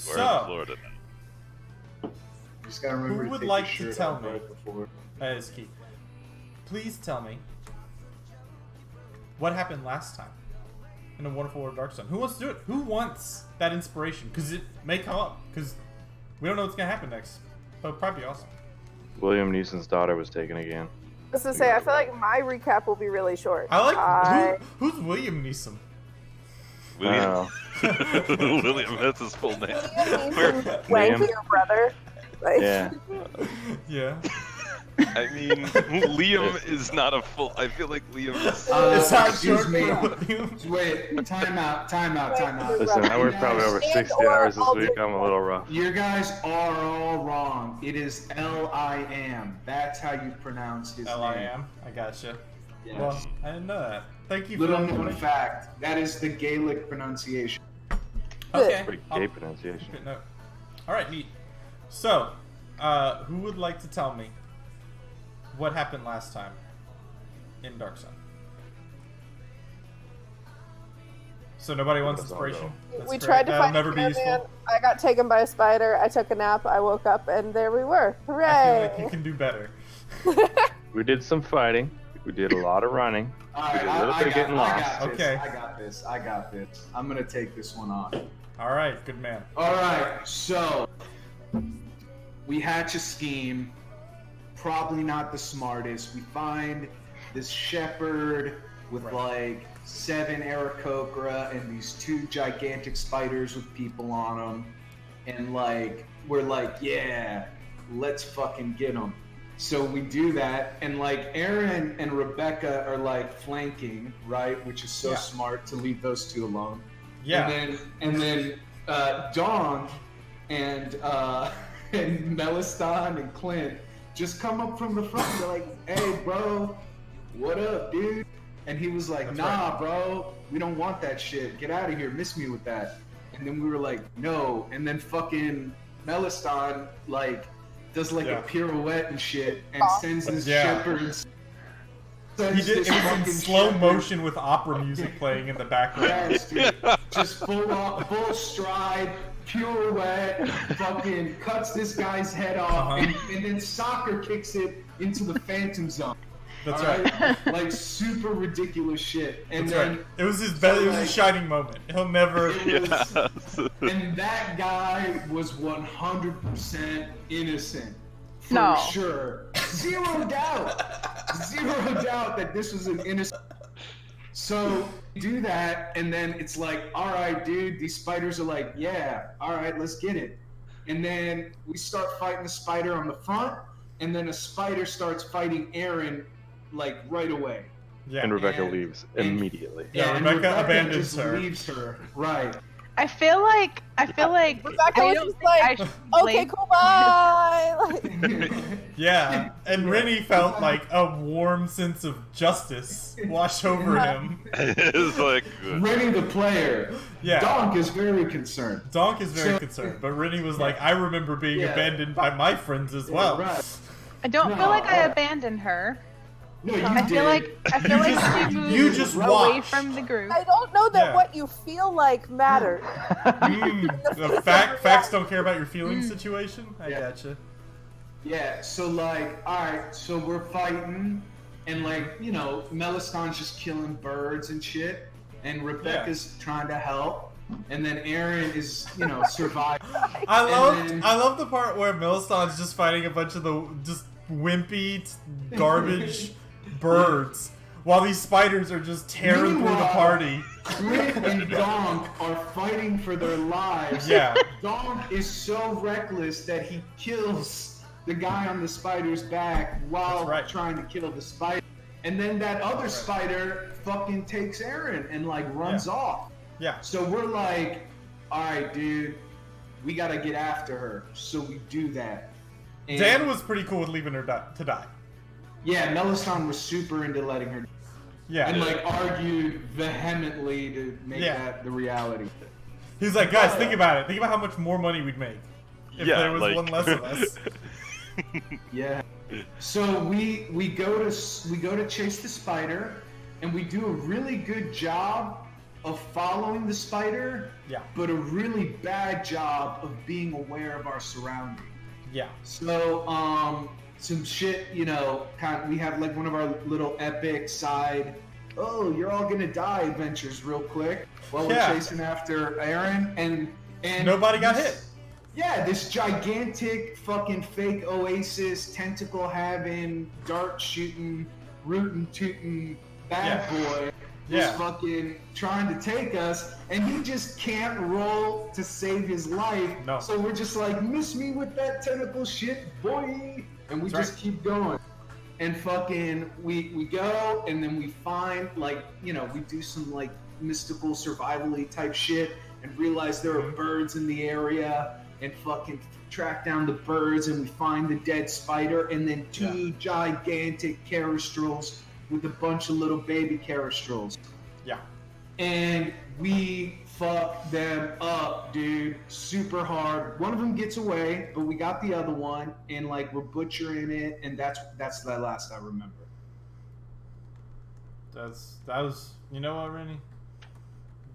We're in So, Florida. Just gotta remember who would take like your to shirt tell off me? right before. that is key. Please tell me what happened last time in A Wonderful World of Dark Sun. Who wants to do it? Who wants that inspiration? Because it may come up. Because we don't know what's going to happen next. But it'll probably be awesome. William Neeson's daughter was taken again. I was gonna say, I feel like my recap will be really short. I like... Who's William Neeson? William. Oh. William, that's his full name. Wankier brother. Like, Yeah. Yeah. I mean, Liam is not a full. I feel like Liam is. It's not excuse short me. for William. Wait, time out. Listen, I worked probably over 60 hours this week. I'm a little rough. You guys are all wrong. It is L-I-am. That's how you pronounce his name. L-I-am. I gotcha. Yes. Well, I didn't know that. Thank you for Little that known information. fact. That is the Gaelic pronunciation. Okay. Pretty I'll- gay pronunciation. Good note. Alright, neat. So, who would like to tell me what happened last time in Dark Sun? So nobody wants That's all inspiration? That's we great. tried to That'll find never be Ant-Man. useful. I got taken by a spider. I took a nap. I woke up, and there we were. I feel Hooray! like you can do better. We did some fighting. We did a lot of running. All right, We did a little bit of getting lost. Okay. I got this. I'm gonna take this one on. Alright, good man. All right, so we hatch a scheme. Probably not the smartest. We find this shepherd with like 7 Aarakocra and these 2 gigantic spiders with people on them, and like we're like, yeah, let's fucking get them. So we do that, and like Aaron and Rebecca are like flanking, right? Which is so Yeah. smart to leave those 2 alone. Yeah. And then Dawn and and Meliston and Clint just come up from the front. They're like, "Hey, bro, what up, dude?" And he was like, That's "Nah, right. bro, we don't want that shit. Get out of here. Miss me with that." And then we were like, "No." And then fucking Meliston like does like Yeah. a pirouette and shit, and sends this Yeah. shepherd. He sends did this it was in fucking slow shepherd- motion with opera music playing in the background. Yes, dude. Just full stride, pirouette, fucking cuts this guy's head off, and then soccer kicks it into the Phantom Zone. That's all right. Like super ridiculous shit. And That's then right. It was his best. It was a like- shining moment. He'll never. it was, Yes. and that guy was 100% innocent. For No. sure. Zero doubt that this was an innocent. So we do that, and then it's like, all right, dude, these spiders are like, yeah, all right, let's get it. And then we start fighting the spider on the front, and then a spider starts fighting Aaron, like right away. Yeah. And Rebecca And- leaves and- immediately. Yeah, and Rebecca abandons just her. leaves her. Right. I feel like Rebecca I was don't just think I like, should okay, blame- cool, bye. Like, Yeah, and Rennie felt like a warm sense of justice wash over him. It's like. Rennie the player. Yeah. Donk is very concerned. Donk is very So- concerned, but Rennie was like, I remember being Yeah. abandoned by my friends as well. Right. I don't No, feel like I alright. abandoned her. No, you I did. feel like she moved you just away watched. from the group. I don't know that Yeah. what you feel like matters. The facts don't care about your feelings situation? I Yeah. gotcha. Yeah, so like, alright, so we're fighting, and like, you know, Meliston's just killing birds and shit, and Rebecca's trying to help, and then Aaron is, you know, surviving. I love the part where Milston's just fighting a bunch of the just wimpy garbage birds while these spiders are just tearing through the Meanwhile- party. Clint and Donk are fighting for their lives. Yeah. Donk is so reckless that he kills the guy on the spider's back while That's right. trying to kill the spider. And then that other spider fucking takes Aaron and like runs Yeah. off. Yeah. So we're like, all right, dude, we gotta get after her. So we do that. And Dan was pretty cool with leaving her to die. yeah, Meliston was super into letting her Yeah. and like argued vehemently to make Yeah. that the reality. He's like, guys, think about it. Think about how much more money we'd make if Yeah, there was like- one less of us. Yeah. So we go to chase the spider, and we do a really good job of following the spider, Yeah. but a really bad job of being aware of our surroundings. Yeah. So, some shit, you know, we have like one of our little epic side, oh, you're all gonna die adventures real quick while Yeah. we're chasing after Aaron, and Nobody got hit. Yeah, this gigantic fucking fake Oasis, tentacle having, dart shooting, rootin' tootin' bad boy Yeah. was fucking trying to take us, and he just can't roll to save his life. No. So we're just like, miss me with that tentacle shit, boy, and we That's just keep going. And fucking, we go, and then we find, like, you know, we do some like mystical survival-y type shit, and realize there are birds in the area, and fucking track down the birds, and we find the dead spider, and then two gigantic Carastrals with a bunch of little baby Carastrals. Yeah. And we fuck them up, dude, super hard. One of them gets away, but we got the other one, and like we're butchering it, and that's the last I remember. That was. You know what, Rennie?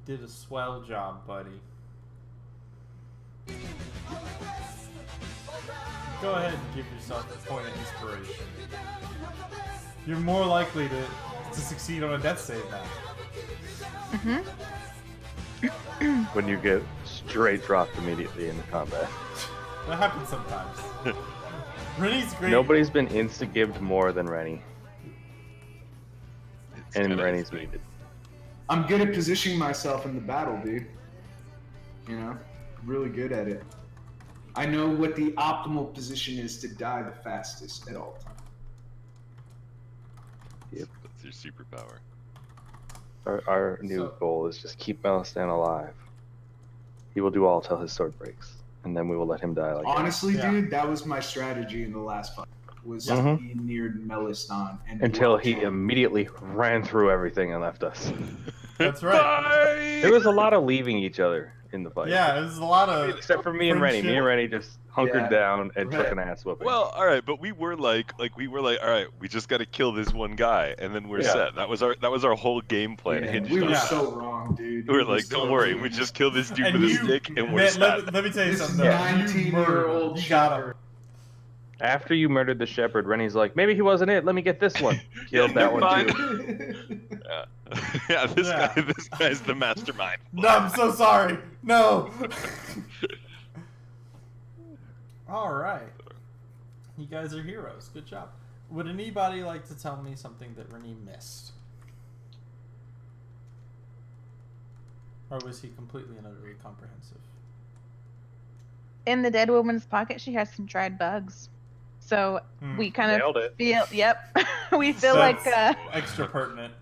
You did a swell job, buddy. Go ahead and give yourself a point of inspiration. You're more likely to succeed on a death save now. When you get straight dropped immediately in the combat. That happens sometimes. Rennie's great. Nobody's been insta-gibbed more than Rennie. It's And kinda Rennie's insane. needed. I'm good at positioning myself in the battle, dude. You know, really good at it. I know what the optimal position is to die the fastest at all times. That's your superpower. Our new So- goal is just keep Melistan alive. He will do all till his sword breaks, and then we will let him die like Honestly, Yeah. dude, that was my strategy in the last fight. Was Mhm. be near Melistan and until watch he him. immediately ran through everything and left us. That's right. There was a lot of leaving each other in the fight. Yeah, there's a lot of. Except for me and Rennie. Me and Rennie just hunkered Yeah. down and took Right. an ass whooping. Well, all right, but we were like, all right, we just got to kill this one guy, and then we're Yeah. set. That was our whole game plan. Yeah, hinged we on were Yeah. that. so wrong, dude. We were were like, so don't worry, wrong. we just kill this dude And with a you, stick, and we're man, set. let me tell you This something. though. You 19-year-old murdered. You got him. shepherd. After you murdered the shepherd, Rennie's like, maybe he wasn't it. Let me get this one. Killed that one fine. too. Yeah, this Yeah. this guy's the mastermind. No, I'm so sorry. No. All right. You guys are heroes. Good job. Would anybody like to tell me something that Rennie missed? Or was he completely and utterly comprehensive? In the dead woman's pocket, she has some dried bugs. So we kind Nailed of it. feel, yep. We feel That's like, extra pertinent.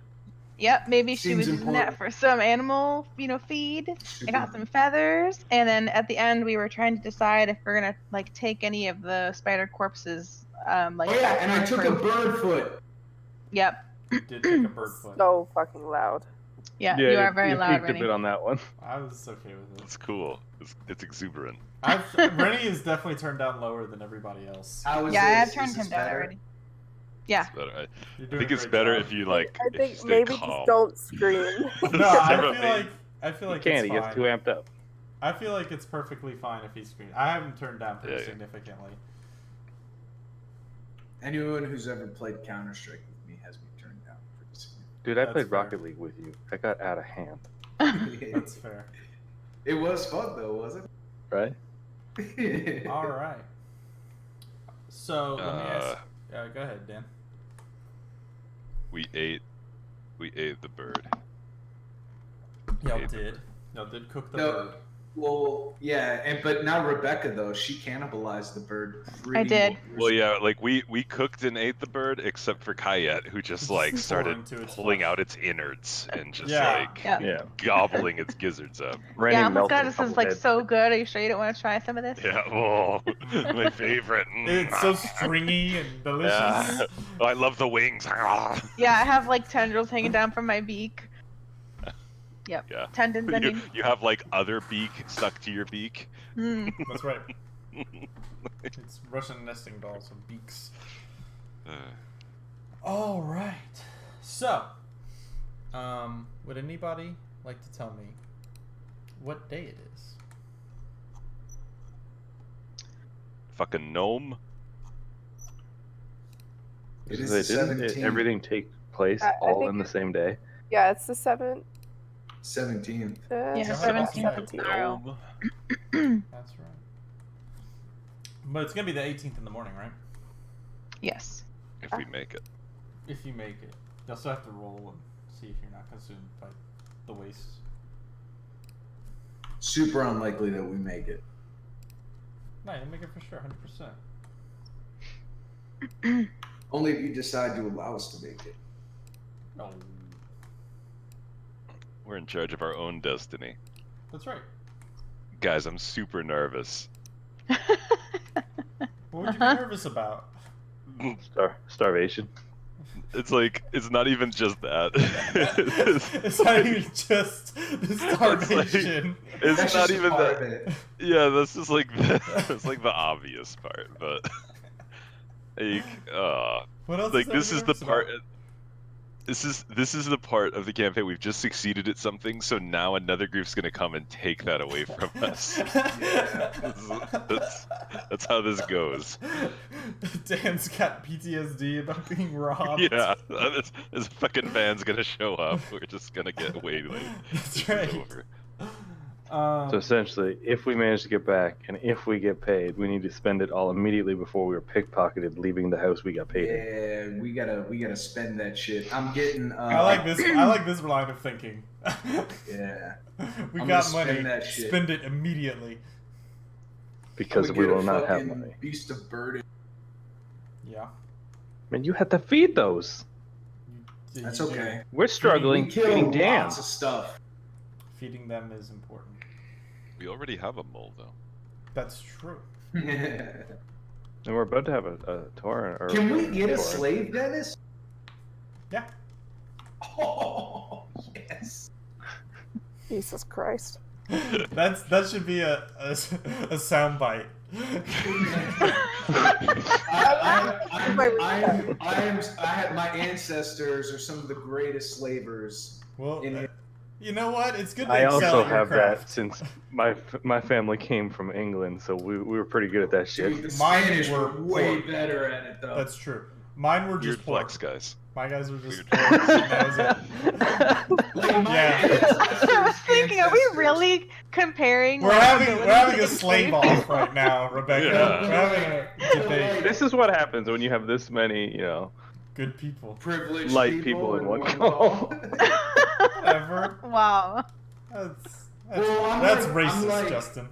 yep, maybe she Seems was using that important. for some animal, feed. I got some feathers, and then at the end we were trying to decide if we're gonna like take any of the spider corpses. Like Oh yeah, and I took a proof. bird foot. Yep. You did take a bird foot. So fucking loud. Yeah, you are very loud, peaked Rennie. a bit on that one. I was okay with it. It's cool. It's exuberant. Rennie is definitely turned down lower than everybody else. How is Yeah, I have this? turned Is him this down better? already. Yeah. It's better. You're I doing think a it's great better job. if you like. I if you think stay maybe calm. just don't scream. No, I Separately. feel like He it's can't. He gets fine. too amped up. I feel like it's perfectly fine if he screams. I have him turned down pretty Yeah, yeah. significantly. Anyone who's ever played Counter Strike with me has me turned down pretty Dude, I That's played fair. Rocket League with you. I got out of hand, significantly. That's fair. It was fun though, wasn't right? it? All right. So let me ask. Go ahead, Dan. We ate the bird. Y'all Ate the did. Y'all did cook the No. bird. Well, yeah, but now Rebecca though, she cannibalized the bird. I did. Well, yeah, like we cooked and ate the bird, except for Kayet, who just Just like tore started into its pulling flesh. out its innards and just Yeah. like Yeah. Yeah. gobbling its gizzards up. Rennie Yeah, oh my melted god, a this couple is like heads. so good. Are you sure you don't want to try some of this? Yeah, oh, my favorite. It's so stringy and delicious. Yeah. Oh, I love the wings. Yeah, I have like tendrils hanging down from my beak. Yep. Yeah. Tendons, I You, mean. you have like other beak stuck to your beak. Mm. That's right. It's Russian nesting dolls and beaks. Uh, All right. So, would anybody like to tell me what day it is? Fucking gnome. It is So the didn't 17th. everything take place I all think in the same day? Yeah, it's the 7th. 17th. Yeah, Yeah, 17th. Gnome. That's right. But it's gonna be the 18th in the morning, right? Yes. If we make it. If you make it. You also have to roll and see if you're not consumed by the wastes. Super unlikely that we make it. No, you'll make it for sure, 100%. Only if you decide to allow us to make it. No. We're in charge of our own destiny. That's right. Guys, I'm super nervous. What would you be nervous about? Starvation. It's like, it's not even just that. It's not even just the starvation. It's That's not just even part of that. it. Yeah, that's just like that's like the obvious part, but like, What else? like is this is the nervous part. about? This is the part of the campaign we've just succeeded at something, so now another group's gonna come and take that away from us. That's how this goes. Dan's got PTSD about being robbed. Yeah, this fucking van's gonna show up. We're just gonna get way late. That's It's right. over. So essentially, if we manage to get back and if we get paid, we need to spend it all immediately before we were pickpocketed leaving the house we got paid in. Yeah, we gotta spend that shit. I'm getting. I like this. I like this line of thinking. Yeah. We I'm got gonna money. spend that shit. Spend it immediately. Because I'm we gonna will get a not have fucking money. Beast of burden. Yeah. Man, you have to feed those. That's You do. okay. We're struggling We kill feeding Dan. lots of stuff. Feeding them is important. We already have a mole though. That's true. And we're about to have a tour. Or Can we get a tour. slave, Dennis? Yeah. Oh yes. Jesus Christ. That should be a soundbite. My ancestors are some of the greatest slavers. Well, In it. you know what? It's good to I excel also at your have craft. that since my family came from England, so we were pretty good at that shit. Dude, the Mine Spanish were were way poor. better at it though. That's true. Mine were Weird just poor. flex, guys. My guys were just Weird. poor. and that was it. Like, my Yeah. ancestors- I was thinking, are we ancestors- really comparing? We're like, having ability a to slave slave? off right now, Rebecca. Yeah. We're having a debate. This is what happens when you have this many, Good people. privileged light people in one call. Whatever. Wow. That's Well, I'm racist, like- Justin.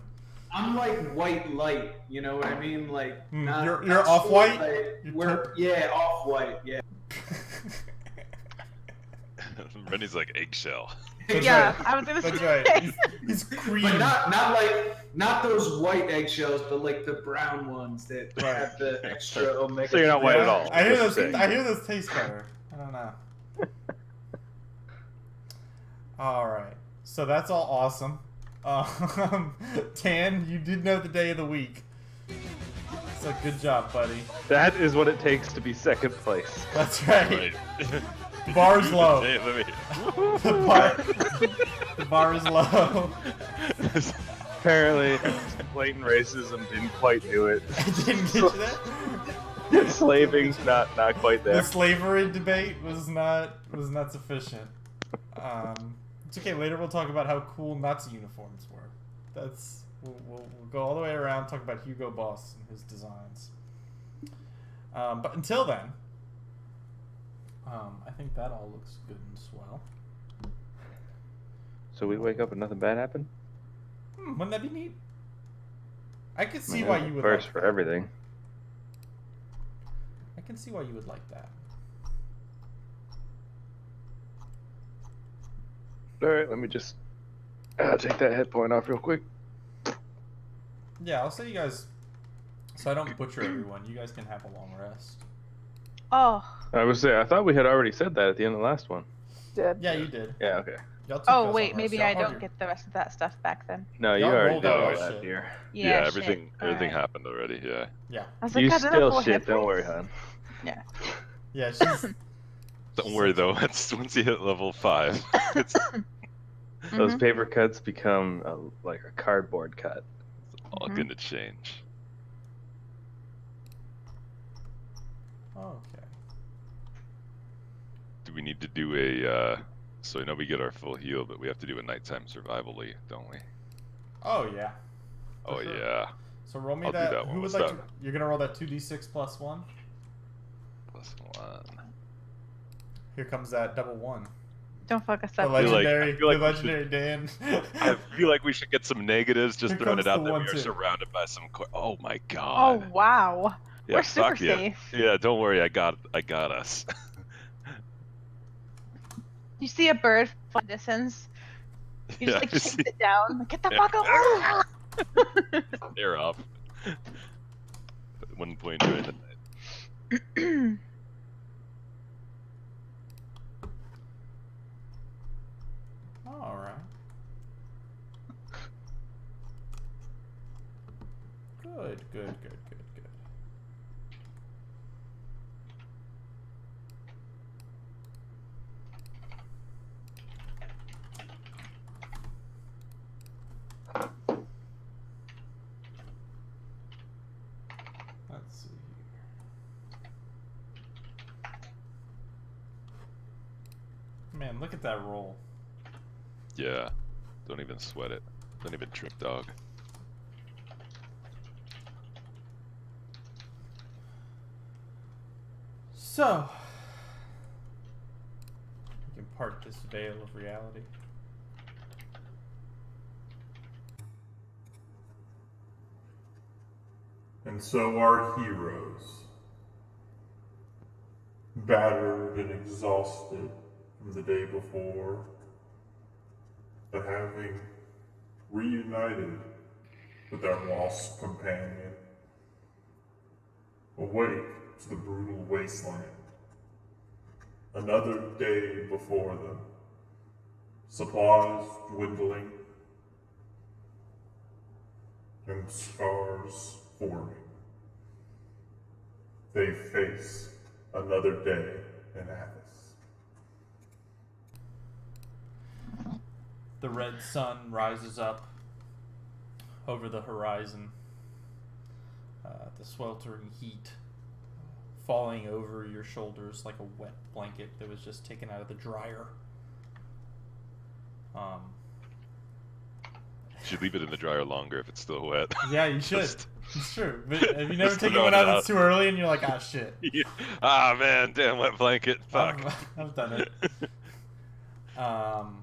I'm like white light, you know what I mean? Like not, You're not off-white? full light. You're We're, taupe? yeah, off white. Yeah. Rennie's like eggshell. That's Yeah, right. I was gonna That's say. right. He's cream. But not those white eggshells, but like the brown ones that Right. have the extra omega. So you're not white at all. I hear That's those. the thing. I hear those taste better. I don't know. All right. So that's all awesome. Tan, you did know the day of the week. So good job, buddy. That is what it takes to be second place. That's right. Right. Bar's low. Hey, let me. The bar is low. Apparently, blatant racism didn't quite do it. Didn't get you that. Slaving's not quite The there. slavery debate was not sufficient. It's okay. Later we'll talk about how cool Nazi uniforms were. We'll go all the way around, talk about Hugo Boss and his designs. But until then, I think that all looks good and swell. So we wake up and nothing bad happened? Wouldn't that be neat? I could I see mean, why that's you a would first like for that. everything. I can see why you would like that. Alright, let me just take that head point off real quick. Yeah, I'll say you guys, so I don't butcher everyone. You guys can have a long rest. Oh. I was saying, I thought we had already said that at the end of the last one. Did. Yeah, you did. Yeah, okay. Y'all took Oh those wait, long maybe rests. I Y'all don't hard- get the rest of that stuff back then. No, you Y'all already rolled did all all that that, shit. dear. Yeah, shit. everything Alright. happened already. Yeah. Yeah. I was like, You God, did I still pull shit, hit don't worry, points? hon. Yeah. Yeah, she's Don't worry though. Once you hit level 5, it's Those Mhm. paper cuts become like a cardboard cut. It's all gonna change. Okay. Do we need to do a? So I know we get our full heal, but we have to do a nighttime survival-y, don't we? Oh yeah. Oh sure. yeah. So roll me I'll do that. that one. Who would What's like that? to? You're gonna roll that 2d6 plus 1. +1. Here comes that double 1. Don't fuck us The up. feel like- legendary, I feel like the we should- legendary Dan. I feel like we should get some negatives, just Here throwing comes it out the there. one, We are too. surrounded by some. Oh my Oh god. wow. Yeah, We're super fuck yeah. safe. Yeah, don't worry. I got us. You see a bird fly in the distance. You just Yeah, like I chase see. it down. Like, get the Yeah. fuck over. They're off. At one point during the night. All right. Good, good, good, good, good. Let's see here. Man, look at that roll. Yeah. Don't even sweat it. Don't even trip, dog. So, we can part this veil of reality. And so our heroes, battered and exhausted from the day before, but having reunited with their lost companion, awake to the brutal wasteland. Another day before them, supplies dwindling, and scars forming. They face another day in Athos. The red sun rises up over the horizon. The sweltering heat falling over your shoulders like a wet blanket that was just taken out of the dryer. Should leave it in the dryer longer if it's still wet. Yeah, you should. Just- It's true. But have you never Just taken throw one it out out. that's too early and you're like, ah, shit. Yeah. Ah man, damn wet blanket. Fuck. I've done it. And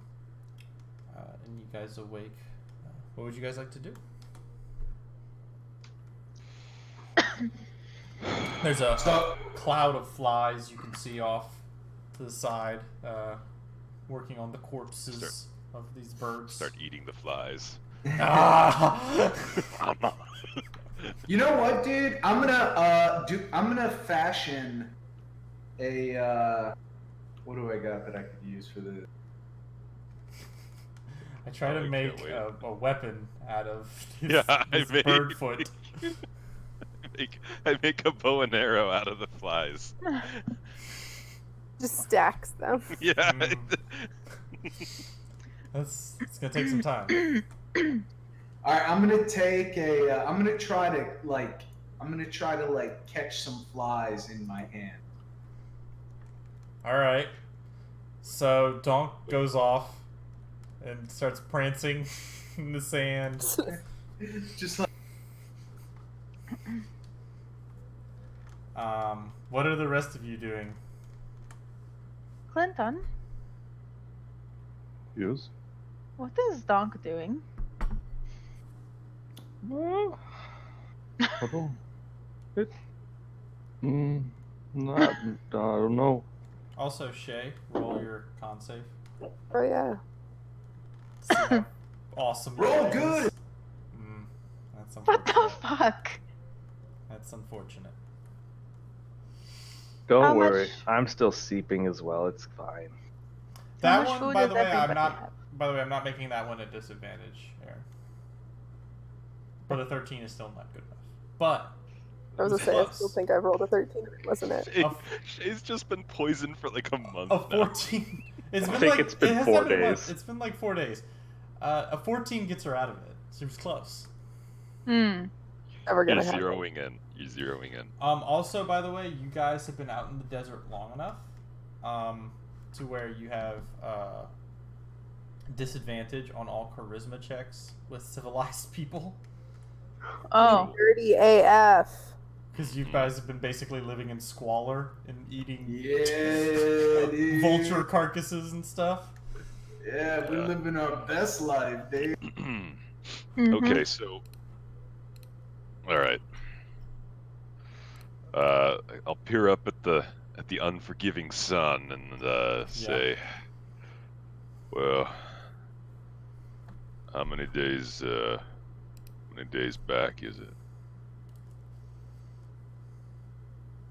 you guys awake. What would you guys like to do? There's a cloud of flies you can see off to the side, working on the corpses of these birds. Start eating the flies. Ah! You know what, dude? I'm gonna fashion a what do I got that I could use for this? I try to I make can't wait. a weapon out of this, Yeah, this bird foot. I make a bow and arrow out of the flies. Just stacks them. Yeah. Mm. It's gonna take some time. All right, I'm gonna take a. I'm gonna try to catch some flies in my hand. All right. So Donk goes off and starts prancing in the sand. Just like What are the rest of you doing? Clinton, Yes. what is Donk doing? Well, I don't. It. Not. I don't know. Also, Shay, roll your con save. Oh yeah. See how awesome. Roll that is. good! That's What the unfortunate. fuck? That's unfortunate. Don't How much- worry. I'm still seeping as well. It's fine. That much one, food by does the way, I'm everybody not. have? By the way, I'm not making that one a disadvantage, Aaron. But a 13 is still not good enough. But I was gonna say, I still think I rolled a 13, wasn't it? Shay's just been poisoned for like a month a now. 14. It's been think like, it's been it has 4 not been a month. days. It's been like 4 days. A 14 gets her out of it. Seems close. Hmm. Never You're gonna happen. zeroing in. You're zeroing in. Also, by the way, you guys have been out in the desert long enough to where you have disadvantage on all charisma checks with civilized people. Oh. Dirty AF. Because you guys have been basically living in squalor and eating Yeah, dude. vulture carcasses and stuff. Yeah, we're living our best life, dude. Mhm. Okay, so. All right. I'll peer up at the unforgiving sun and say, well, how many days back is it?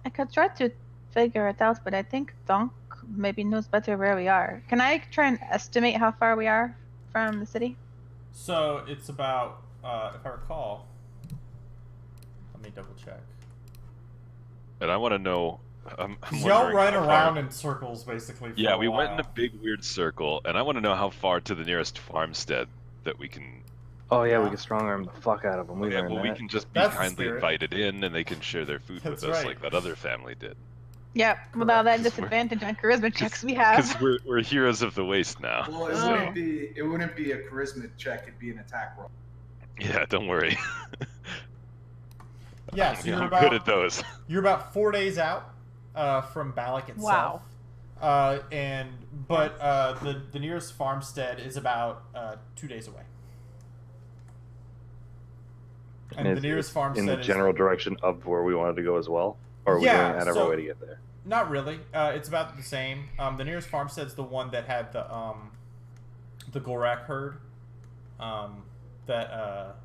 I could try to figure it out, but I think Donk maybe knows better where we are. Can I try and estimate how far we are from the city? So it's about, if I recall, let me double check. And I want to know. I'm Y'all wondering ran how far- around in circles basically. For Yeah, a we went in while. a big weird circle, and I want to know how far to the nearest farmstead that we can. Oh yeah, Yeah. we can strong arm the fuck out of them. We Yeah, learned well, that. we can just be That's the kindly spirit. invited in, and they can share their food That's with us right. like that other family did. Yep, with all that Correct. disadvantage on charisma checks we have. Because we're heroes of the waste now. Well, it Oh. wouldn't be a charisma check. It'd be an attack roll. Yeah, don't worry. Yeah, so Yeah, you're I'm good at about those. you're about 4 days out from Balak itself. Wow. But the nearest farmstead is about 2 days away. And the it's nearest farmstead in the is general direction of where we wanted to go as well, or are we Yeah, going out of so- our way to get there? not really. It's about the same. The nearest farmstead's the one that had the Gorak herd. That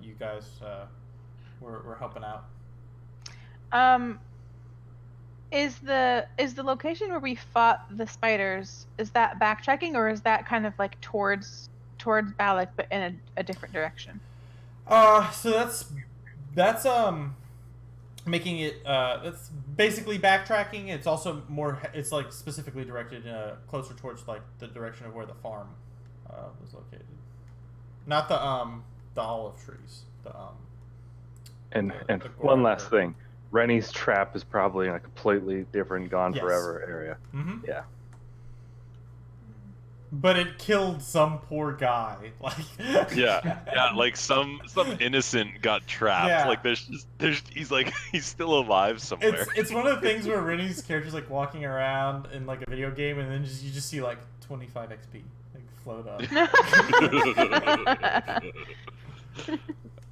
you guys were helping out. Is the location where we fought the spiders, is that backtracking, or is that kind of like towards Balak but in a different direction? So that's making it that's basically backtracking. It's also more, it's like specifically directed closer towards like the direction of where the farm was located, not the olive trees. And the one Gorak last herd. thing, Rennie's trap is probably in a completely different Gone Yes. Forever area. Mm-hmm. Yeah. But it killed some poor guy. Like Yeah, like some innocent got trapped. Yeah. Like he's still alive somewhere. It's one of the things where Rennie's character's like walking around in like a video game, and then you just see like 25 XP like float up.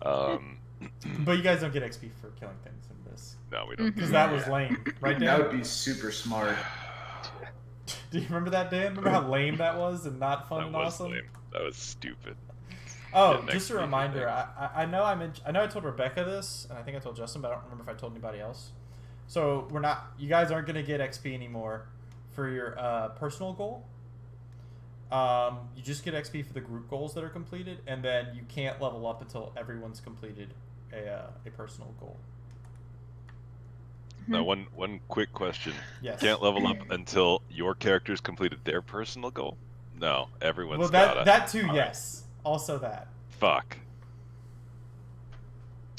But you guys don't get XP for killing things in this, No, we don't. because that was lame, right, That Dan? would be super smart. Do you remember that, Dan? Remember how lame that was and not fun That and was awesome? lame. That was stupid. Oh, Yeah, just a next reminder. week, I know I know I told Rebecca this, and I think I told Justin, but I don't remember if I told anybody else. So we're not. You guys aren't gonna get XP anymore for your personal goal. You just get XP for the group goals that are completed, and then you can't level up until everyone's completed a personal goal. Now, one quick question. Yes. Can't level up until your character's completed their personal goal? No, everyone's Well, gotta. that too. All right. Yes. Also that. Fuck.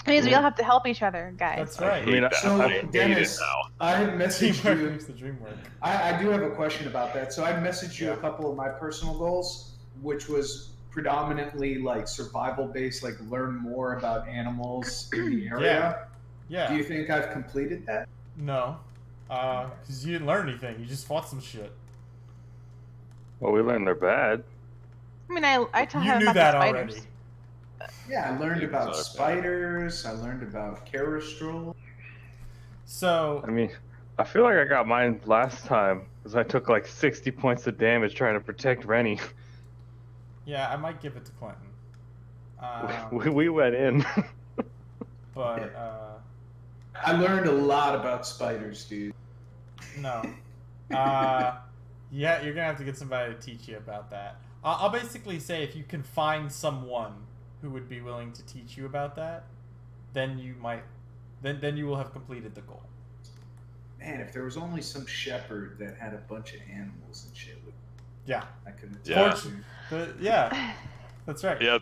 It means we all have to help each other, guys. That's I right. hate mean, that. So, I hate Dennis, it now. I had messaged Teamwork you. makes the dream work. I do have a question about that. So I messaged you Yeah. a couple of my personal goals, which was predominantly like survival based, like learn more about animals in the area. Yeah. Do you think I've completed that? No. Because you didn't learn anything. You just fought some shit. Well, we learned they're bad. I mean, I taught You him knew about that the spiders. already. Yeah, I learned Yeah, about okay. spiders. I learned about Carastrol. So I mean, I feel like I got mine last time because I took like 60 points of damage trying to protect Rennie. yeah, I might give it to Clinton. We went in. But I learned a lot about spiders, dude. no. Yeah, you're gonna have to get somebody to teach you about that. I'll basically say if you can find someone who would be willing to teach you about that, then you might, then you will have completed the goal. Man, if there was only some shepherd that had a bunch of animals and shit, Yeah. I could have. Yeah. Yeah. That's right. Yeah,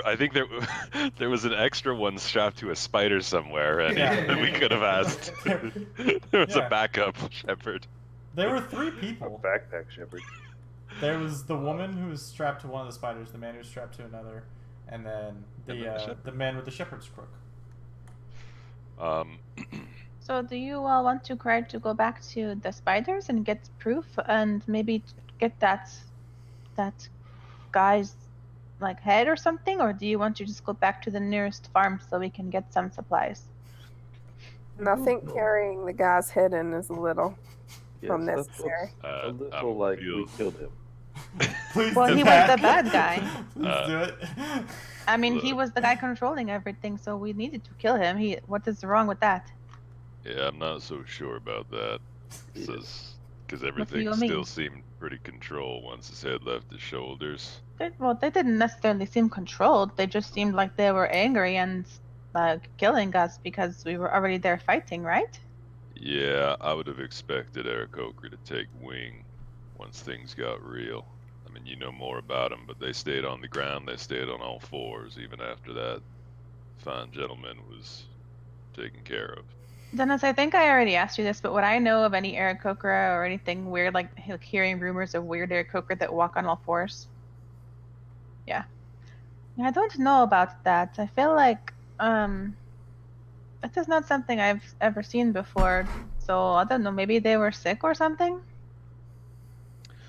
I think there was an extra one strapped to a spider somewhere, and Yeah. we could have asked. There was Yeah. a backup shepherd. There were 3 A people. backpack shepherd. There was the woman who was strapped to one of the spiders, the man who was strapped to another, and then the man with the shepherd's crook. So do you all want to try to go back to the spiders and get proof and maybe get that guy's like head or something, or do you want to just go back to the nearest farm so we can get some supplies? And I think carrying the guy's head in is a little from Yes, necessary. a little like we killed him. Please Well, do he that. was the bad guy. Please do it. I mean, he Look. was the guy controlling everything, so we needed to kill him. What is wrong with that? Yeah, I'm not so sure about that. Because do everything you still mean? seemed pretty controlled once his head left his shoulders. They didn't necessarily seem controlled. They just seemed like they were angry and killing us because we were already there fighting, right? Yeah, I would have expected Eric Oaker to take wing once things got real. I mean, you know more about them, but they stayed on the ground. They stayed on all fours even after that fine gentleman was taken care of. Dennis, I think I already asked you this, but would I know of any Aarakocra or anything weird, like hearing rumors of weird Aarakocra that walk on all fours? Yeah. I don't know about that. I feel like that is not something I've ever seen before. So I don't know. Maybe they were sick or something.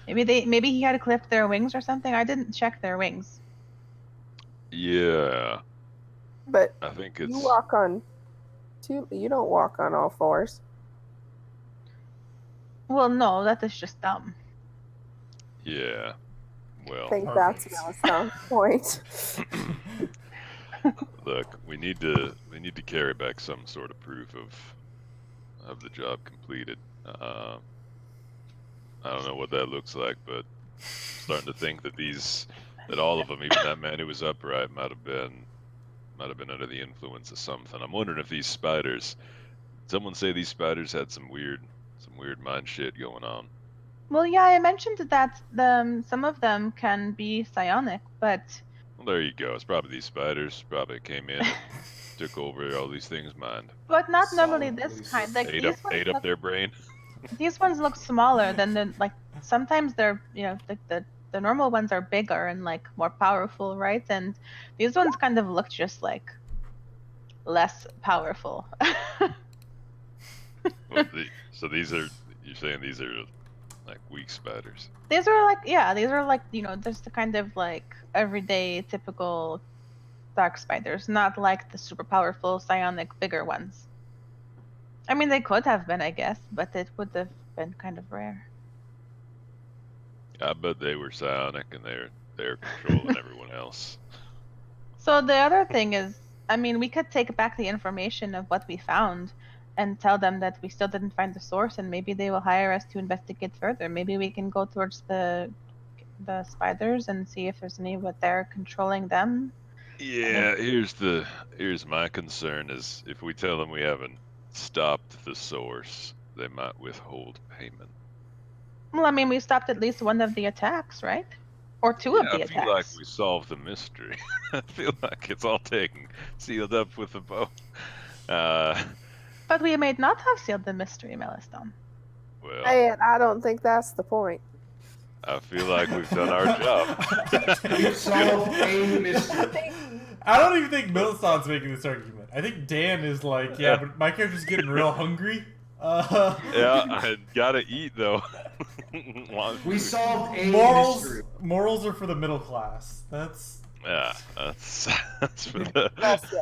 Maybe he had clipped their wings or something. I didn't check their wings. Yeah, But I think you it's. walk on you don't walk on all fours. Well, no, that is just dumb. Yeah. I Well, think that's Yellowstone's point. look, we need to carry back some sort of proof of the job completed. I don't know what that looks like, but I'm starting to think that all of them, even that man who was upright, might have been under the influence of something. I'm wondering if these spiders. Someone say these spiders had some weird mind shit going on. Well, yeah, I mentioned that some of them can be psionic, but Well, there you go. It's probably these spiders. Probably came in and took over all these things' mind. not normally this Solid kind. Like Ate these up ones look, their brain. these ones look smaller than the like. Sometimes they're the normal ones are bigger and like more powerful, right? And these ones kind of look just like less powerful. Well, so you're saying these are like weak spiders. These are like just the kind of like everyday typical dark spiders, not like the super powerful psionic bigger ones. I mean, they could have been, I guess, but it would have been kind of rare. I bet they were psionic and they're controlling everyone else. So the other thing is, I mean, we could take back the information of what we found and tell them that we still didn't find the source, and maybe they will hire us to investigate further. Maybe we can go towards the spiders and see if there's any what they're controlling them. Yeah, here's my concern is if we tell them we haven't stopped the source, they might withhold payment. Well, I mean, we stopped at least one of the attacks, right? Or two of the I attacks. feel like we solved the mystery. I feel like it's all taken, sealed up with a bow. But we may not have sealed the mystery, Meliston. Well, And I don't think that's the point. I feel like we've done our job. We've solved a mystery. I don't even think Milton's making this argument. I think Dan is like, yeah, but my character's getting real hungry. Yeah, I gotta eat though. We solved a morals. mystery. Morals are for the middle class. That's that's for the That's it.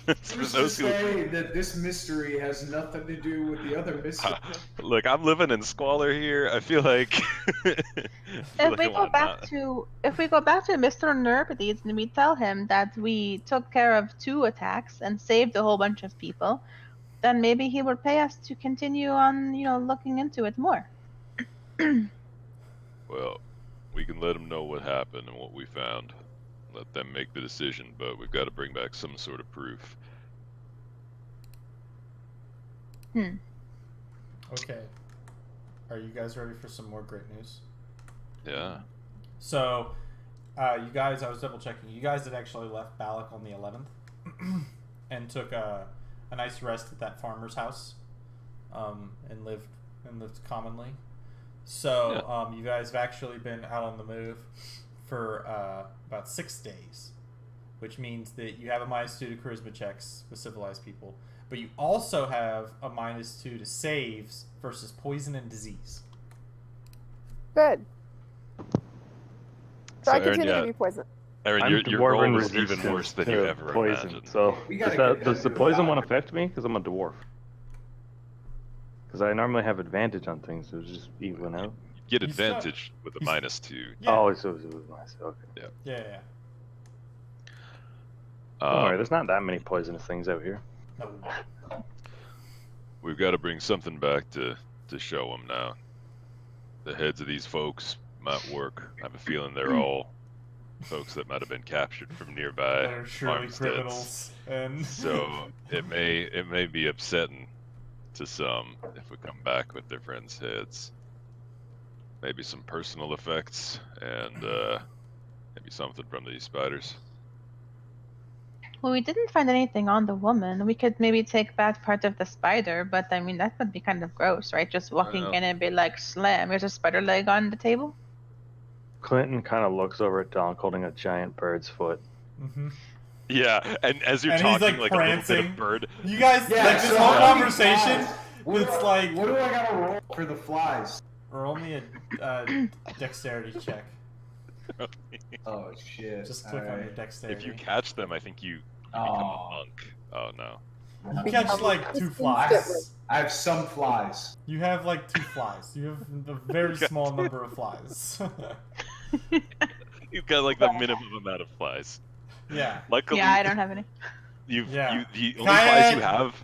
that's for Who's to those who say that this mystery has nothing to do with the other mystery? look. I'm living in squalor here. I feel like If we go back to Mr. Nerpides and we tell him that we took care of 2 attacks and saved a whole bunch of people, then maybe he would pay us to continue on, looking into it more. Well, we can let them know what happened and what we found. Let them make the decision, but we've got to bring back some sort of proof. Okay. Are you guys ready for some more great news? Yeah. So, you guys, I was double checking. You guys had actually left Balak on the 11th and took a nice rest at that farmer's house, and lived commonly. So, you guys have actually been out on the move for about 6 days, which means that you have a -2 to charisma checks with civilized people, but you also have a -2 to saves versus poison and disease. Good. So I Aaron, continue to be poisoned. Aaron, I'm your roll dwarven was even resistant worse than to you ever poison. imagined. So We gotta does the get poison that. one affect me? Because I'm a dwarf. Because I normally have advantage on things, so it's just even out. You get You still- advantage with a -2. Yeah. Oh, so it was nice. Okay. Yeah. Don't worry, there's not that many poisonous things out here. No. We've got to bring something back to show them now. The heads of these folks might work. I have a feeling they're all folks that might have been captured from nearby They're surely farmsteads. criminals, and So it may be upsetting to some if we come back with their friends' heads. Maybe some personal effects, and maybe something from these spiders. Well, we didn't find anything on the woman. We could maybe take back part of the spider, but I mean, that would be kind of gross, right? Just walking Well. in and be like, slam, there's a spider leg on the table. Clinton kind of looks over at Donk holding a giant bird's foot. Mhm. Yeah, and as you're And he's, talking, like, like a little bit prancing. of bird. You guys, Yeah, like this so whole how many conversation, flies? What it's do I- like, What do I gotta roll for the flies? roll me a dexterity check. Oh shit! Just click on your If dexterity. you catch them, I think you become a monk. Oh no. You catch like 2 I flies. have some flies. You have like 2 flies. You have a very small number of flies. You've got like the minimum amount of flies. Yeah. Luckily, Yeah, I don't have any. the only Kayak- flies you have.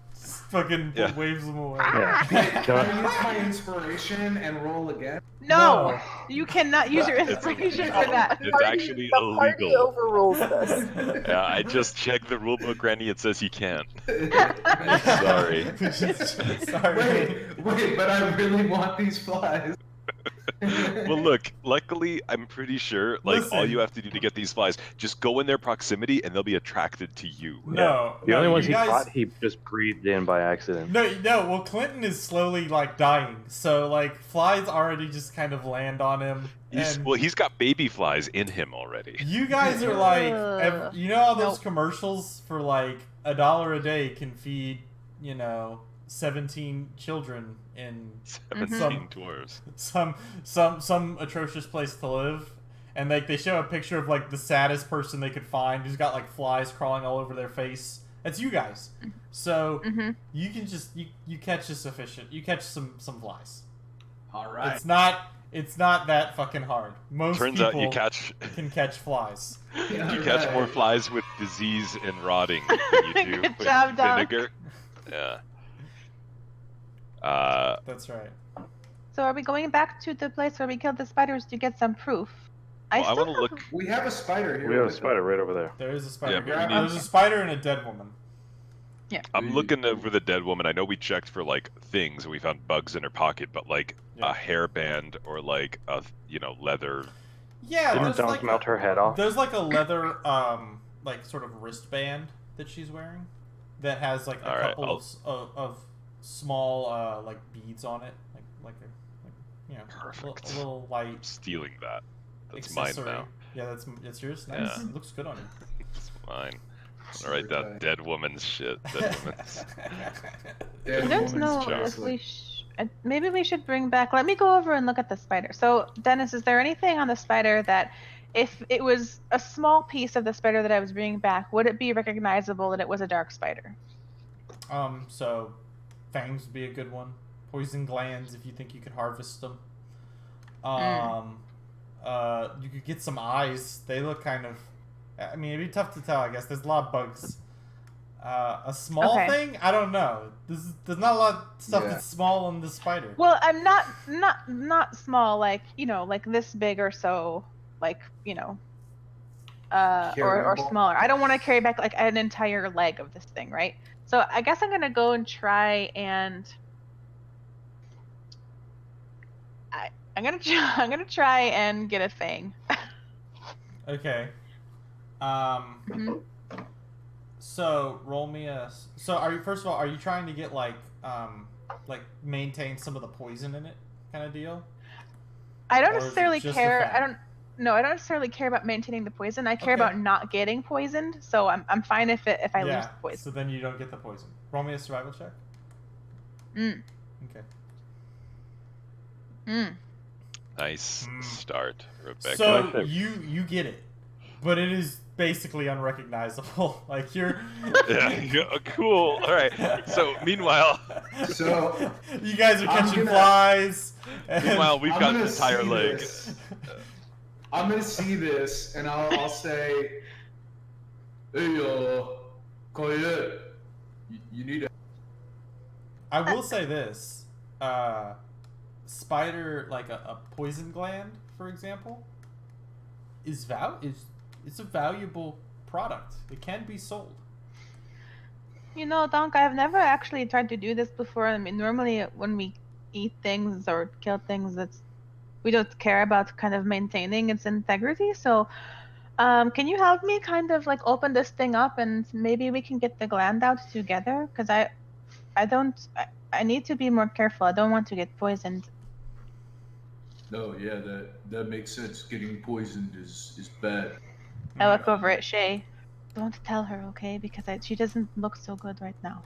Fucking Yeah. waves them away. Yeah. Can I use my inspiration and roll again? No, you cannot use your inspiration for that. It's actually the party illegal. overrules this. Yeah, I just checked the rulebook, Granny. It says you can't. Sorry. Sorry. Wait, but I really want these flies. Well, look. Luckily, I'm pretty sure. Like all Listen. you have to do to get these flies, just go in their proximity, and they'll be attracted to you. No. The no, only ones you he guys... caught, he just breathed in by accident. No. Well, Clinton is slowly like dying, so like flies already just kind of land on him. And He's got baby flies in him already. you guys are like, Ugh. you know how those Nope. commercials for like $1 a day can feed, 17 children in 17 Some- dwarves. some atrocious place to live, and like they show a picture of like the saddest person they could find who's got like flies crawling all over their face. That's you guys. So Mm-hmm. you can just you catch you catch some flies. All right. It's not that fucking hard. Most Turns people out you catch catch flies. you catch more flies with disease and rotting than you do Good with job, Doc. vinegar. Yeah. That's right. So are we going back to the place where we killed the spiders to get some proof? Well, I still want to look. We have a spider here. We have a with spider right over there. There is a spider. Yeah, but here. we need- There's a spider and a dead woman. I'm looking over the dead woman. I know we checked for like things and we found bugs in her pocket, but like Yeah. a hairband or like a leather. Yeah, Didn't there's Donk like melt her head off? There's like a leather, like sort of wristband that she's wearing that has like a All right, couple I'll- of small like beads on it, like Perfect. a little light I'm stealing that. That's mine accessory. now. Yeah, that's yours. Nice. Yeah. It looks good on you. It's mine. I'm gonna write down dead woman's shit. Dead woman's. Dead I don't woman's know if chocolate. we maybe we should bring back. Let me go over and look at the spider. So, Dennis, is there anything on the spider that, if it was a small piece of the spider that I was bringing back, would it be recognizable that it was a dark spider? So fangs would be a good one. Poison glands if you think you could harvest them. You could get some eyes. They look kind of. I mean, it'd be tough to tell. I guess there's a lot of bugs. A small Okay. thing, I don't know. There's not a lot of stuff Yeah. that's small on the spider. Well, I'm not small, like like this big or so, like or Carryable. smaller. I don't want to carry back like an entire leg of this thing, right? So I guess I'm gonna go and try and I'm gonna try and get a fang. Okay. Mhm. So roll me a. So are you first of all? Are you trying to get like maintain some of the poison in it, kind of deal? I don't Or is it necessarily just the care. fang? I don't necessarily care about maintaining the poison. I care Okay. about not getting poisoned. So I'm fine if I lose Yeah. the poison. So then you don't get the poison. Roll me a survival check. Mm. Okay. Mm. Nice start, Rebecca. So you get it, but it is basically unrecognizable. Like you're. Yeah, cool. All right. So meanwhile, So you guys are I'm catching gonna- flies. and- meanwhile we've I'm got an gonna entire see leg. this. I'm gonna see this, and I'll say, "Hey, Coyote, you need a." I will say this: spider, like a poison gland, for example, is it's a valuable product. It can be sold. You know, Donk, I've never actually tried to do this before. I mean, normally when we eat things or kill things, we don't care about kind of maintaining its integrity. So, can you help me kind of like open this thing up and maybe we can get the gland out together? Because I need to be more careful. I don't want to get poisoned. No, yeah, that makes sense. Getting poisoned is bad. I look over at Shay. Don't tell her, okay? Because she doesn't look so good right now.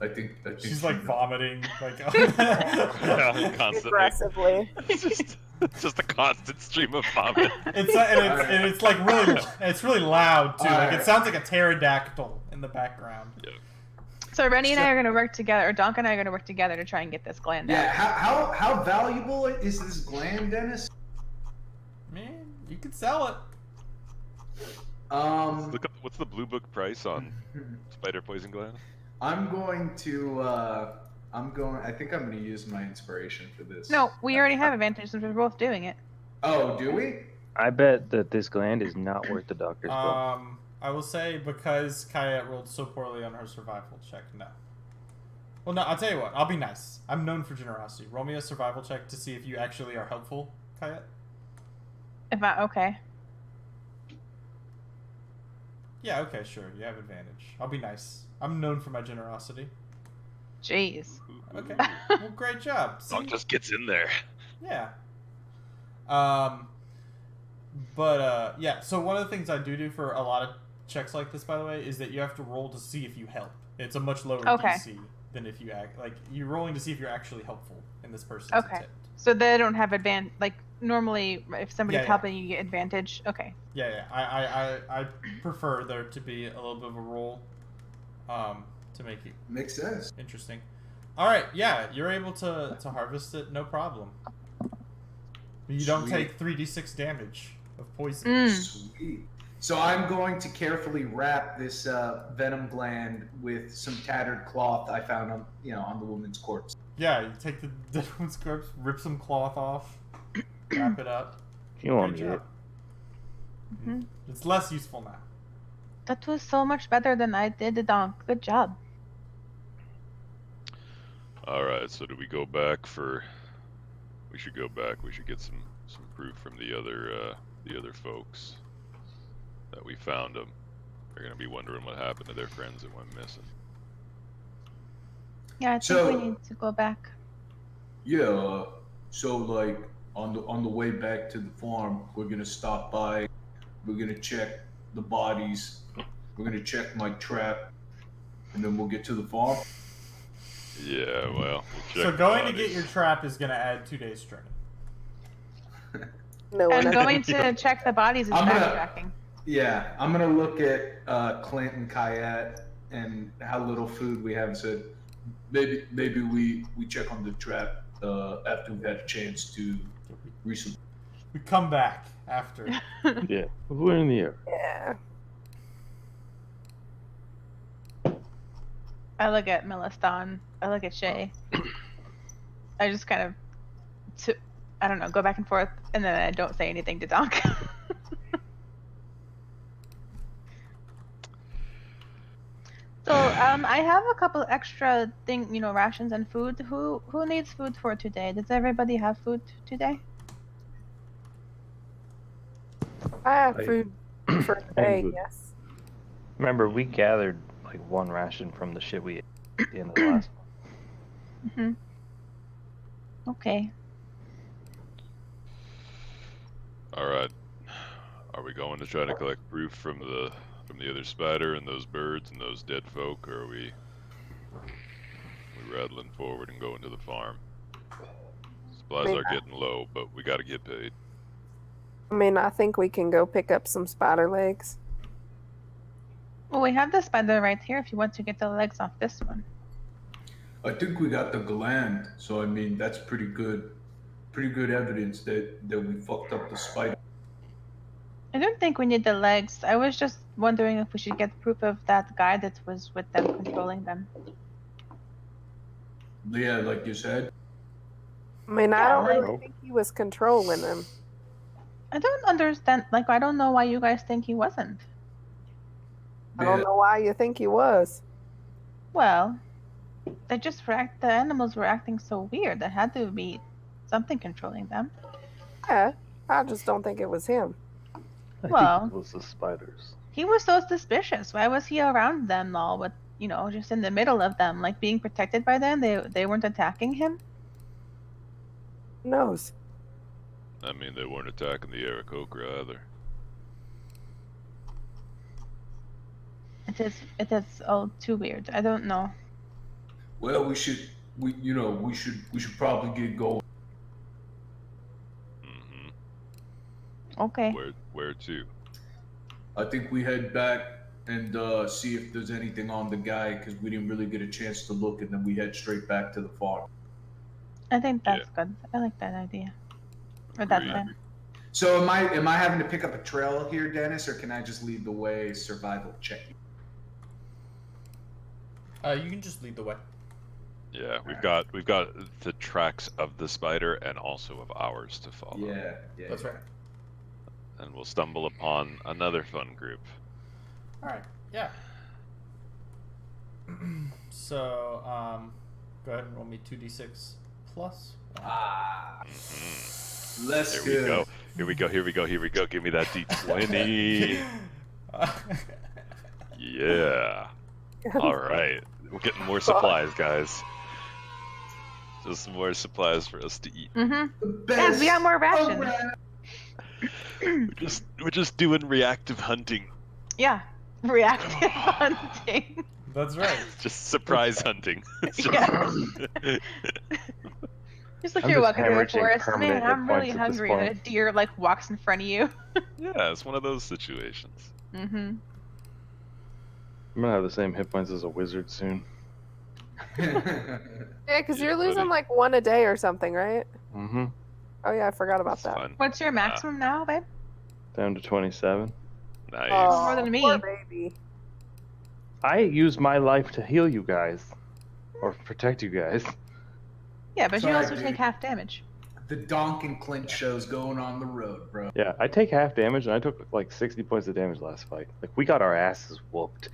I think She's she like knows. vomiting, like Yeah, constantly. Aggressively. It's just a constant stream of vomit. it's like really loud too. Like it Alright. sounds like a pterodactyl in the background. Yeah. So Rennie and I are going to work together, or Donk and I are going to work together to try and get this gland Yeah, out. how valuable is this gland, Dennis? Man, you could sell it. Look up what's the blue book price on spider poison gland? I'm going to I think I'm going to use my inspiration for this. No, we already have advantage since we're both doing it. Oh, do we? I bet that this gland is not worth the doctor's bill. I will say because Kayet rolled so poorly on her survival check, no. Well, no, I'll tell you what. I'll be nice. I'm known for generosity. Roll me a survival check to see if you actually are helpful, Kayet. Okay. Yeah, okay, sure. You have advantage. I'll be nice. I'm known for my generosity. Jeez. Okay. Well, great job. See? Dog just gets in there. Yeah. Yeah, so one of the things I do for a lot of checks like this, by the way, is that you have to roll to see if you help. It's a much lower Okay. DC than if you act, like, you're rolling to see if you're actually helpful in this person's Okay. intent. So they don't have advantage. Like normally, if somebody's Yeah, yeah. helping, you get advantage. Okay. Yeah. I prefer there to be a little bit of a roll, to make it Makes sense. interesting. All right, yeah, you're able to harvest it, no problem. You don't Sweet. take 3d6 damage of poison. Mm. Sweet. So I'm going to carefully wrap this venom gland with some tattered cloth I found on the woman's corpse. Yeah, you take the dead one's corpse, rip some cloth off, wrap it up. You want Great me job. Mhm. It's less useful now. That was so much better than I did, Donk. Good job. All right. So do we go back for? We should go back. We should get some proof from the other folks that we found them. They're gonna be wondering what happened to their friends that went missing. Yeah, I think So- we need to go back. Yeah. So like on the way back to the farm, we're gonna stop by. We're gonna check the bodies. We're gonna check my trap, and then we'll get to the farm. Yeah. Well. We'll check So the going to get bodies. your trap is going to add 2 days journey. No one. And going to check the bodies is I'm gonna- backtracking. Yeah, I'm gonna look at Clint and Kayat and how little food we have. So maybe we check on the trap after we've had a chance to resupply. We come back after. Yeah, we're in the air. Yeah. I look at Meliston. I look at Shay. I just kind of, I don't know, go back and forth, and then I don't say anything to Donk. So I have a couple extra rations and food. Who needs food for today? Does everybody have food today? I have I- food for today, yes. Remember, we gathered like one ration from the shit we ate at the end of the last one. Okay. All right. Are we going to try to collect proof from the other spider and those birds and those dead folk, or are we rattling forward and going to the farm? Supplies are getting low, but we got to get paid. I mean, I think we can go pick up some spider legs. Well, we have the spider right here if you want to get the legs off this one. I think we got the gland, so I mean that's pretty good evidence that we fucked up the spider. I don't think we need the legs. I was just wondering if we should get proof of that guy that was with them controlling them. Yeah, like you said. I mean, I don't really think he was controlling them. I don't understand. Like, I don't know why you guys think he wasn't. I don't know why you think he was. Well, the animals were acting so weird. There had to be something controlling them. Yeah, I just don't think it was him. I Well- think it was the spiders. He was so suspicious. Why was he around them all, but just in the middle of them, like being protected by them? They weren't attacking him. Who knows? I mean, they weren't attacking the Aarakocra either. It is all too weird. I don't know. Well, we should probably get going. Mm-hmm. Okay. Where to? I think we head back and see if there's anything on the guy, because we didn't really get a chance to look, and then we head straight back to the farm. I think that's good. I like that idea. Or that Agreed. plan. So am I having to pick up a trail here, Dennis, or can I just lead the way, survival check? You can just lead the way. Yeah, we've got the tracks of the spider and also of ours to follow. Yeah. That's right. And we'll stumble upon another fun group. All right. Yeah. So, go ahead and roll me 2d6 plus 1. Ah, Mhm. let's Here we go. Here we go. Give me that D20. Yeah. All right. We're getting more supplies, guys. Just more supplies for us to eat. Mm-hmm. Guys, we got more rations. We're just doing reactive hunting. Yeah. Reactive hunting. That's right. Just surprise hunting. Yeah. Just like I'm you're just walking through a hemorrhaging forest. permanent Man, hit I'm really points at this hungry. And a point. deer walks in front of you. Yeah, it's one of those situations. Mm-hmm. I'm gonna have the same hit points as a wizard soon. Yeah, because Yeah, you're losing buddy. like 1 a day or something, right? Mm-hmm. Oh yeah, I forgot about It's that. fun. What's your maximum now, babe? Down to 27. Nice. Oh, More than me. poor baby. I use my life to heal you guys, or protect you guys. Yeah, but you Sorry, also dude. take half damage. The Donk and Clint show's going on the road, bro. Yeah, I take half damage, and I took like 60 points of damage last fight. Like, we got our asses whooped.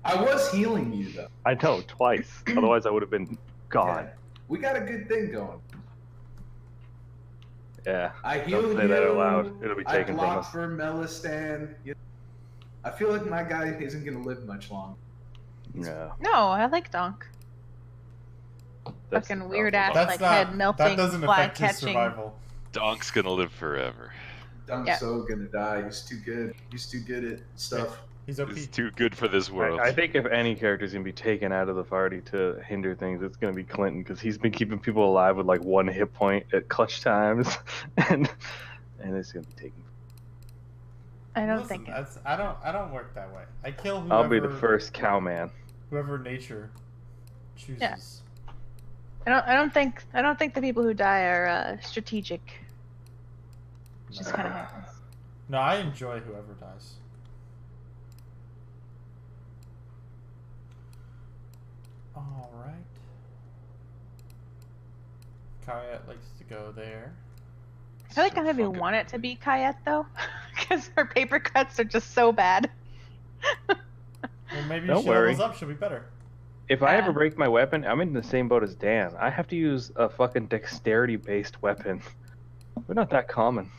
I was healing you though. I know, twice. Otherwise, I would have been gone. Yeah. We got a good thing going. Yeah. I Don't healed say you. that out loud. It'll be I taken from blocked us. for Melistan. I feel like my guy isn't gonna live much longer. Yeah. No, I like Donk. That's Fucking the weird problem. ass, That's like not. head melting, That doesn't fly affect his catching. survival. Donk's gonna live forever. I'm Yeah. so gonna die. He's too good. He's too good at stuff. He's OP. He's too good for this world. I think if any character's gonna be taken out of the party to hinder things, it's gonna be Clinton, because he's been keeping people alive with like 1 hit point at clutch times, and it's gonna be taken. I don't Listen, think it. I don't work that way. I kill whoever. I'll be the first cowman. Whoever nature chooses. I don't think the people who die are strategic. It just kind of happens. No, I enjoy whoever dies. All right. Kayet likes to go there. I feel like So I maybe fucking want it to funny. be Kayet though, because her paper cuts are just so bad. Well, maybe Don't she worry. levels up, she'll be better. If I Yeah. ever break my weapon, I'm in the same boat as Dan. I have to use a fucking dexterity-based weapon. We're not that common.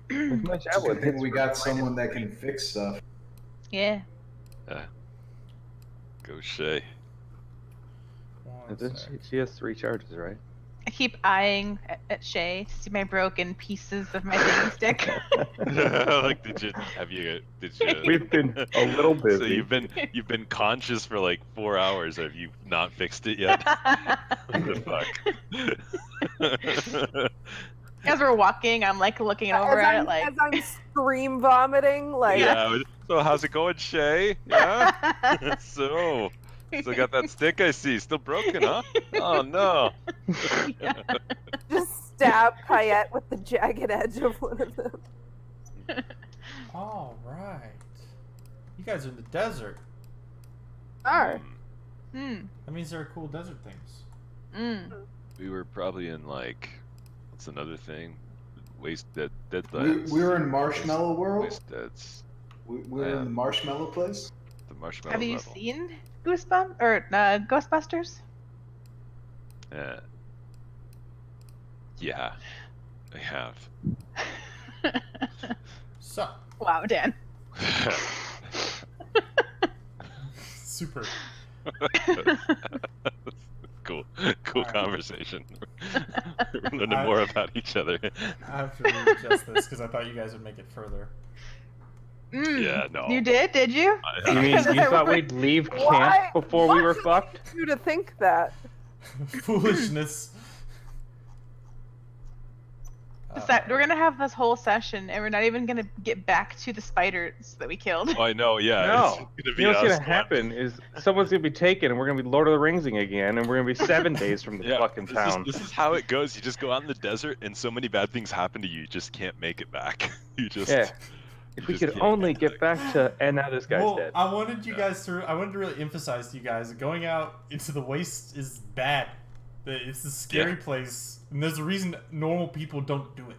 With my It's a javelin, good thing hits we for got minus someone that 3. can fix stuff. Yeah. Go Shay. One Then sec. she has 3 charges, right? I keep eyeing at Shay to see my broken pieces of my thinking stick. Like, did you? We've been a little So busy. you've been conscious for like 4 hours. Have you not fixed it yet? What the fuck? As we're walking, I'm like looking over at it like. As I'm scream vomiting, like Yeah. So how's it going, Shay? Yeah. So still got that stick I see. Still broken, huh? Oh no. just stab Payette with the jagged edge of one of them. All right. You guys are in the desert. Are. Hmm. That means there are cool desert things. Mm. We were probably in like, what's another thing? Dead We lands. were in Marshmallow World. Waste Deads. We were in the Marshmallow place. The marshmallow Have you level. seen Goosebumps or Ghostbusters? Yeah, I have. So, Wow, Dan. super. Cool Alright. conversation. We're learning I- more about each other. I have to readjust this because I thought you guys would make it further. Mm. Yeah, no. You did you? You mean you thought we'd leave Why- camp before we what were did fucked? You to think that. Foolishness. We're gonna have this whole session, and we're not even gonna get back to the spiders that we killed. Oh, I know. Yeah. No. It's gonna be You know what's us gonna happen is someone's gonna be taken, and we're gonna be Lord of the Ringsing again, and we're gonna be 7 days from the Yeah, fucking town. This is how it goes. You just go out in the desert, and so many bad things happen to you. You just can't make it back. You just. Yeah. you If we just could can't only make get it back to, and now this guy's Well, dead. I wanted you Yeah. guys to. I wanted to really emphasize to you guys that going out into the waste is bad. That it's a scary Yeah. place, and there's a reason normal people don't do it.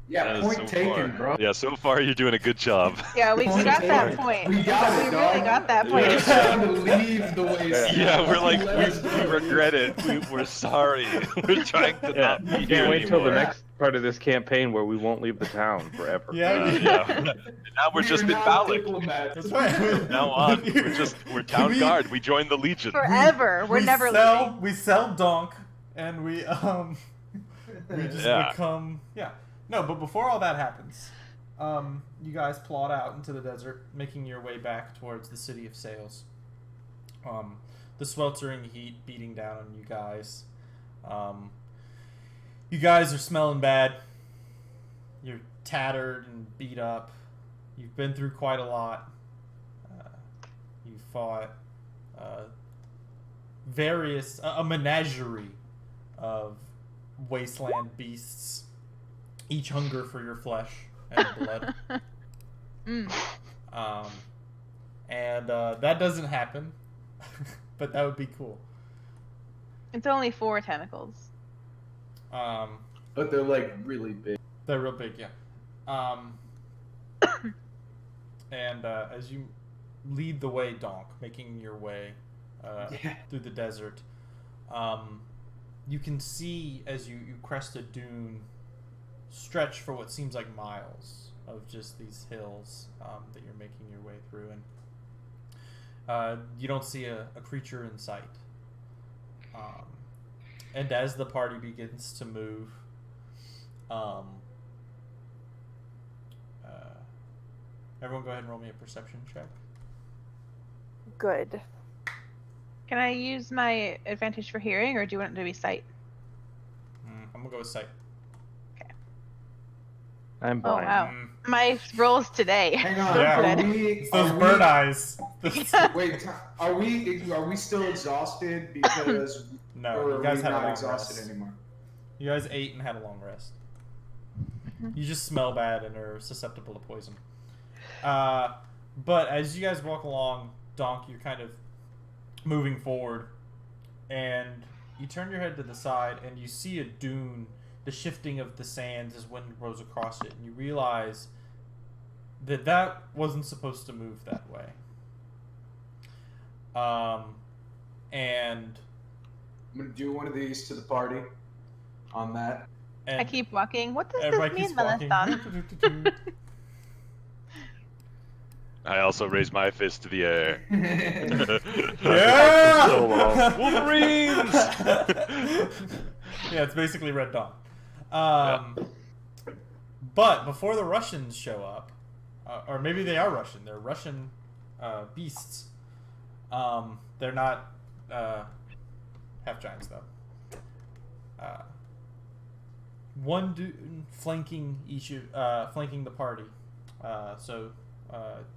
Yeah, That is point so taken, far. bro. Yeah, so far you're doing a good job. Yeah, we Point got that taken. point. We got it, We dog. really got that We point. just had to leave the waste. Yeah, we're like, Let us we go. regret it. We're sorry. We're trying to Yeah, not be here can't wait till the anymore. next part of this campaign where we won't leave the town forever. Yeah, Yeah. And now we're just in not Valak. diplomats. That's right. From now on, we're town We- guard. We joined the Legion. Forever. We're never leaving. We sell donk, and we just Yeah. become No, but before all that happens, you guys plod out into the desert, making your way back towards the city of Sales. The sweltering heat beating down on you guys. You guys are smelling bad. You're tattered and beat up. You've been through quite a lot. You fought a menagerie of wasteland beasts, each hunger for your flesh and blood. Mm. And that doesn't happen, but that would be cool. It's only 4 tentacles. But they're like really big. They're real big, yeah. And as you lead the way, Donk, making your way Yeah. through the desert, you can see as you crest a dune stretch for what seems like miles of just these hills that you're making your way through, and you don't see a creature in sight. And as the party begins to move, everyone go ahead and roll me a perception check. Good. Can I use my advantage for hearing, or do you want it to be sight? I'm gonna go with sight. I'm Oh, blind. wow. My rolls today. Hang on. Yeah. Are we? It's those are bird we, eyes. Wait, are we still exhausted because No, or you are guys we had a not long exhausted rest. anymore? You guys ate and had a long rest. You just smell bad and are susceptible to poison. But as you guys walk along, Donk, you're kind of moving forward, and you turn your head to the side and you see a dune. The shifting of the sands as wind blows across it, and you realize that wasn't supposed to move that way. And I'm gonna do one of these to the party. On that. I keep walking. What does everybody this keeps mean, walking. Meliston? I also raise my fist to the air. Yeah! Solo. Wolverines! Yeah, it's basically Red Dawn. But before the Russians show up, or maybe they are Russian. They're Russian beasts. They're not half giants though. One dude flanking flanking the party. So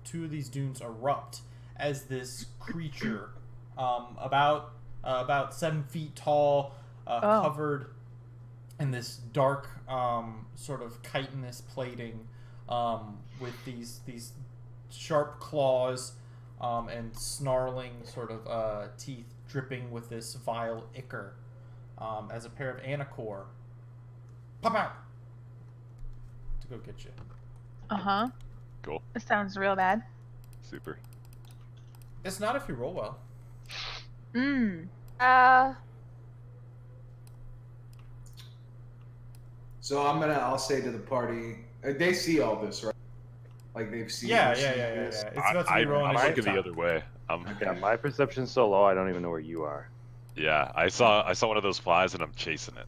two of these dunes erupt as this creature, about 7 feet tall, covered in this dark sort of chitinous plating, with these sharp claws and snarling sort of teeth dripping with this vile ichor, as a pair of anacore pop out to go get you. Uh-huh. Cool. This sounds real bad. Super. It's not if you roll well. So I'll say to the party, they see all this, right? Like they've seen. Yeah. this. It's about to be rolling. I'm initiative looking the time. other way. Yeah, my perception's so low, I don't even know where you are. Yeah, I saw one of those flies and I'm chasing it.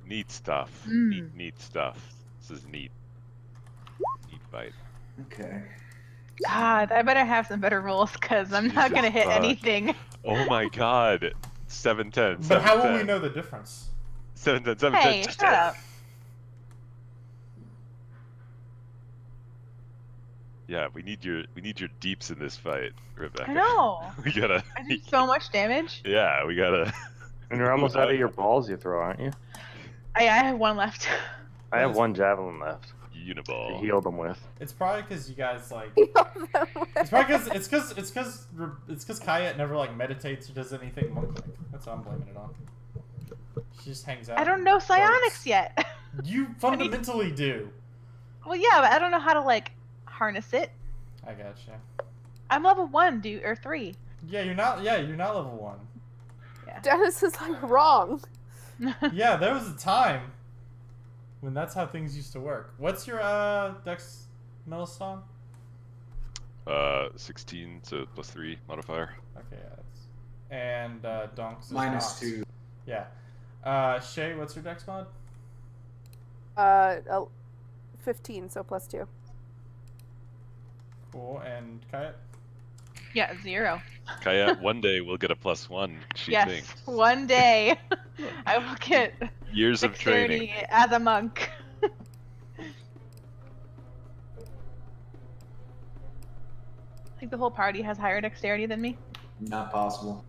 Neat stuff. Neat stuff. This is neat. Neat bite. Okay. God, I better have some better rolls because I'm not Jesus gonna hit fuck. anything. Oh my god. 7-10. But how will we know the difference? 7-10. 7-10. Hey, shut up. Yeah, we need your deeps in this fight, Rebecca. I know. We gotta. I do so much damage. Yeah, we gotta. And you're almost out of your balls you throw, aren't you? I have one left. I have one javelin left to Uniball. heal them with. It's probably because you guys like. It's probably because it's because Kaya never like meditates or does anything monk-like. That's what I'm blaming it on. She just hangs out. I don't know psionics yet. You fundamentally do. Well, yeah, but I don't know how to like harness it. I gotcha. I'm level 1, dude, or 3. Yeah, you're not. Yeah, you're not level 1. Dennis is like wrong. Yeah, there was a time when that's how things used to work. What's your Dex Meliston? 16, so +3 modifier. Okay, yeah. And Donks is -2. not. Yeah. Shay, what's your Dex mod? 15, so +2. Cool. And Kaya? Yeah, 0. Kaya, one day we'll get a +1. She Yes, thinks. one day I will get Years of training. dexterity as a monk. I think the whole party has higher dexterity than me. Not possible.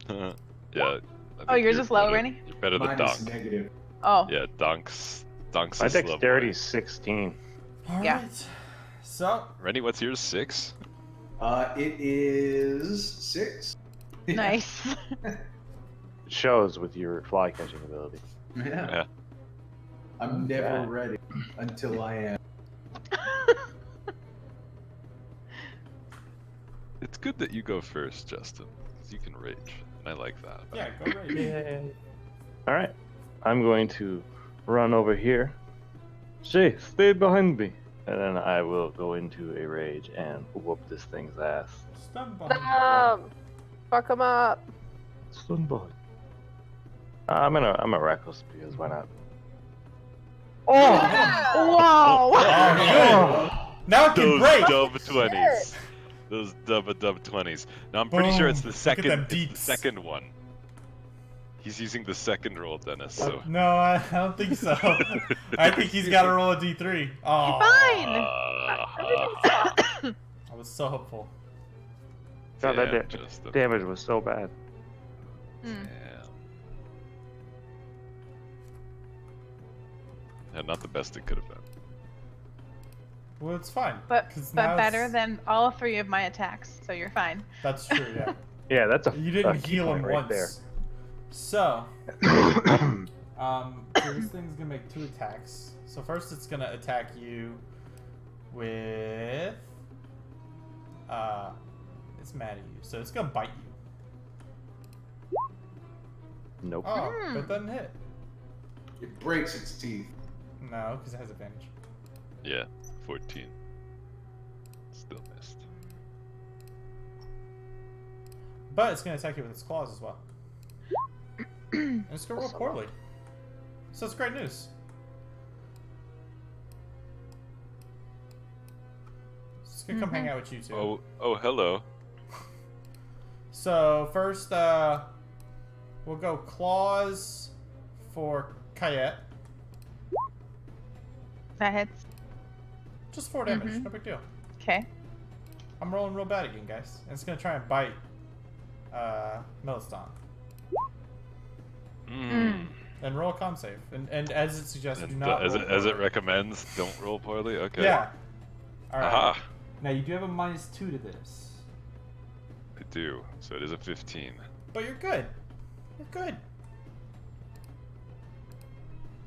Yeah. Oh, think yours you're is low, better- Rennie? You're better than Mine Donk. is negative. Oh. Yeah, Donk's My is level dexterity one. is 16. All Yeah. right. So, Rennie, what's yours? 6? It is 6. Nice. It shows with your fly catching ability. Yeah. Yeah. I'm never Okay. ready until I am. It's good that you go first, Justin. 'Cause you can rage. And I like that. yeah, go right. Yay. Alright. I'm going to run over here. Shay, stay behind me. And then I will go into a rage and whoop this thing's ass. Stand behind Fuck him up. Stun boy. I'm a reckless because why not? Wow. Oh, good. Now it can Those break. dub 20s. Those dub 20s. Now I'm pretty sure it's the Boom. Look at them second. It's the deeps. second one. He's using the second roll, Dennis. So. No, I don't think so. I think he's got to roll a d3. Oh, Fine. I was so hopeful. God, that Damn, Justin. damage was so bad. Hmm. Yeah, not the best it could have been. Well, it's fine. But 'cause now better it's- than all 3 of my attacks, so you're fine. That's true. Yeah. Yeah, that's a You a didn't key heal point him right once. So, there. So this thing's gonna make 2 attacks. So first it's gonna attack you with it's mad at you. So it's gonna bite you. Nope. Oh, but it doesn't hit. It breaks its teeth. No, because it has advantage. Yeah, 14. Still missed. But it's gonna attack you with its claws as well. And it's gonna roll poorly. So it's great news. It's gonna come hang out with you two. Oh, hello. So first, we'll go claws for Kayet. That hits. Just 4 damage, no big deal. Okay. I'm rolling real bad again, guys. And it's gonna try and bite Meliston. And roll a con save. And as it suggests, do not As roll it poorly. recommends, don't roll poorly. Okay. Yeah. Alright. Aha. Now you do have a -2 to this. I do. So it is a 15. But you're good. You're good.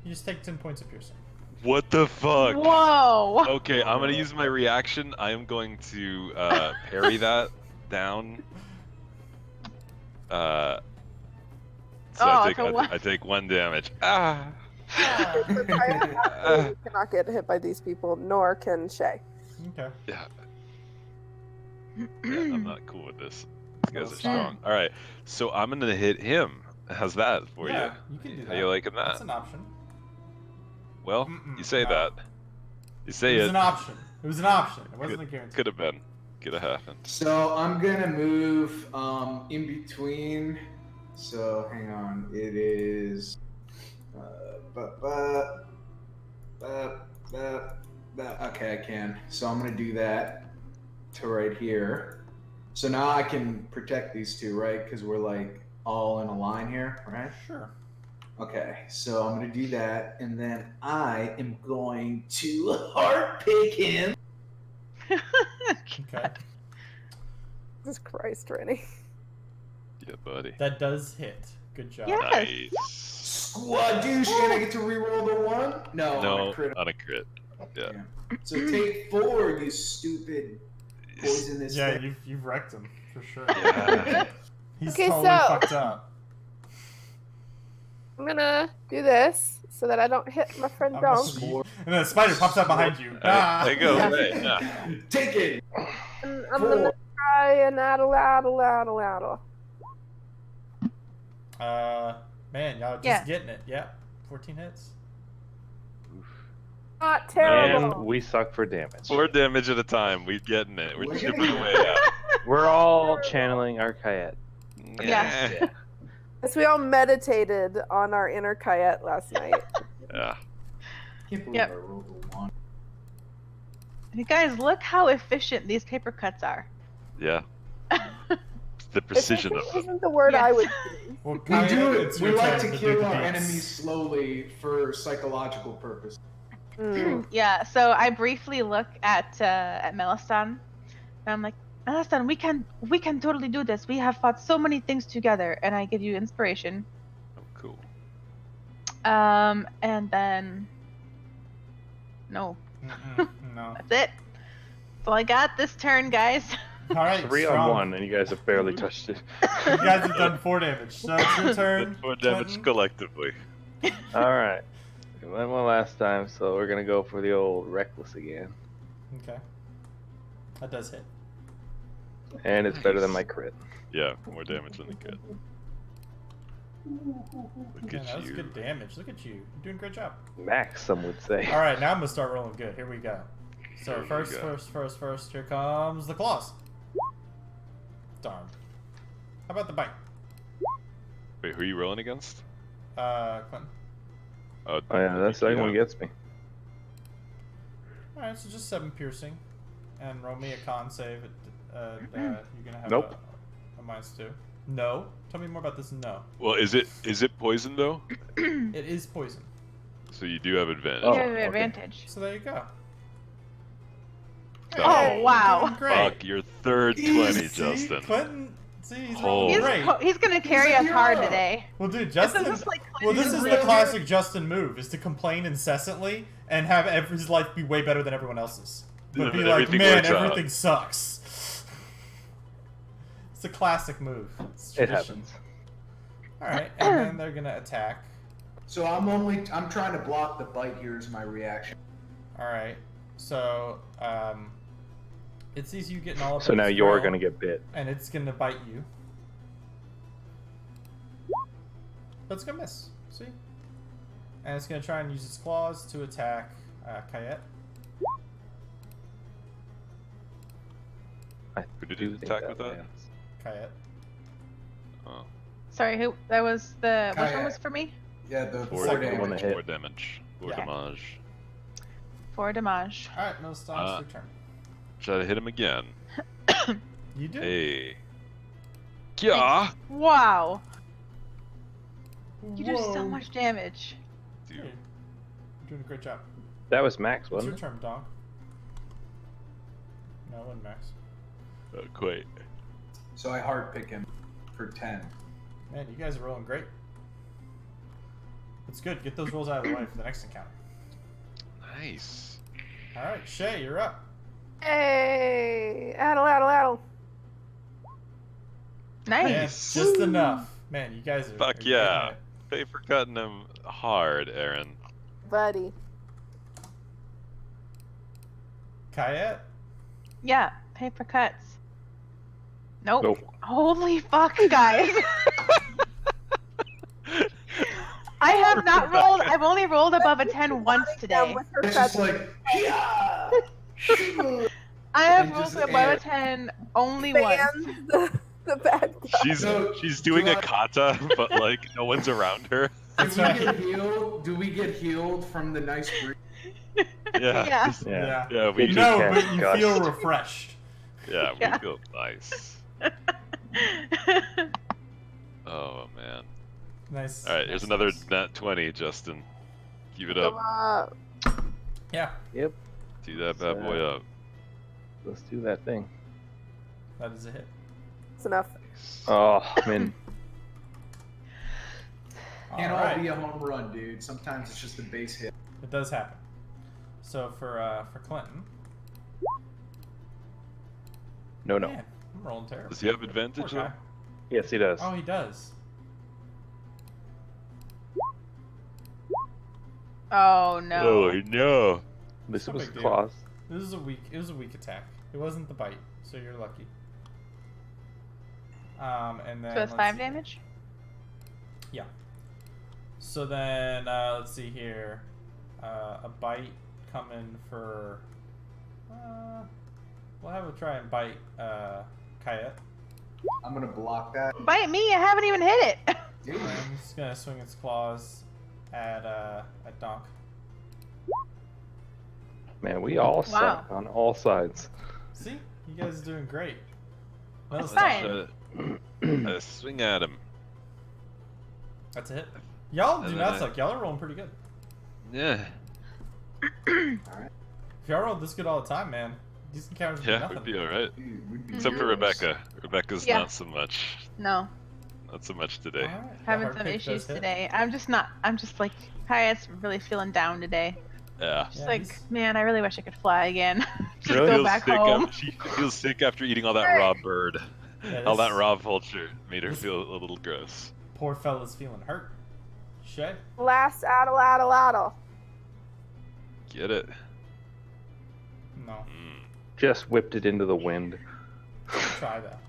You just take 10 points of piercing. What the fuck? Whoa! Okay, I'm gonna use my reaction. I am going to parry that down. So Oh, I so what? take 1 damage. Ah. For Kaya, you cannot get hit by these people, nor can Shay. Okay. Yeah. I'm not cool with this. These guys are it's strong. All right, so I'm gonna hit him. How's that for Yeah, you? you can do How that. you liking that? That's an option. Well, you say no. that. You say It was it. an option. It was an option. It wasn't a guarantee. Could have been. Could have happened. So I'm gonna move in between. So hang on. It is. Okay, I can. So I'm gonna do that to right here. So now I can protect these two, right? Because we're like all in a line here, right? Sure. Okay, so I'm gonna do that, and then I am going to heart pick him. Okay. Jesus Christ, Rennie. Yeah, buddy. That does hit. Good job. Yeah. Nice. Squad douche, and I get to reroll the 1? No, on No, a crit. on a crit. Yeah. So take 4, you stupid poisonous Yeah, thing. you've wrecked him for sure. Yeah. He's Okay, totally so- fucked up. I'm gonna do this so that I don't hit my friend I'm Dom. and then a spider pops out behind you. Ah! There you go. Yeah. Right. Yeah. Take it! And I'm gonna try an addle. Man, y'all just Yeah. getting it. Yeah. 14 hits. Not terrible. And we suck for damage. 4 damage at a time. We're getting it. We're We're chipping getting away it. at We're all channeling our Kayet. it. Yeah. As we all meditated on our inner Kayet last night. Yeah. Can't believe Yep. I rolled a 1. You guys, look how efficient these paper cuts are. Yeah. The precision of Efficient them. isn't the word I would use. Well, We Kaya, do it's it. We your like turn to do kill the our beats. enemies slowly for psychological purposes. Mm. Yeah, so I briefly look at Meliston, and I'm like, Meliston, we can totally do this. We have fought so many things together, and I give you inspiration. Oh, cool. And then no, No. that's it. That's all I got this turn, guys. All right. 3 strong. on 1, and you guys have barely touched it. You guys have done 4 damage. So it's your turn. That's 4 damage Clinton. collectively. Alright. We went one last time, so we're gonna go for the old reckless again. Okay. That does hit. And it's better than my crit. Yeah, more damage than the crit. Look Man, that at was you. good damage. Look at you. You're doing a great job. Max, some would say. All right, now I'm gonna start rolling good. Here we go. So Here we first. Here comes the claws. Darn. How about the bite? Wait, who are you rolling against? Clinton. Oh yeah, that second one gets me. All right, so just 7 piercing, and roll me a con save. You're gonna have Nope. a -2. No. Tell me more about this. No. Well, is it poison though? It is poison. So you do have advantage. Oh, You have okay. advantage. So there you go. Oh, you're wow. doing great. Fuck, your third 20, See? Justin. Clinton See, he's Oh. rolling great. He's gonna carry He's a us hard hero. today. Well, dude, This Justin. is just like Well, this is the real classic Justin move: is to complain incessantly and have his life be way better than everyone else's. Yeah, But be but like, everything man, works out." everything sucks. It's a classic move. It's It tradition. happens. All right, and then they're gonna attack. So I'm trying to block the bite here as my reaction. All right, so it sees you getting all up. So in now its you're grill, gonna get bit. and it's gonna bite you. But it's gonna miss. See? And it's gonna try and use its claws to attack Kayet. Who did do it think attack with that? lands. Kayet. Oh, Sorry, who? That was the. Which one Kayak. was for me? Yeah, the four second damage. one that hit. 4 damage. 4 Yeah. damage. 4 damage. All right, no stops. Your turn. Try to hit him again. You do. Hey. Yeah. Wow. You do so Whoa. much damage. Hey, Dude. you're doing a great job. That was Max, What's your wasn't it? turn, Dog? No, it wasn't Max. Not quite. So I hard pick him for 10. Man, you guys are rolling great. It's good. Get those rolls out of the way for the next encounter. Nice. All right, Shay, you're up. Hey, addle. Man, Nice. just enough. Man, you guys are. Fuck are getting yeah. it. Pay for cutting him hard, Aaron. Buddy. Kayet? Yeah, paper cuts. Nope. Nope. Holy fuck, guys. I have not rolled. I've only rolled above a 10 once today. With her It's just feathers. like, yeah! I have And rolled just above air. a 10 only once. Fans the bad guy. She's doing a do I- kata, but like no one's around her. Do we get healed? Do we get healed from the nice breeze? Yeah. Yeah. just- Yeah. Yeah, we Did No, you but cast you Gust? feel refreshed. yeah, Yeah. we feel nice. Oh man. Nice. All right, here's nice, another nice. nat 20, Justin. Keep it Come up. on. Yeah, Yep. Tee that bad boy up. Let's do that thing. that is a hit. It's enough. Oh, man. Can't all Alright. be a home run, dude. Sometimes it's just a base hit. It does happen. So for Clinton. No. Man, I'm rolling terrible. Does he have advantage Poor though? guy. Yes, he does. Oh, he does. Oh no. Oh no. This no was big deal. claws. This is a weak. It was a weak attack. It wasn't the bite, so you're lucky. And then So it's let's 5 see. damage? Yeah. So then let's see here. A bite coming for. We'll have a try and bite Kayet. I'm gonna block that. Bite me, I haven't even hit it. Dude, And it's gonna swing its claws at Donk. Man, we all suck on all sides. See, you guys are doing great. Well, It's done. fine. Swing at him. That's a hit. Y'all do And not then suck. Y'all are rolling pretty good. Yeah. If y'all rolled this good all the time, man, these encounters would be Yeah, nothing. we'd be alright. dude, we'd be Except for heroes. Rebecca. Rebecca's Yeah. not so much. No, Not so much today. Alright, the having hard some pick issues does hit. today. I'm just like, Kayet's really feeling down today. Yeah. She's Yeah, like, he's- man, I really wish I could fly again. Just Really? go Feels back sick home. She feels sick after eating all that raw bird. Yeah, All that this- raw vulture made her this- feel a little gross. Poor fella's feeling hurt. Shay, Last addle. Get it? no, Mm. Just whipped it into the wind. try that.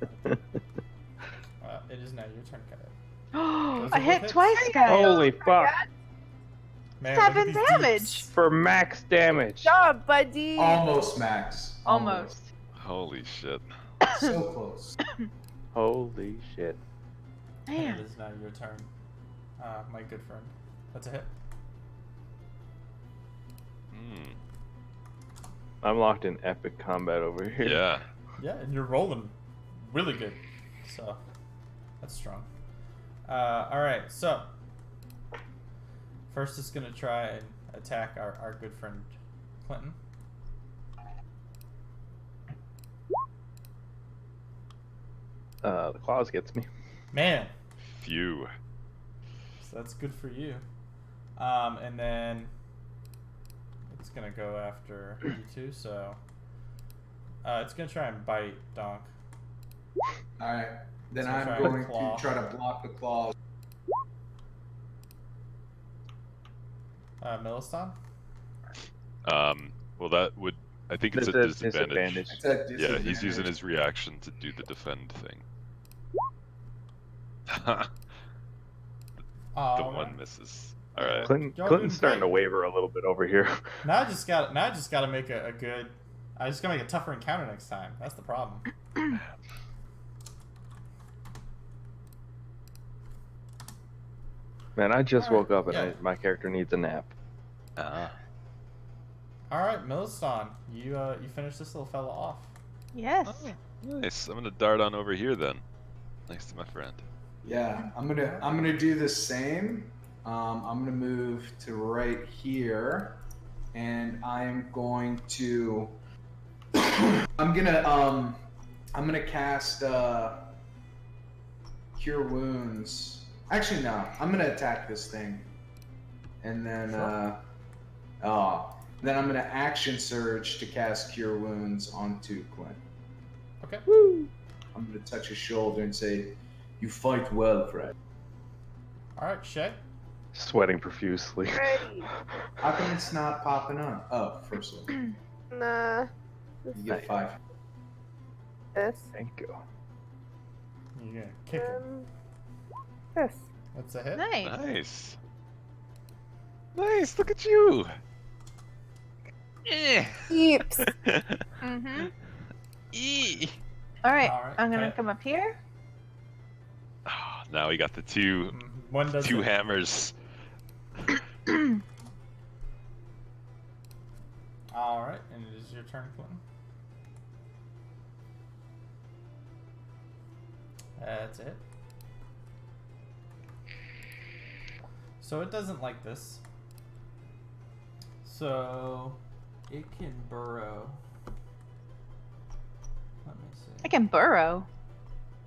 It is now your turn, Kayet. Those I are hit both twice, hits. guys. Holy fuck. Man, look at 7 these damage. deeps. For max damage. Job, buddy. Almost max. Almost. Holy shit. So close. Holy shit. Man. It is now your turn, my good friend. That's a hit. Mm. I'm locked in epic combat over here. Yeah. Yeah, and you're rolling really good. So, that's strong. Alright, so. First it's going to try and attack our good friend Clinton. The claws gets me. Man, Phew. so that's good for you. And then it's gonna go after you two. So it's gonna try and bite Donk. All right. Then So I'm try going claw. to try to block the claws. Melistan. Well, that would. I think it's a This is disadvantage. It's a Yeah, he's using disadvantage. his reaction to do the defend thing. The Oh, one misses. All right. Clinton's Y'all doing starting to great. waver a little bit over here. Now I just gotta make a good. I just gotta make a tougher encounter next time. That's the problem. Man, I just Alright, woke up and yeah. my character needs a nap. Ah. All right, Melistan, you finish this little fella off. Yes. Nice. I'm gonna dart on over here then. Thanks to my friend. Yeah, I'm gonna do the same. I'm gonna move to right here, and I'm going to. I'm gonna cast Cure Wounds. Actually, no. I'm gonna attack this thing, and then then I'm gonna action surge to cast Cure Wounds onto Clint. Okay. I'm gonna touch his shoulder and say, "You fight well, Fred." All right, Shay. Sweating profusely. Ready. How come it's not popping up? Oh, first one. Nah. You get 5. This. Thank you. You're gonna kick him. This. That's a hit. Nice. Nice. Nice. Look at you. Eh. Keeps. Mm-hmm. Eee. All right. All right, I'm gonna okay. come up here. Ah, now we got the two One does two hit. hammers. All right, and it is your turn, Clinton. That's it. So it doesn't like this. So it can burrow. Let me see. I can burrow.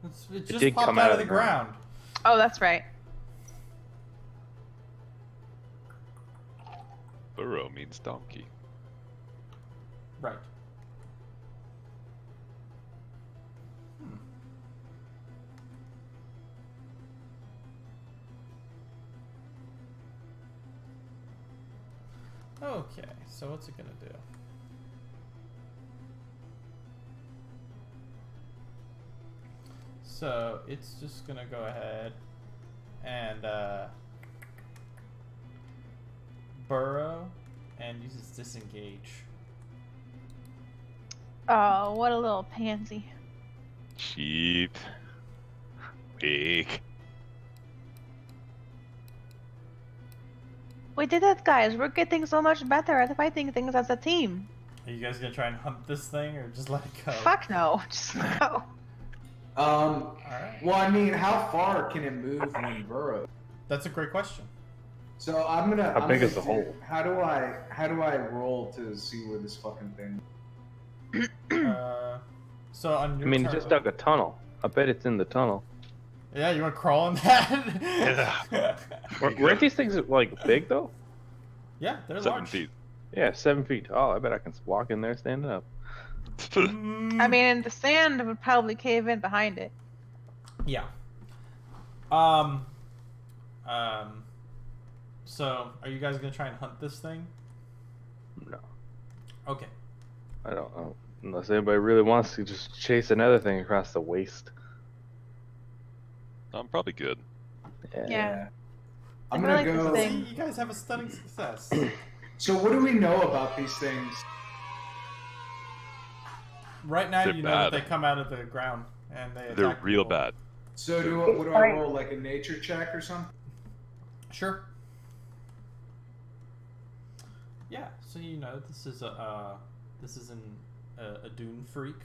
It just did popped come out of the ground. Oh, that's right. Burrow means donkey. Right. Hmm. Okay, so what's it gonna do? So it's just gonna go ahead and burrow and uses disengage. Oh, what a little pansy. Cheap. Weak. We did it, guys. We're getting so much better at fighting things as a team. Are you guys gonna try and hunt this thing or just let it go? Fuck no. Just go. Alright. Well, I mean, how far can it move when burrowed? That's a great question. So I'm gonna. How I'm big gonna is the do- hole? How do I roll to see where this fucking thing? So on I your mean, turn, he just dug a tunnel. I bet it's in the tunnel. Yeah, you want to crawl in that? Weren't these things like big though? Yeah, they're 7 large. feet. Yeah, 7 feet tall. I bet I can walk in there standing up. I mean, the sand would probably cave in behind it. Yeah. So are you guys gonna try and hunt this thing? No, Okay. I don't know. Unless anybody really wants to just chase another thing across the waste. I'm probably good. Yeah. I'm I gonna like this go. thing. See, you guys have a stunning success. So what do we know about these things? Right now, They're you know that bad. they come out of the ground and they attack They're real people. bad. So what do I roll, like a nature check or something? Sure. Yeah, so you know this is a dune freak.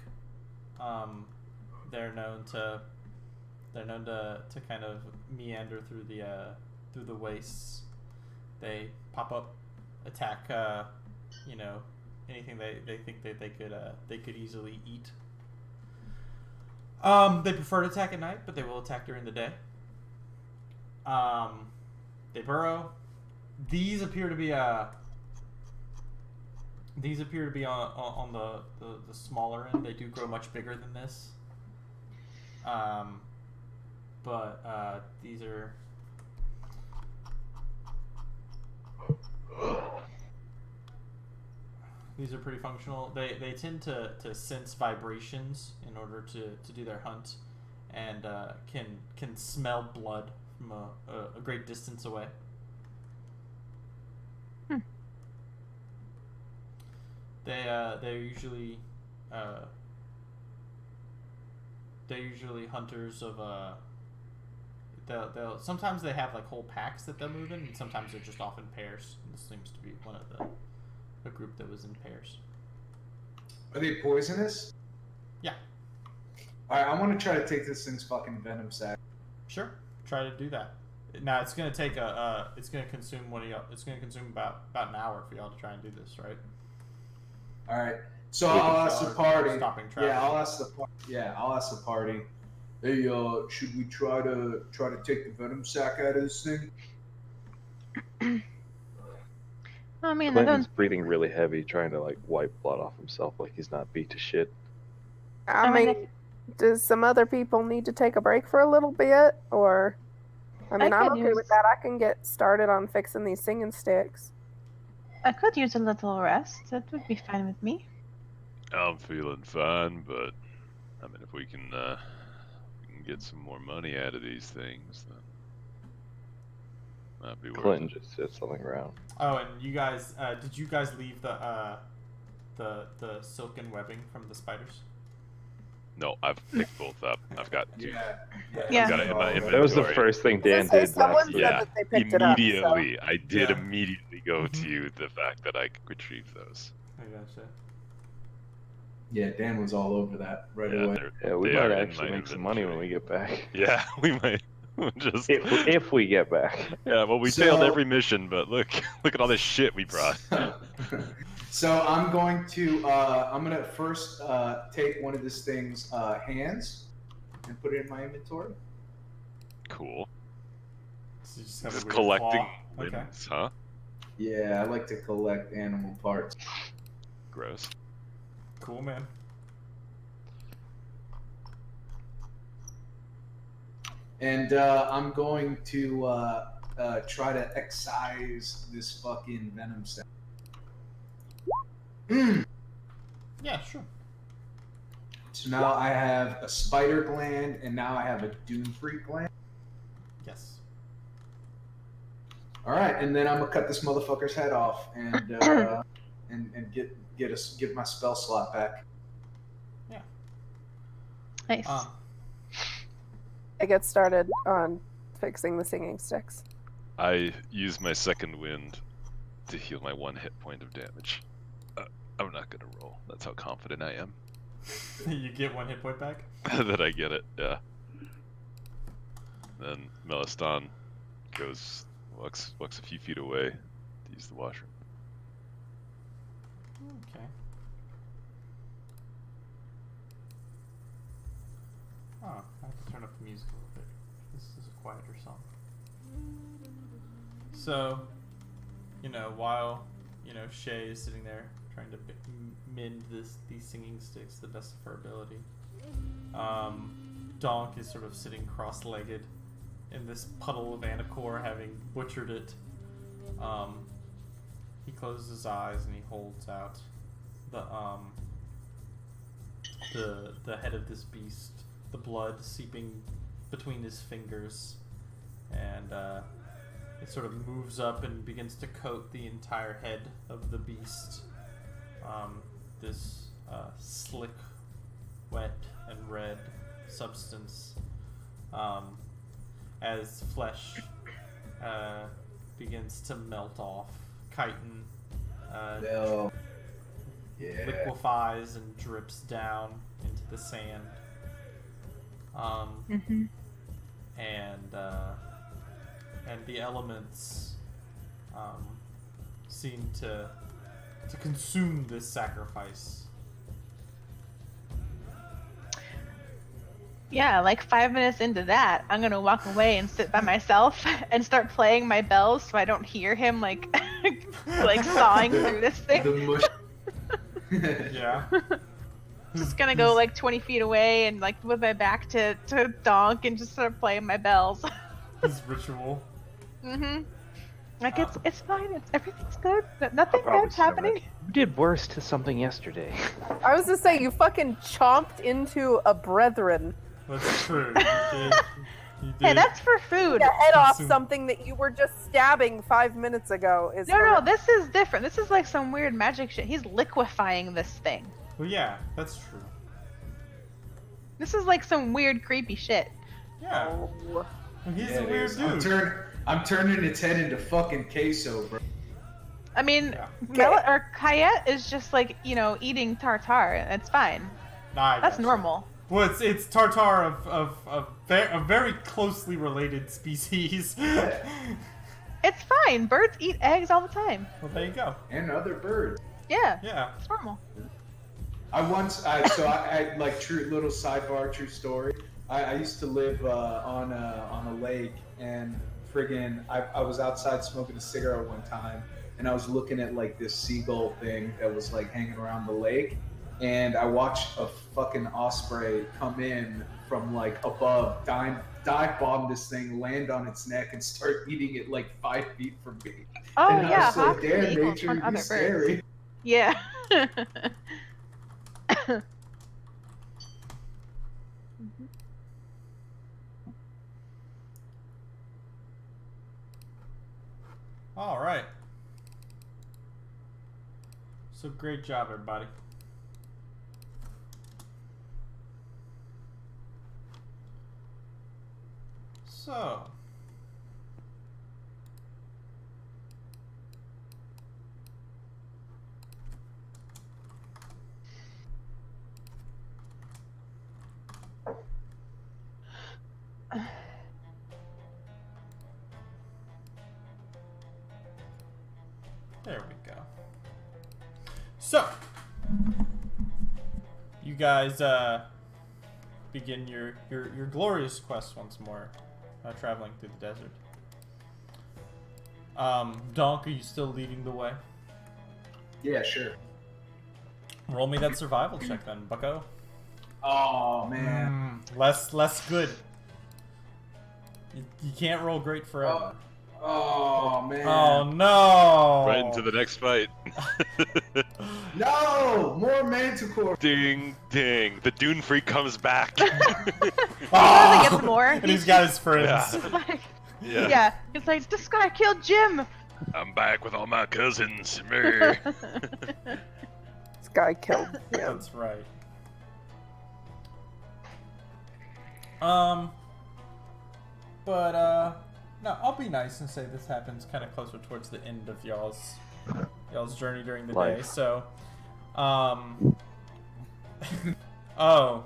They're known to kind of meander through the wastes. They pop up, attack anything they think that they could easily eat. They prefer to attack at night, but they will attack during the day. They burrow. These appear to be on the smaller end. They do grow much bigger than this. But these are. These are pretty functional. They tend to sense vibrations in order to do their hunt, and can smell blood from a great distance away. They're usually hunters of they'll sometimes they have like whole packs that they'll move in, and sometimes they're just off in pairs. And this seems to be one of the group that was in pairs. Are they poisonous? Yeah. Alright, I want to try to take this thing's fucking venom sac. Sure. Try to do that. Now it's gonna take it's gonna consume it's gonna consume about an hour for y'all to try and do this, right? Alright. So I'll ask the party. Stopping traffic. I'll ask the party. Hey, should we try to take the venom sac out of this thing? I mean, I Clinton's don't. breathing really heavy, trying to like wipe blood off himself like he's not beat to shit. I I mean, mean, does some other people need to take a break for a little bit, or? I mean, I'm could okay with that. I can get started on fixing these singing sticks. I could use a little rest. That would be fine with me. I'm feeling fine, but I mean, if we can get some more money out of these things, then that'd be worth Clinton it. just said something around. Oh, and you guys, did you guys leave the silken webbing from the spiders? No, I've picked both up. I've got two. Yeah. I've got it in my inventory. That was the first thing Dan Say did. someone last said year. Yeah, that they picked it up. So. immediately. I did Yeah. immediately go to you the fact that I could retrieve those. I gotcha. Yeah, Dan was all over that right Yeah, away. Yeah, we they might are in actually my make some money when we inventory. get back. Yeah, we might just. If we get back. Yeah, well, we So- failed every mission, but look at all this shit we brought. So I'm going to first take one of this thing's hands and put it in my inventory. Cool. So you just have Just a weird collecting claw. Okay. limbs, huh? Yeah, I like to collect animal parts. Gross. Cool, man. And I'm going to try to excise this fucking venom sac. Yeah, sure. So now I have a spider gland, and now I have a doomfreak gland. Yes. All right, and then I'm gonna cut this motherfucker's head off and get my spell slot back. Nice. I get started on fixing the singing sticks. I use my second wind to heal my 1 hit point of damage. I'm not gonna roll. That's how confident I am You get 1 hit point back. that I get it. Yeah. Then Meliston walks a few feet away to use the washroom. Okay. Oh, I have to turn up the music a little bit. This is a quieter song. So, while, Shay is sitting there trying to mend these singing sticks to the best of her ability, Donk is sort of sitting cross-legged in this puddle of Anacor, having butchered it. He closes his eyes and he holds out the head of this beast, the blood seeping between his fingers, and it sort of moves up and begins to coat the entire head of the beast. This slick, wet, and red substance, as flesh begins to melt off. Chitin No. Yeah. liquefies and drips down into the sand. Mm-hmm. And the elements seem to consume this sacrifice. Yeah, like 5 minutes into that, I'm gonna walk away and sit by myself and start playing my bells so I don't hear him like like sawing through this thing. The mush. Yeah. Just gonna go like 20 feet away and like with my back to Donk and just start playing my bells. His ritual. Like it's fine. Everything's good. Nothing probably bad's happening. You did worse to something yesterday. I was to say, you fucking chomped into a brethren. That's true. You did. Hey, that's for food. The head off Consume- something that you were just stabbing 5 minutes ago is No, horrific. this is different. This is like some weird magic shit. He's liquefying this thing. Well, yeah, that's true. This is like some weird, creepy shit. Yeah. Oh. He's Yeah, a it weird is. dude. I'm turning its head into fucking queso, bro. I mean, Yeah. Kayet is just like, you know, eating tartar. It's fine. Nah, That's gotcha. normal. Well, it's tartar of a very closely related species. Well, It's fine. Birds eat eggs all the time. there you go. And other birds. Yeah, Yeah. it's normal. I like true little sidebar, true story. I used to live on a lake, and friggin' I was outside smoking a cigarette one time, and I was looking at like this seagull thing that was like hanging around the lake, and I watched a fucking osprey come in from like above, dive bomb this thing, land on its neck, and start eating it like 5 feet from me. Oh and I yeah, was like, hawks and damn, eagles nature, hunt you other birds. scary. Yeah. All right. So great job, everybody. So. There we go. So, you guys begin your glorious quest once more, traveling through the desert. Donk, are you still leading the way? Yeah, sure. Roll me that survival check then, bucko. Oh man. Less good. You can't roll great forever. Oh man. Oh no! Right into the next fight. No! More Manticore! Ding, ding. The Dune Freak comes back. Ah! He gets more. And he's got his friends. Yeah. It's like, Yeah. yeah, it's like this guy killed Jim. I'm back with all my cousins. Meh. This guy killed him. That's right. No, I'll be nice and say this happens kind of closer towards the end of y'all's journey during the day. Life. So, oh, well,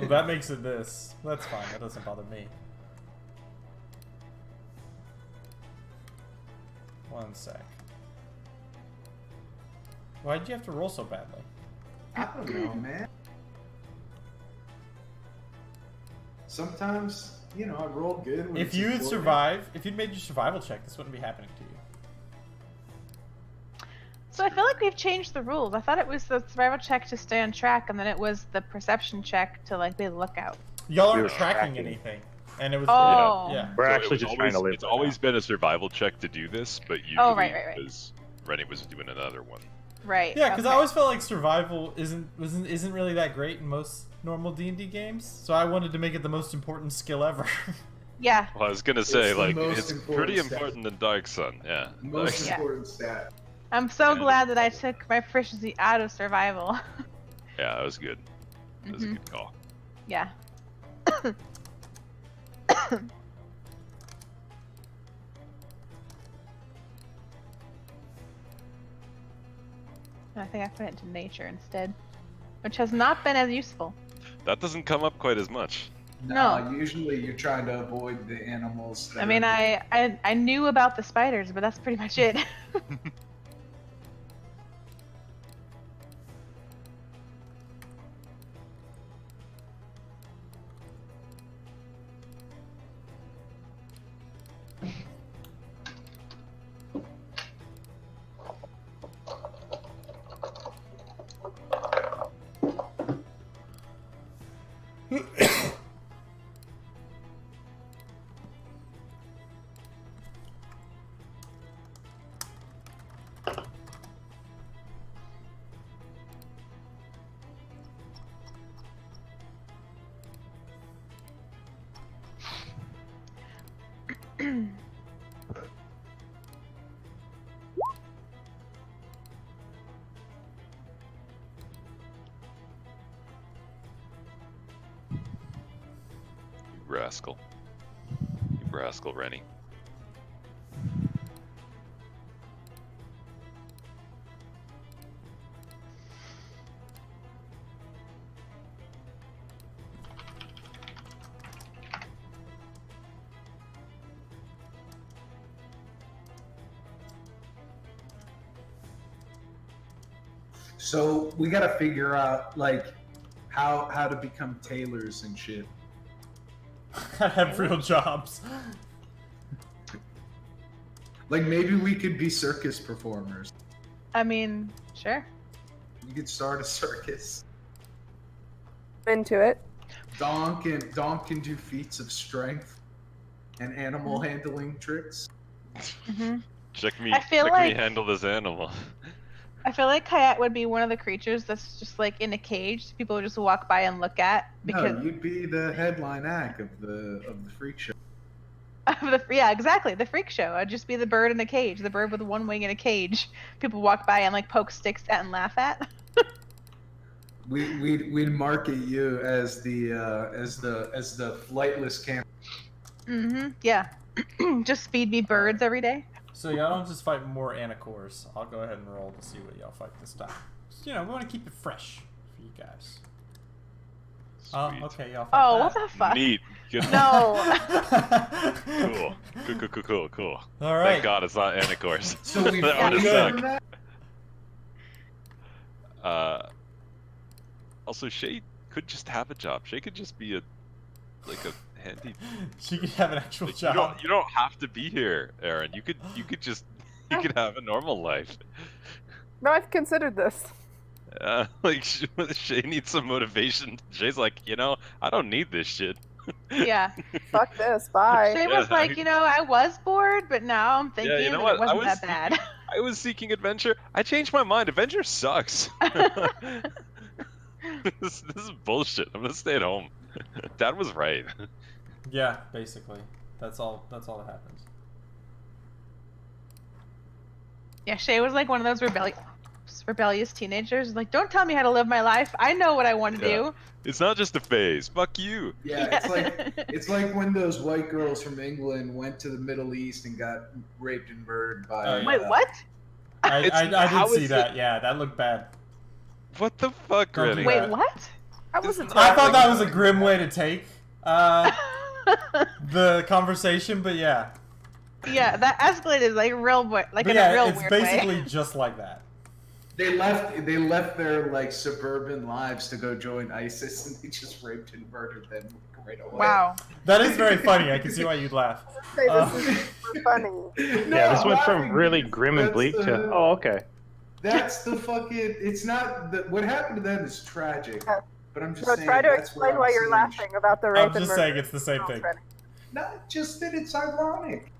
that makes it this. That's fine. That doesn't bother me. One sec. Why'd you have to roll so badly? I don't know, man. Sometimes, you know, I roll good. When If it's you'd important. survive, if you'd made your survival check, this wouldn't be happening to you. So I feel like we've changed the rules. I thought it was the survival check to stay on track, and then it was the perception check to like be the lookout. Y'all We aren't were tracking tracking. anything, and it was Oh. yeah. We're So it actually was just trying to always- live. It's right always now. been a survival check to do this, but usually Oh, right. because Rennie was doing another one. Right. Yeah, because I okay. always felt like survival isn't really that great in most normal D&D games, so I wanted to make it the most important skill ever. Yeah. Well, I was gonna say, the like, most it's important pretty step. important in Dark Sun. Yeah. Most Yeah. important stat. I'm so Yeah. glad that I took my proficiency out of survival. Yeah, that was good. That was a Mhm. good call. Yeah. I think I put it into nature instead, which has not been as useful. That doesn't come up quite as much. No. Usually you're trying to avoid the animals. that I mean, are- I knew about the spiders, but that's pretty much it. rascal. You rascal, Rennie. So we gotta figure out like how to become tailors and shit. I have real jobs. Like maybe we could be circus performers. I mean, sure. We could start a circus. Into it. Dom can do feats of strength and animal handling tricks. Hmm. Check me, I feel check like- me handle this animal. I feel like Kayat would be one of the creatures that's just like in a cage. People would just walk by and look at because No, you'd be the headline act of the freak show. yeah, exactly, the freak show. I'd just be the bird in a cage, the bird with one wing in a cage. People walk by and like poke sticks at and laugh at. We'd market you as the flightless camp. Mm-hmm. Yeah. Just feed me birds every day. So y'all don't just fight more Anacores. I'll go ahead and roll to see what y'all fight this time. Just, you know, we want to keep it fresh for you guys. Oh, Sweet. okay, y'all fight Oh, that. what the fuck? Neat. Good. No. Cool. All right. Thank God it's not Anacores. So we That would've figured sucked. that? Also, Shay could just have a job. Shay could just be a handy. She could have an actual Like, job. you don't have to be here, Aaron. You could have a normal life. No, I've considered this. Like Shay needs some motivation. Shay's like, I don't need this shit. Yeah. Fuck this. Bye. Shay was Yeah, like, I was bored, but now I'm thinking you know that what? it wasn't that bad. I was seeking adventure. I changed my mind. Adventure sucks. This is bullshit. I'm gonna stay at home. Dad was right. Yeah, basically. That's all that happens. Yeah, Shay was like one of those rebellious teenagers. Like, don't tell me how to live my life. I know what I want to Yeah. do. It's not just a phase. Fuck you. Yeah, it's like when those white girls from England went to the Middle East and got raped and murdered by. Oh, yeah. Wait, what? I how did see is that. it- Yeah, that looked bad. What the fuck, Don't do Rennie? Wait, that. what? I wasn't. I thought that was a grim way to take the conversation, but yeah. Yeah, that escalated like real like But in yeah, a real it's weird basically way. just like that. They left their like suburban lives to go join ISIS, and they just raped and murdered them right away. Wow. That is very funny. I can see why you'd laugh. Say this is super funny. Yeah, this went from really grim and bleak to oh, okay. That's the fucking. It's not what happened to them is tragic. Yeah. But I'm just So saying. try to that's where explain I'm why you're seeing- laughing about the rape I'm and just murder. saying it's the same thing. Not just that it's ironic.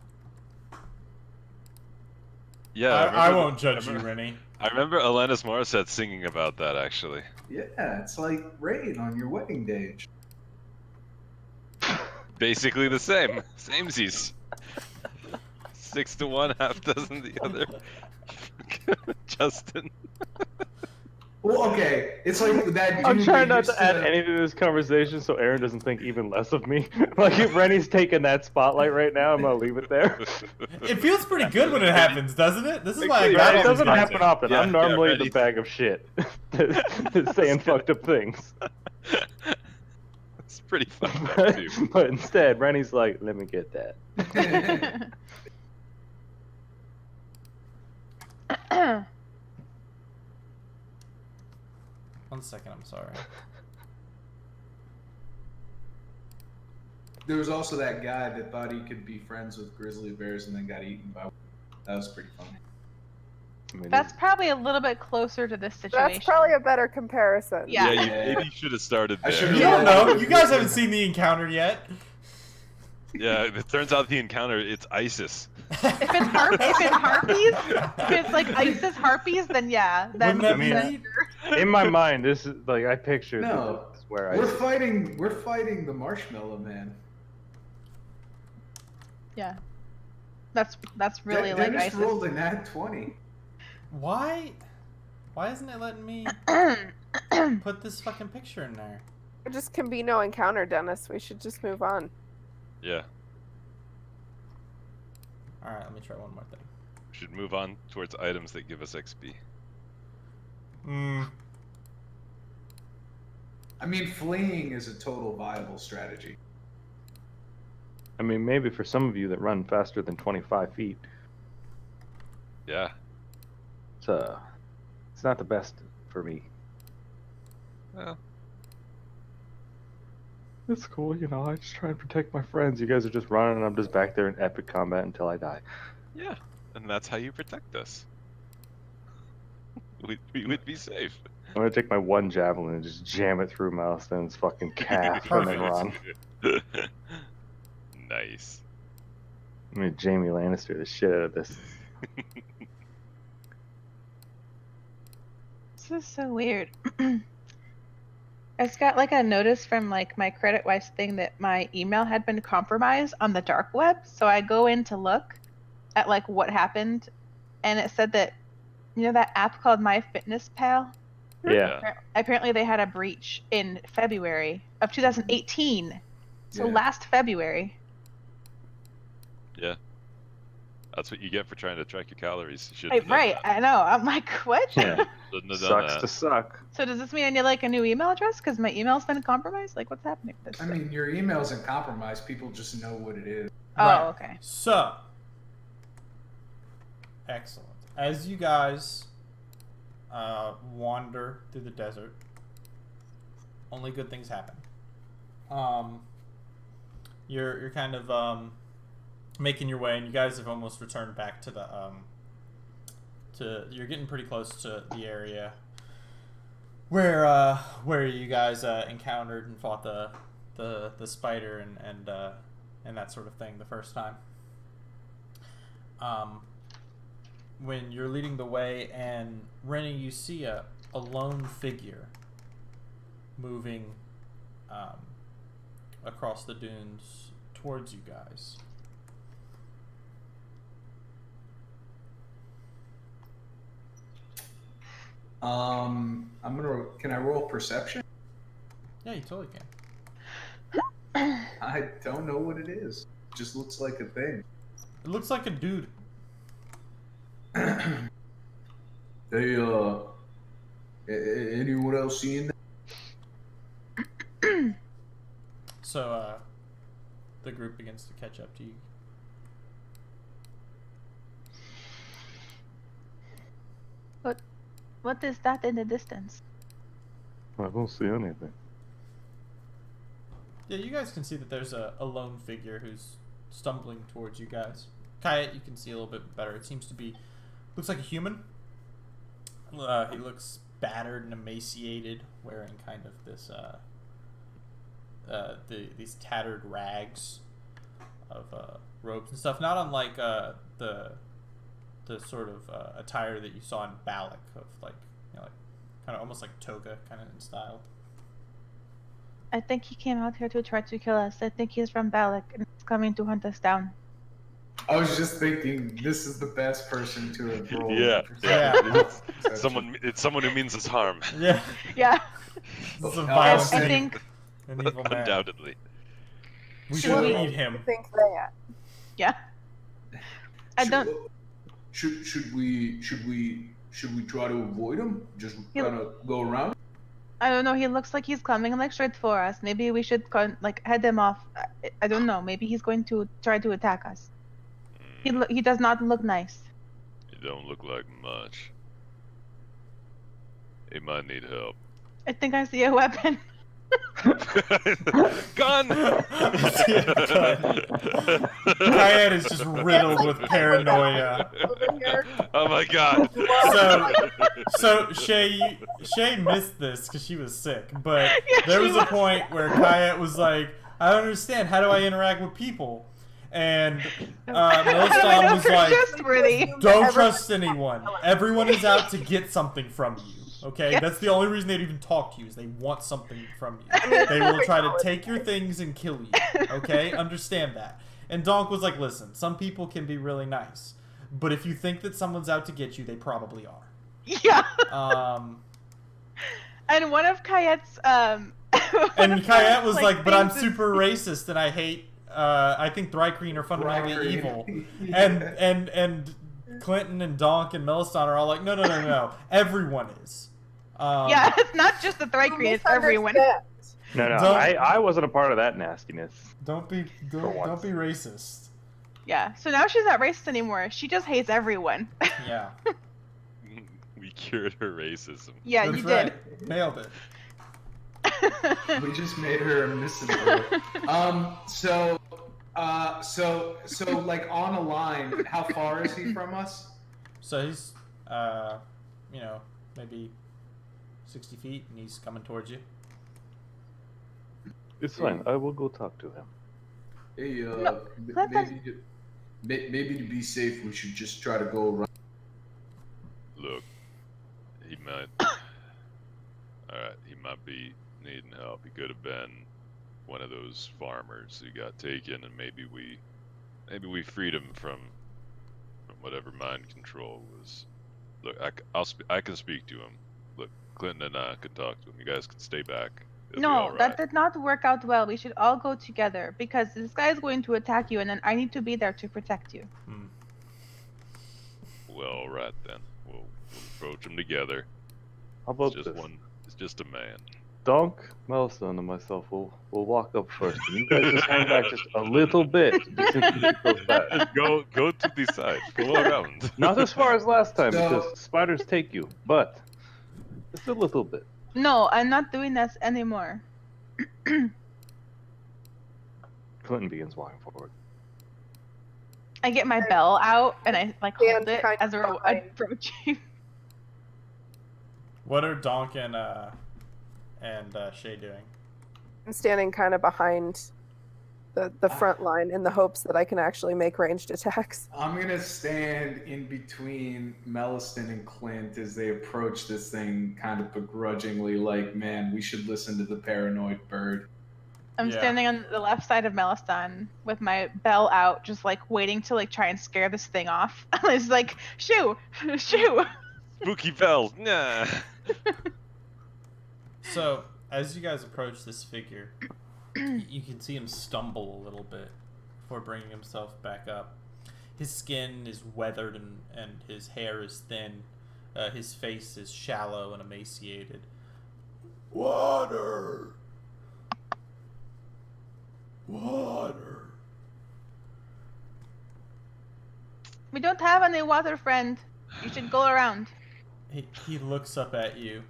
Yeah, I remember- won't judge you, Rennie. I remember Alanis Morissette singing about that actually. Yeah, it's like rain on your wedding day. Basically the same. Samesies. 6 to 1, half dozen the other. Justin. Well, okay, it's like that dude. I'm trying that not to used add anything to this conversation so Aaron doesn't think even less of me. Like if Rennie's taking that spotlight right now, I'm gonna leave it there. It feels pretty good when it happens, doesn't it? This is why I Yeah, got It all doesn't these happen guys. often. Yeah, I'm normally yeah, the Rennie. bag of shit that's saying fucked up things. It's pretty fun too. But instead, Rennie's like, let me get that. One second, I'm sorry. There was also that guy that thought he could be friends with grizzly bears and then got eaten by. That was pretty funny. I mean, That's probably a little bit closer to this situation. That's probably a better comparison. Yeah. You maybe should have started I there. should've- You don't know. You guys haven't seen the encounter yet. Yeah, it turns out the encounter it's ISIS. If it's harpies, if it's like ISIS harpies, then yeah. Then, Wouldn't that be then- neat? in my mind, this is like I pictured No. this is where I. We're fighting the Marshmallow Man. Yeah. That's really like Dennis ISIS. rolled a nat 20. Why? Why isn't it letting me put this fucking picture in there? There just can be no encounter, Dennis. We should just move on. Yeah. All right, let me try one more thing. We should move on towards items that give us XP. I mean, fleeing is a total viable strategy. I mean, maybe for some of you that run faster than 25 feet, Yeah. it's not the best for me. Well, It's cool, you know. I just try and protect my friends. You guys are just running, and I'm just back there in epic combat until I die. yeah. And that's how you protect us. We would be safe. I'm gonna take my one javelin and just jam it through Milestein's fucking calf and then run. Nice. I'm gonna Jamie Lannister the shit out of this. This is so weird. I just got like a notice from like my CreditWise thing that my email had been compromised on the dark web. So I go in to look at like what happened, and it said that, you know, that app called MyFitnessPal. Yeah. Apparently they had a breach in February of 2018. So Yeah. last February. Yeah. That's what you get for trying to track your calories. You shouldn't have done Right, that. I know. I'm like, what? Yeah. Shouldn't have done Sucks that. to suck. So does this mean I need like a new email address because my email's been compromised? Like, what's happening with this? I mean, your email's in compromise. People just know what it is. oh, Right. okay. So, excellent. As you guys wander through the desert, only good things happen. You're kind of making your way, and you guys have almost returned back to the you're getting pretty close to the area where you guys encountered and fought the spider and that sort of thing the first time. When you're leading the way, and Rennie, you see a lone figure moving across the dunes towards you guys. Can I roll perception? Yeah, you totally can. I don't know what it is. It just looks like a thing. It looks like a dude. Hey, anyone else seeing that? So the group begins to catch up to you. What is that in the distance? I don't see anything. Yeah, you guys can see that there's a lone figure who's stumbling towards you guys. Kayet, you can see a little bit better. It seems to be, looks like a human. He looks battered and emaciated, wearing kind of this these tattered rags of robes and stuff. Not unlike the sort of attire that you saw in Balak, of like, you know, like kind of almost like toga kind of in style. I think he came out here to try to kill us. I think he's from Balak and is coming to hunt us down. I was just thinking, this is the best person to have rolled. Yeah, Yeah. It's someone who means us harm. Yeah, Yeah. this is a I violent I thing, think an evil man. Undoubtedly. We Should should we- eat him. Think that. yeah. I don't Should we try to avoid him? Just Yeah. kind of go around? I don't know. He looks like he's coming like straight for us. Maybe we should like head him off. I don't know. Maybe he's going to try to attack us. He does not look nice. You don't look like much. He might need help. I think I see a weapon. Gun! Kayet is just riddled with paranoia. Over here. Oh my god. So Shay missed this because she was sick, but Yeah, there she was a point where Kayet was like, "I don't understand. How do I interact with people?" And I Milestone know was if you're like, trustworthy. "Don't trust anyone. Everyone is out to get something from you. Okay, Yes. that's the only reason they'd even talk to you is they want something from you. They will try to take your things and kill you. Okay, understand that." And Donk was like, "Listen, some people can be really nice, but if you think that someone's out to get you, they probably are." Yeah. And one of Kayet's And Kayet was like, like, "But I'm things is- super racist and I hate I think Thrycreen are fundamentally Thrycreen. evil, and Clinton and Donk and Meliston are all like, no. Everyone is. Yeah, it's not just the Thrycreen, it's everyone. No, Don't- I wasn't a part of that nastiness. Don't be racist. Yeah, so now she's not racist anymore. She just hates everyone. Yeah. We cured her racism. Yeah, That's you did. right. Nailed it. We just made her a misanthrope. So like on a line, how far is he from us? So he's, maybe 60 feet, and he's coming towards you. It's fine. I will go talk to him. Hey, that's maybe to be safe, we should just try to go around. Look, he might. Alright, he might be needing help. He could have been one of those farmers who got taken, and maybe we freed him from whatever mind control was. Look, I can speak to him. Look, Clinton and I could talk to him. You guys can stay back. It'll be No, all that right. did not work out well. We should all go together because this guy is going to attack you, and then I need to be there to protect you. Well, all right then. We'll approach him together. How about It's this? just It's just a man. Donk, Meliston, and myself will walk up first. And you guys just hang back just a little bit. Just in case it goes bad. Go to the side. Go around. Not as far as last time, So- because spiders take you, but just a little bit. No, I'm not doing this anymore. Clinton begins walking forward. I get my bell out and I hold Stand it kind as of we're behind. approaching. What are Donk and Shay doing? I'm standing kind of behind the front line in the hopes that I can actually make ranged attacks. I'm gonna stand in between Meliston and Clint as they approach this thing, kind of begrudgingly, like, man, we should listen to the paranoid bird. I'm Yeah. standing on the left side of Meliston with my bell out, just like waiting to like try and scare this thing off. It's like, shoo, shoo. Spooky bell. Nah. So, as you guys approach this figure, you can see him stumble a little bit before bringing himself back up. His skin is weathered and his hair is thin. His face is shallow and emaciated. Water! Water! We don't have any water, friend. You should go around. He looks up at you.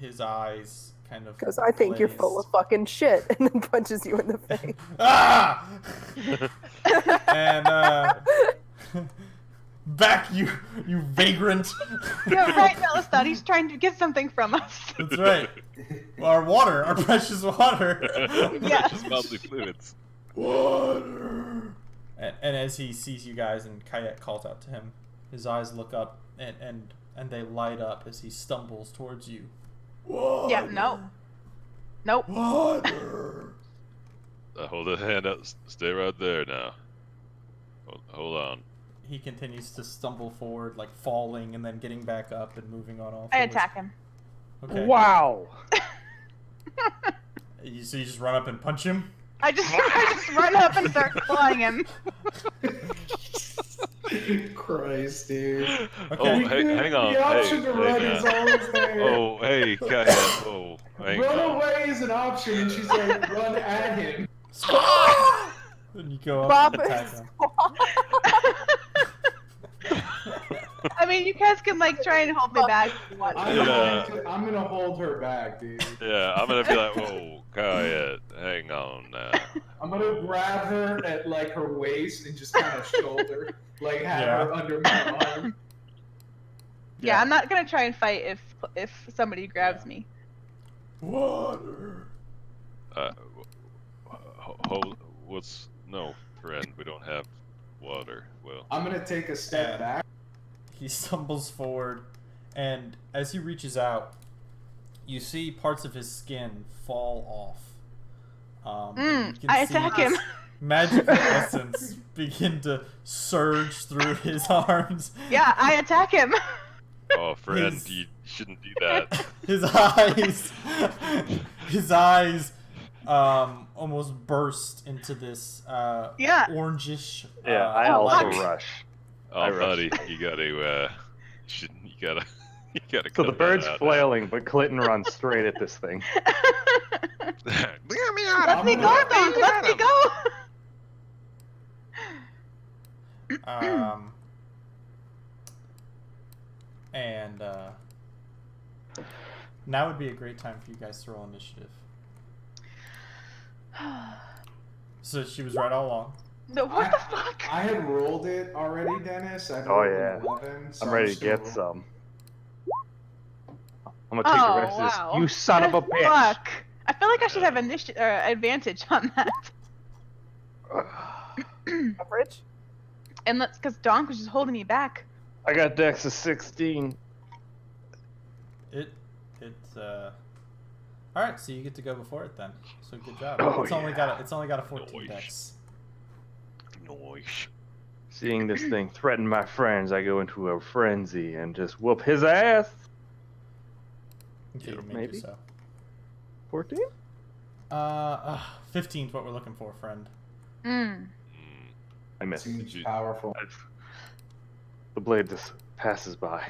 His eyes kind of Because I think you're full glaze. of fucking shit, and then punches you in the face. Ah! And back, you vagrant. You're right, Meliston. He's trying to get something from us. That's right. Our water, our precious water. Yeah. Just bodily fluids. Water. And as he sees you guys and Kayet calls out to him, his eyes look up and they light up as he stumbles towards you. Water. Yeah, no. Nope. Water. Hold a hand up. Stay right there now. Hold on. He continues to stumble forward, like falling and then getting back up and moving on all I fours. attack him. Okay. Wow! So you just run up and punch him? I just run up and start clawing him. Christ, dude. Okay. Oh, hang on. The option Hey, to run is now. always there. Oh, hey, Kaya. Oh, hang Run on. away is an option, and she's like, run at him. Then you go up Bob and attack him. I mean, you guys can like try and hold me back if you want. I'm gonna hold her back, dude. Yeah, I'm gonna be like, whoa, Kaya, hang on now. I'm gonna grab her at like her waist and just kind of shoulder, like have her under my arm. Yeah, I'm not gonna try and fight if somebody grabs me. Water. What's no, friend? We don't have water. Well, I'm gonna take a step Yeah. back. He stumbles forward, and as he reaches out, you see parts of his skin fall off. And you can I see attack him. magical essence begin to surge through his arms. Yeah, I attack him. oh, friend, His- you shouldn't do that. His eyes almost burst into this Yeah. orangish. Yeah, I also fuck. rush. Oh, I rush. buddy, you gotta, you gotta, you gotta. So cut the that bird's out. flailing, but Clinton runs straight at this thing. Let me go, I'm dog. gonna- Let me go. And now would be a great time for you guys to roll initiative. So she was right all along. No, what the fuck? I had rolled it already, Dennis. I Oh, rolled yeah. an 11. So I'm ready just to gonna get roll- some. I'm gonna take the rest of wow. this. You son of a bitch! Fuck. I feel like I should have advantage on that. Average. And that's because Donk was just holding me back. I got Dex of 16. It's all right. So you get to go before it then. So good job. Oh, it's only yeah. got a 14 Nice. dex. Noise. Seeing this thing threaten my friends, I go into a frenzy and just whoop his ass. Okay, you may do maybe. so. 14? 15 is what we're looking for, friend. Mm. I missed. Seems powerful. The blade just passes by.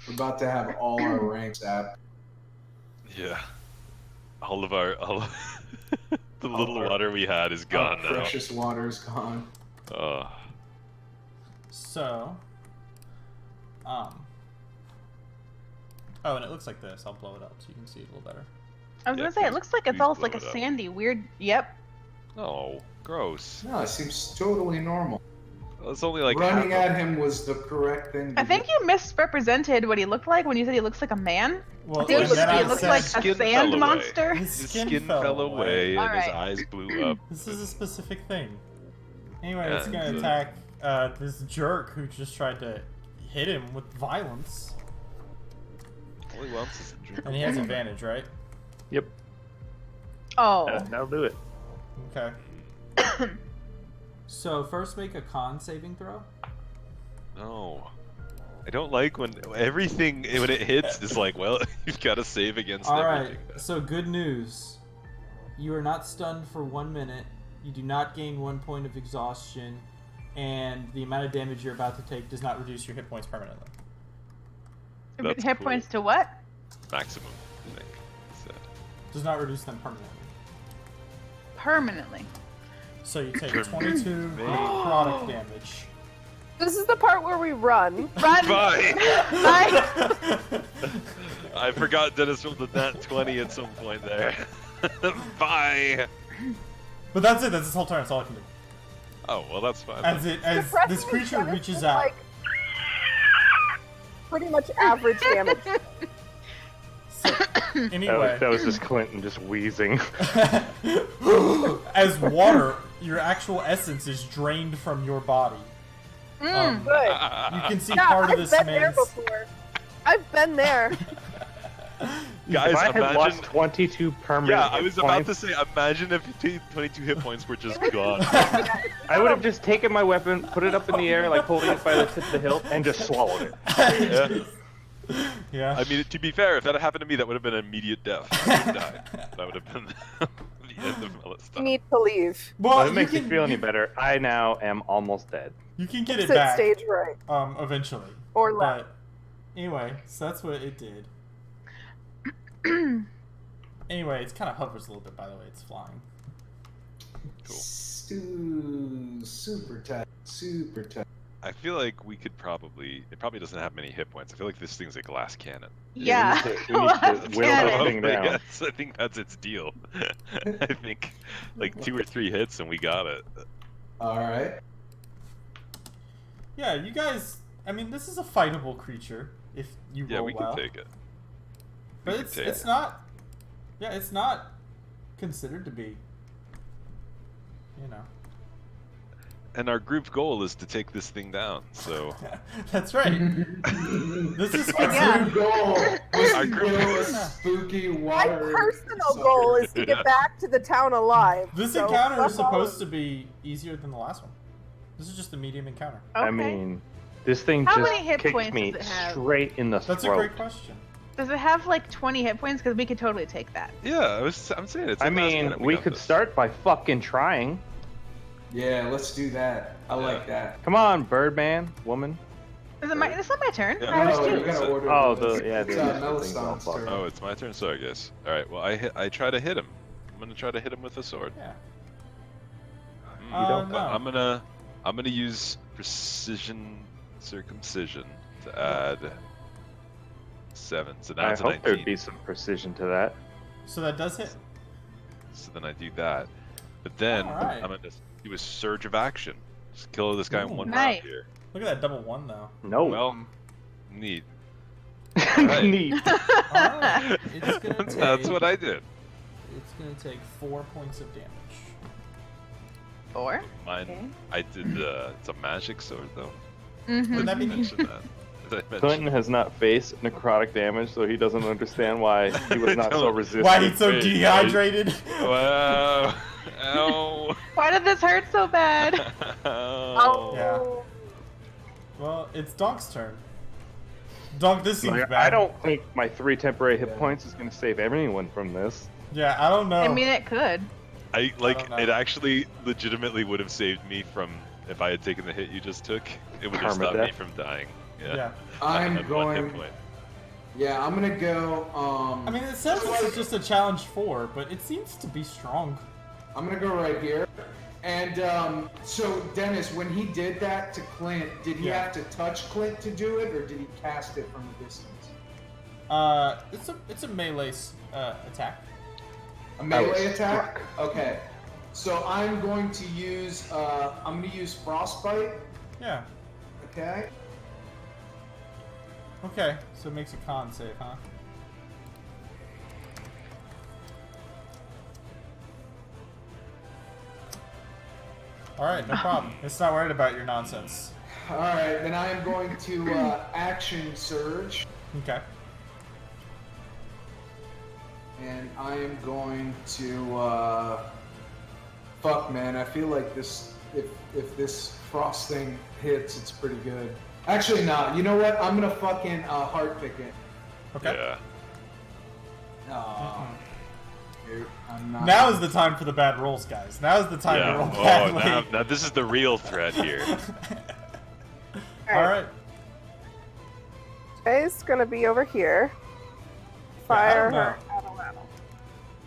We're about to have all our ranks up. Yeah. All of the little our- water we had is gone now. Precious water is gone. So, oh, and it looks like this. I'll blow it up so you can see it a little better. I was Yeah, gonna say, it please- looks like it's please all blow like a it up. sandy, weird. Yep. No, gross. No, it seems totally normal. It's only like Running half at him was the correct thing to I think do. you misrepresented what he looked like when you said he looks like a man. Well, I think His he then I looks said- like a skin fell sand away. monster. His His skin fell away and his Alright. eyes blew up. This is a specific thing. Anyway, Yeah, it's gonna it's attack this jerk who just tried to hit him with violence, All he wants is a drink. and he has advantage, right? Yep. Oh. That'll do it. Okay. So first, make a con saving throw. No. I don't like when everything when it hits is like, well, you've got to save against All right. everything. So good news. You are not stunned for 1 minute. You do not gain 1 point of exhaustion, and the amount of damage you're about to take does not reduce your hit points permanently. That's Hit cool. points to what? Maximum, I think. So, Does not reduce them permanently. Permanently. So you take 22 necrotic damage. This is the part where we run. Run! Bye! Bye! I forgot Dennis rolled the nat 20 at some point there. Bye! But that's it. That's his whole turn. That's all I can do. Oh, well, that's fine. As this Suppressing creature Dennis reaches is out. like pretty much average damage. So, anyway, That was just Clinton just wheezing. as water, your actual essence is drained from your body. Good. You can see Yeah, part of I've this been there man's. before. I've been there. Guys, if I had imagine. lost 22 permanent Yeah, I hit was about to points, say, imagine if 22 hit points were just gone. I would have just taken my weapon, put it up in the air, like holding it by the tip of the hilt, and just swallowed it. Yeah. Yeah. I mean, to be fair, if that had happened to me, that would have been immediate death. I would have died. That would have been the end of You Melistan. need to leave. well, If it makes you feel any better, I now am almost dead. You can get it Exit back. stage right. Eventually. Or left. But anyway, so that's what it did. Anyway, it kind of hovers a little bit. By the way, it's flying. Cool. Super tight. Super tight. I feel like we could probably. It probably doesn't have many hit points. I feel like this thing's a glass cannon. Yeah. we need to whittle Cannon. that thing down. Yes, I think that's its deal. I think like 2 or 3 hits and we got it. Alright. Yeah, you guys. I mean, this is a fightable creature if you Yeah, roll we well. can take it. But can take it's not. Yeah, it's not considered to be. You know. And our group goal is to take this thing down. So That's right. This is Yeah. considered. Goal was Our to group- kill a spooky My water. personal sucker. goal is to Yeah. get back to the town alive. This so encounter is fuck all supposed of to be easier than the last one. This is just a medium encounter. Okay. I mean, This thing How just many hit kicked points me does it have? straight in the That's a throat. great question. Does it have like 20 hit points? Because we could totally take that. Yeah, I'm saying it's. I mean, we could start by fucking trying. Yeah, let's do that. I like that. Come on, Birdman, woman. Is it my? It's not my turn. Yeah. I No, was you too. gotta order. Oh, this. yeah, It's the thing's all Melistone's fucked. turn. Oh, it's my turn. So I guess. All right. Well, I try to hit him. I'm gonna try to hit him with a sword. Yeah. Mm, No. I'm gonna use precision circumcision to add 7. So now I it's a hope 19. there'd be some precision to that. So that does hit. So then I do that. But then Alright. I'm gonna do a surge of action. Just kill this guy in Ooh. one Nice. round here. Look at that double 1 though. No. Well, neat. alright. Neat. Alright, it's gonna take. That's what I did. It's gonna take 4 points of damage. 4. Mine. Okay. I did. It's a magic sword though. Mm-hmm. Wouldn't that be Did I mention that? Did I mention Clinton has not faced necrotic damage, so he doesn't understand why he was not so resistant. Why he's so Wait, dehydrated? Wow. Ow. Why did this hurt so bad? Ow. Yeah. Well, it's Donk's turn. Donk, this seems Like, bad. I don't think my 3 temporary hit points is going to save anyone from this. Yeah, I don't know. I mean, it could. I don't know. it actually legitimately would have saved me from if I had taken the hit you just took. It would have stopped me Permadeath? from dying. yeah. Yeah. I I'm had 1 hit going. point. Yeah, I'm gonna go. I mean, it says it's just a challenge 4, but it seems to be strong. I'm gonna go right here. And so Dennis, when he did that to Clint, did he Yeah. have to touch Clint to do it, or did he cast it from a distance? It's a melee attack. A melee was attack. Okay. So I'm going to use frostbite. Yeah. Okay. Okay, so it makes a con save, huh? Alright, no problem. It's not worried about your nonsense. All right. Then I am going to action surge, Okay. and I am going to. Fuck, man. I feel like this. If this frost thing hits, it's pretty good. Actually, not. You know what? I'm gonna fucking heart pick it. Okay. Yeah. Aw. Dude, I'm not. Now is the time for the bad rolls, guys. Now is the time to roll Yeah. Oh, badly. now this is the real threat here. Alright. Jay's gonna be over here. Yeah, I Fire don't know. her Addle.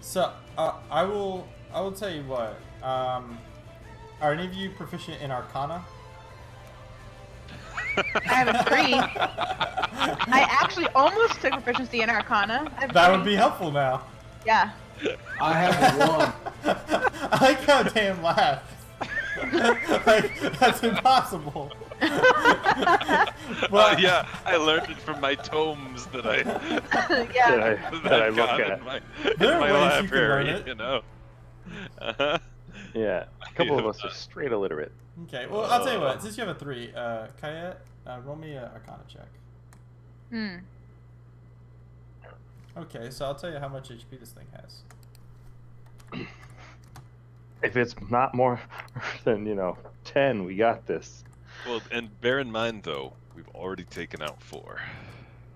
So, I will tell you what. Are any of you proficient in Arcana? I have a 3. I actually almost took proficiency in Arcana. I have That 3. would be helpful now. Yeah. I have 1. I like how Dan laughs. Like, that's impossible. But, Yeah, I learned it from my tomes that I Yeah. that I look got at. in my, There are in my ways you can learn library, it. you know. Uh-huh. Yeah, a couple of us are straight illiterate. Okay, well, I'll tell you what. Since you have a 3, Kayet, roll me an Arcana check. Hmm. Okay, so I'll tell you how much HP this thing has. If it's not more than 10, we got this. Well, and bear in mind though, we've already taken out 4.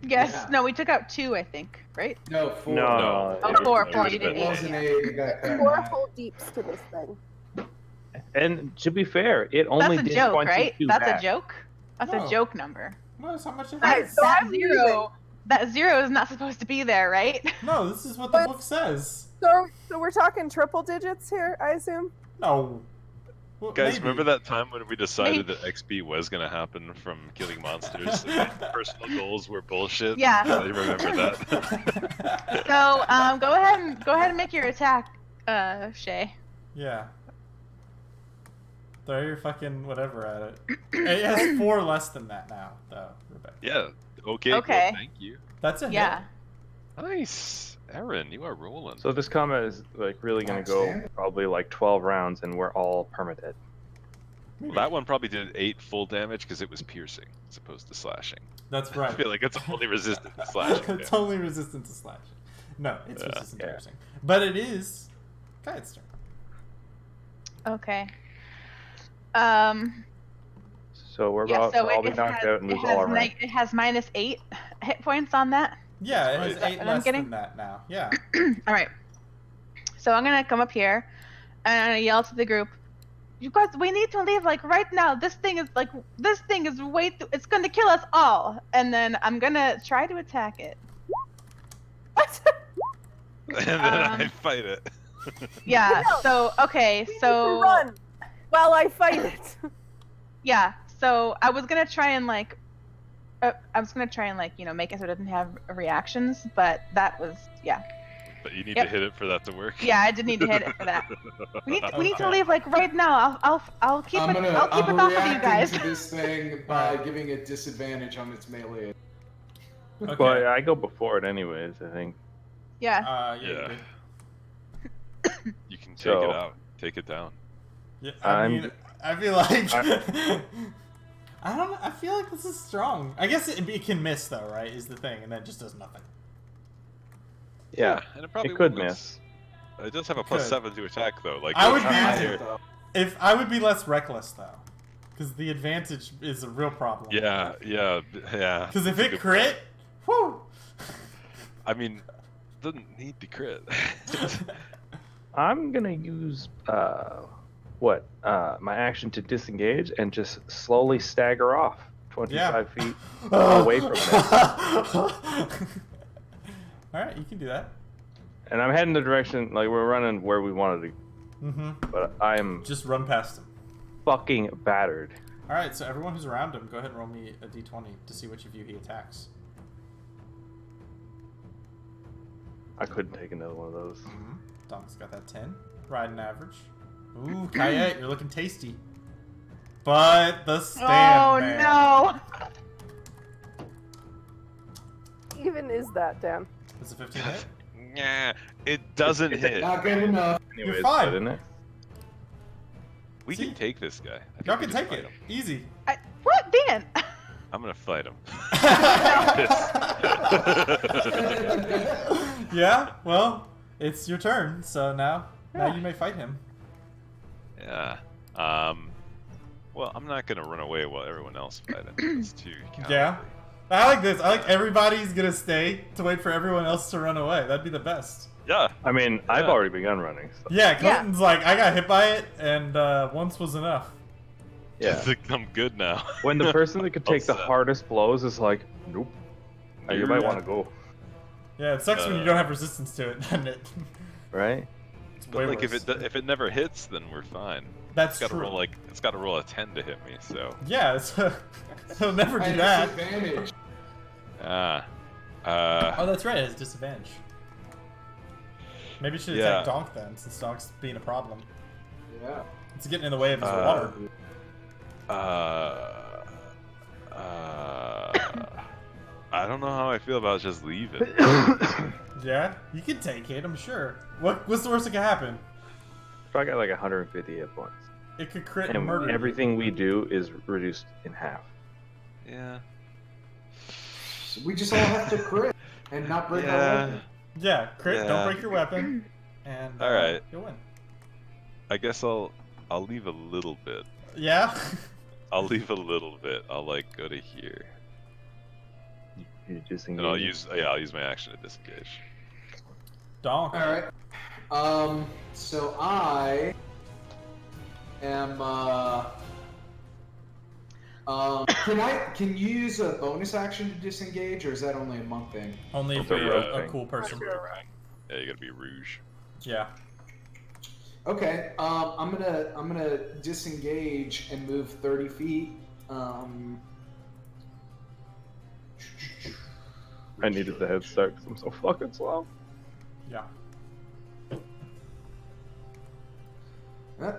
Yes. Yeah. No, we took out 2, I think. Right? No, 4. No. Oh, it was- 4. it 4. was You a did bit It eight. wasn't 8. You got cut in 4 half. whole deeps to this thing. And to be fair, it only That's a did joke, 22 right? That's back. a joke. That's No. a joke number. No, that's how much it Alright, has. so that I'm 0. That 0 is not supposed to be there, right? No, this is what the But- book says. So we're talking triple digits here, I assume? No. Well, Guys, maybe. remember that time when we decided Maybe. that XP was gonna happen from killing monsters? And personal goals were bullshit. Yeah. I remember that. So, go ahead and make your attack, Shay. Yeah. Throw your fucking whatever at it. It has 4 less than that now, though, Rebecca. Yeah. Okay. Okay. Well, thank you. That's a Yeah. Nice, Aaron. You are rolling. So this combat is like really gonna go Outstanding. probably like 12 rounds, and we're all permadead. Well, that one probably did 8 full damage because it was piercing as opposed to slashing. That's I right. feel like it's only resistant to slashing. It's only resistant to slashing. No, it's Yeah. resistant to Yeah. piercing. But it is Kite's turn. Okay. So we're Yeah, about so to all be it knocked has, out and it lose all our has rank. it has -8 hit points on that. Yeah, it has Right. 8 And I'm less getting- than that now. Yeah. All right. So I'm gonna come up here and I yell to the group, "You guys, we need to leave like right now. This thing is way too. It's gonna kill us all." And then I'm gonna try to attack it. What? And then I Um, fight it. Yeah. No. So okay. We need to So run while I fight it. yeah. So I was gonna try and make it so it doesn't have reactions, but that was But you need Yep. to hit it for that to work. Yeah, I did need to hit it for that. We need to Okay. leave like right now. I'll keep it. I'll keep it off of you reacting guys. to this thing by giving it disadvantage on its melee. Okay. But I go before it anyways, I think. Yeah. Yeah. Yeah. you did. You can take So- it out. Take it down. Yeah, I I'm- mean, I feel like I don't know. I feel like this is strong. I guess it can miss though, right? Is the thing, and then it just does nothing. Yeah. And it probably It could will miss. It does have a It plus could. 7 to attack though. Like I you'll would try be- here. If I would be less reckless though, because the advantage is a real problem. Yeah. Because if That's a it good crit, whoo. I mean, doesn't need to crit. I'm gonna use my action to disengage and just slowly stagger off 25 feet away from it. All right, you can do that. And I'm heading the direction, like we're running where we wanted to, Mm-hmm. but I'm Just run past him. fucking battered. All right, so everyone who's around him, go ahead and roll me a d20 to see which of you he attacks. I couldn't take another one of those. Mm-hmm. Donk's got that 10. Riding average. Ooh, Kayet, you're looking tasty. But the stand, Oh man. no! Even is that, Dan? Is it 15 hit? Nah, it doesn't hit. Not good enough. Anyways, fine. isn't it? We See? can take this guy. I think Y'all we can just take fight it. him. Easy. What, Dan? I'm gonna fight him. Yeah, well, it's your turn, so now you may fight him. Yeah. Well, I'm not gonna run away while everyone else fight him. It's too Yeah. I like this. I like everybody's gonna stay to wait for everyone else to run away. That'd be the best. Yeah. I mean, I've Yeah. already begun running. So. Yeah, Clinton's like, I got hit by it, and once was enough. Yeah. I'm good now. When the person that could take the Upset. hardest blows is like, nope, you might want to go, Yeah, it sucks when you don't have resistance to it, doesn't it? right? It's But way like worse. if it never hits, then we're fine. That's It's got to true. roll it's got to roll a 10 to hit me. So. Yeah, he'll never do At that. disadvantage. Oh, that's right. It has disadvantage. Maybe you should Yeah. attack Donk then, since Donk's being a problem. Yeah. It's getting in the way of his water. I don't know how I feel about just leaving. Yeah, you can take it, I'm sure. What's the worst that could happen? So I got like 150 hit points, It could crit and and murder. everything we do is reduced in half. Yeah. We just all have to crit and not break our Yeah. weapon. Yeah, crit. Yeah. Don't break your weapon, and All right. you'll win. I guess I'll leave a little bit. Yeah. I'll leave a little bit. I'll like go to here, You just and I'll use my action to disengage. Donk. All right. So I am. Can you use a bonus action to disengage, or is that only a monk thing? Only if It's a you're rogue a thing. cool person. Yeah, you gotta be rouge. Yeah. Okay. I'm gonna disengage and move 30 feet. I needed the head start because I'm so fucking slow. Yeah.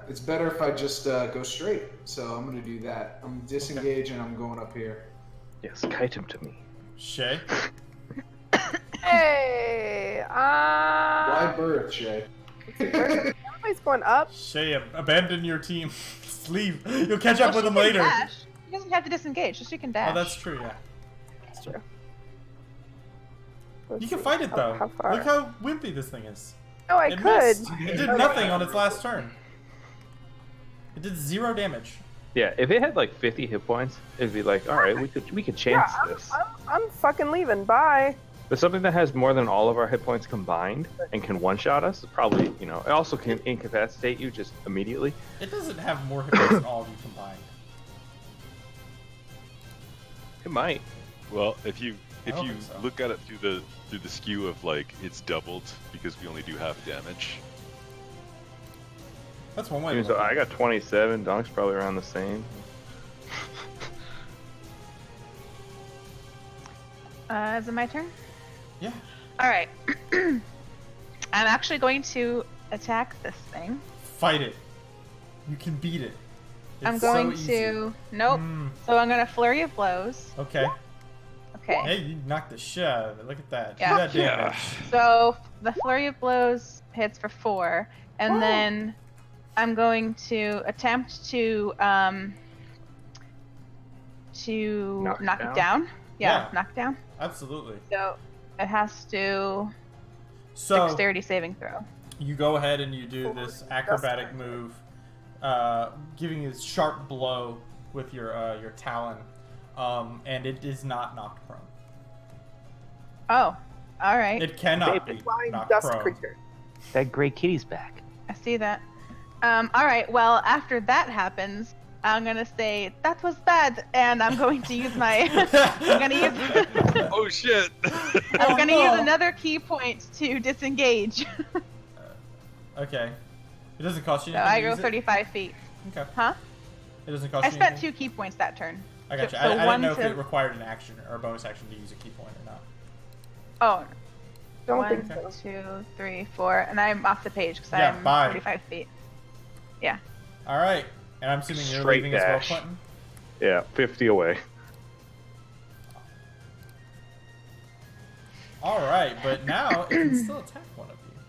It's better if I just go straight. So I'm gonna do that. I'm disengage and I'm going up here. Yes, kite him to me. Shay. Hey, Why birth, Shay? everybody's going up. Shay, abandon your team. Just leave. You'll catch up with Well, them she can later. dash. She doesn't have to disengage, just she can dash. Oh, that's true. Yeah. That's true. You Let's can see. fight it though. How far? Look how wimpy this thing is. Oh, I It could. missed. It did nothing on its last turn. It did 0 damage. Yeah, if it had like 50 hit points, it'd be like, all right, we could chance Yeah, this. I'm fucking leaving. Bye. But something that has more than all of our hit points combined and can one-shot us, probably, you know, it also can incapacitate you just immediately. It doesn't have more hit points than all of you combined. It might. Well, if you don't think so. look at it through the skew of like it's doubled because we only do half damage. That's one way to So look at I it. got 27. Donk's probably around the same. Is it my turn? Yeah. All right. I'm actually going to attack this thing. Fight it. You can beat it. I'm It's so going easy. to. Nope. Mm, So I'm going to flurry of blows. okay. Okay. Hey, you knocked the shit out of it. Look at that. Yeah. Do that damage. So the flurry of blows hits for 4, and then I'm going to attempt to Knock knock it it down. Yeah, Yeah. knock it down. Absolutely. So it has to So dexterity saving throw. you go ahead and you do this acrobatic move, giving a sharp blow with your talon, and it is not knocked prone. Oh, all right. It cannot be Flying knocked dust prone. creature. That gray kitty's back. I see that. All right. Well, after that happens, I'm gonna say that was bad, and I'm going to use my. I'm gonna use. Oh shit! I'm gonna no. use another key point to disengage. Okay. It doesn't cost you So anything. I to go use it? 35 feet. Okay. Huh? It doesn't cost I you spent anything. 2 key points that turn. I got you. So I didn't one know if to- it required an action or a bonus action to use a key point or not. Oh. Don't 1, think so. 2, 3, 4, and I'm off the page because Yeah, I'm bye. 45 feet. All right. And I'm assuming you're Straight leaving dash. as well, Clinton? Yeah, 50 away. All right, but now it can still attack one of you.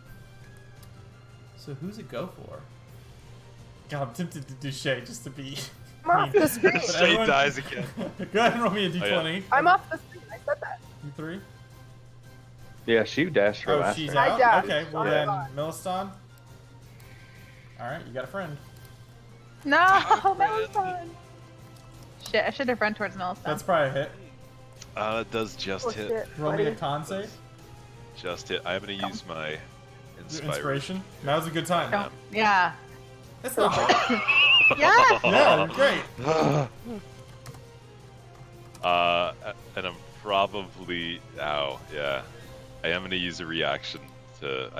So who's it go for? God, I'm tempted to do Shay just to be. I'm off the screen. But Shay everyone- dies again. Go ahead and roll me a Oh, d20. yeah. I'm off the screen. I said that. You 3? Yeah, she dashed her Oh, last she's turn. I out? dashed. Okay, well Oh, then, God. Milliston. Alright, you got a friend. No, friend. Meliston. Shit, I should have run towards Meliston. That's probably a hit. It does just Oh, hit. shit. Roll me a Buddy. con save. Just hit. I'm gonna use my Your inspiration. inspiration. Now's a good time. Don't- Yeah. It's not hard. Yes! Yeah, you're great. And I'm probably. Ow, yeah. I am gonna use a reaction to.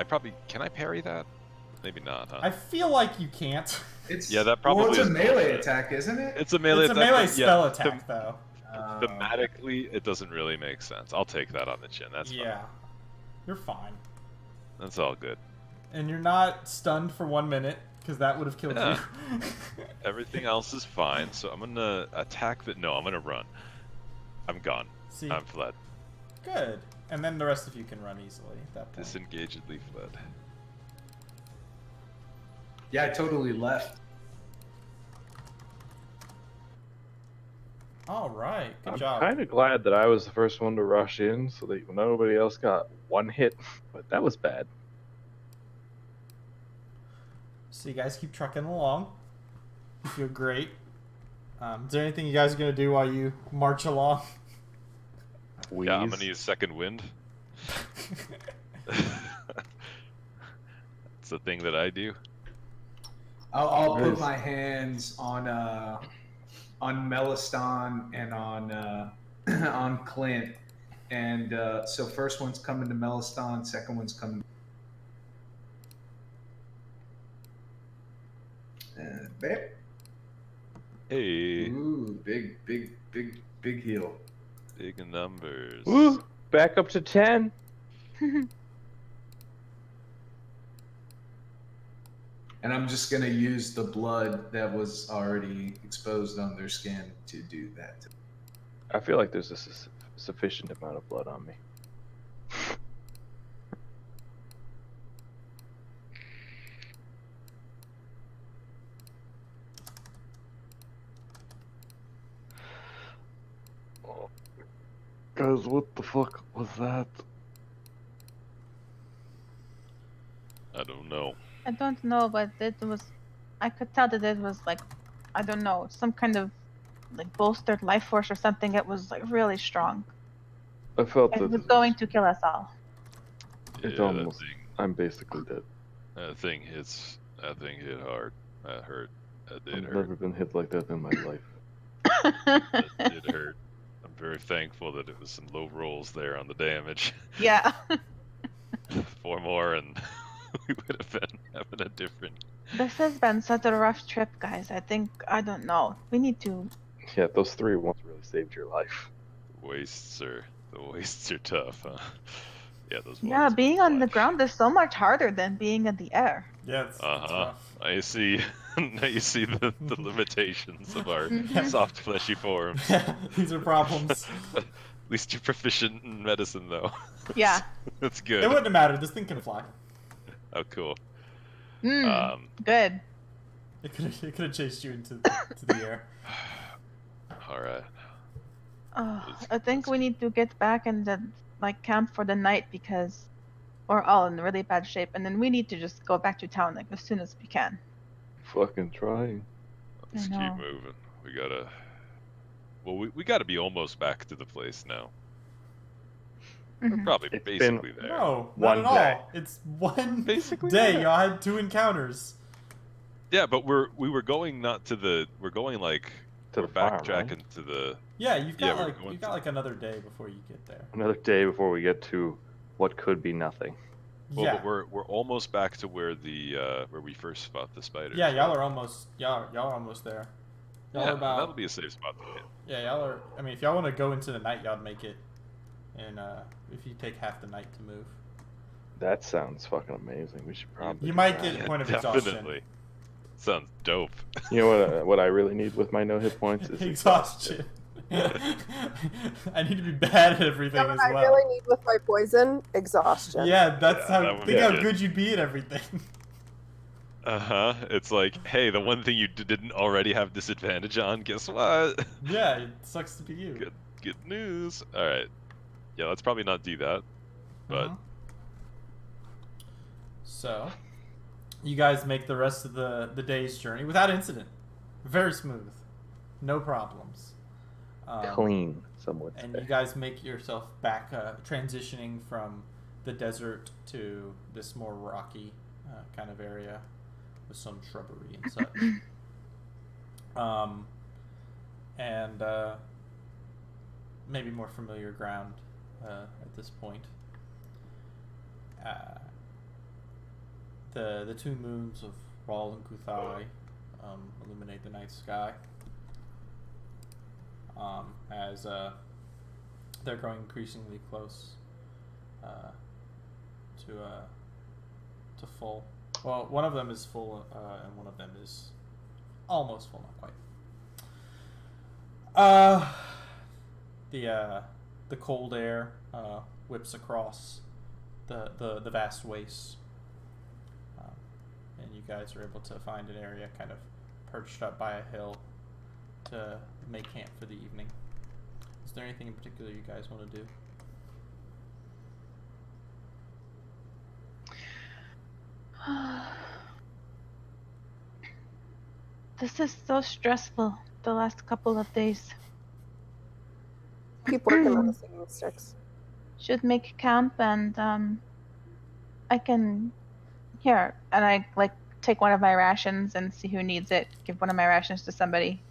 Can I parry that? Maybe not, huh? I feel like you can't. It's Yeah, that probably Well, it's a is melee bullshit. attack, isn't it? It's a melee It's a attack. melee but spell yeah, attack, though. Thematically, it doesn't really make sense. I'll take that on the chin. That's fine. Yeah. You're fine. That's all good. And you're not stunned for 1 minute, because that would have killed Yeah. you. Everything else is fine. So I'm gonna attack that. No, I'm gonna run. I'm gone. See, I'm fled. good. And then the rest of you can run easily at that point. Disengagedly fled. Yeah, I totally left. All right, good I'm job. kind of glad that I was the first one to rush in so that nobody else got one hit, but that was bad. So you guys keep trucking along. You feel great. Is there anything you guys are gonna do while you march along? Yeah, I'm Wheeze. gonna use second wind. It's the thing that I do. I'll put Nice. my hands on Meliston and on on Clint, and so first one's coming to Meliston, second one's coming. Babe. Hey, Ooh, big heal. big numbers. Woo! Back up to 10. And I'm just gonna use the blood that was already exposed on their skin to do that. I feel like there's a sufficient amount of blood on me. Guys, what the fuck was that? I don't know. I don't know, but it was. I could tell that it was like I don't know, some kind of like bolstered life force or something that was like really strong. I felt It that was going to kill us all. It's Yeah, almost. I'm basically dead. that thing hits. That thing hit hard. That hurt. That did I've hurt. never been hit like that in my life. That did hurt. I'm very thankful that it was some low rolls there on the damage. Yeah. 4 more, and we would have been having a different. This has been such a rough trip, guys. I don't know. We need to. Yeah, those 3 ones really saved your life. The wastes are tough, huh? Yeah, those. Yeah, ones being on the clutch. ground is so much harder than being in the air. Yeah, it's Uh-huh. tough. I see. Now you see the limitations of our soft, fleshy forms. These are problems. At least you're proficient in medicine, though. Yeah. That's good. It wouldn't have mattered. This thing can fly. Oh, cool. Good. It could have chased you into the air. All right. I think we need to get back and like camp for the night because we're all in really bad shape, and then we need to just go back to town like as soon as we can. Fucking trying. Let's know. keep moving. We gotta. Well, we gotta be almost back to the place now. We're Mhm. probably It's been- basically there. No, One not at day. all. It's one Basically day. there. Y'all had 2 encounters. Yeah, but we were going not to the. We're going like. To we're the farm, backtracking right? to the. Yeah, you've Yeah, got we're like going you've got to- like another day before you get there. Another day before we get to what could be nothing. Well, Yeah, but we're almost back to where the where we first fought the spiders. yeah, y'all are almost y'all are almost there. Y'all Yeah, are about that'll be a safe spot to hit. yeah, y'all are. I mean, if y'all want to go into the night, y'all make it, and if you take half the night to move, That sounds fucking amazing. We should probably. you do might that. get point of exhaustion. Definitely. Sounds dope. You know what I really need with my no hit points is Exhaustion. I need to be bad at everything You know as what I well. really need with my poison? Exhaustion. Yeah, that's Yeah, how. that would Think be how good. good you'd be at everything. It's like, hey, the one thing you didn't already have disadvantage on, guess what? Yeah, it sucks to be you. Good news. All right. Yeah, let's probably not do that. But Mhm. So, you guys make the rest of the day's journey without incident. Very smooth. No problems. Clean, some would And say. you guys make yourself back, transitioning from the desert to this more rocky kind of area with some shrubbery and such. And maybe more familiar ground at this point. The 2 moons of Rawl and Kuthai illuminate the night sky. As they're growing increasingly close to full. Well, one of them is full, and one of them is almost full, not quite. The cold air whips across the vast wastes, and you guys are able to find an area kind of perched up by a hill to make camp for the evening. Is there anything in particular you guys want to do? This is so stressful. The last couple of days. Keep working on the singing sticks. Should make camp and I can here and I like take one of my rations and see who needs it. Give one of my rations to somebody.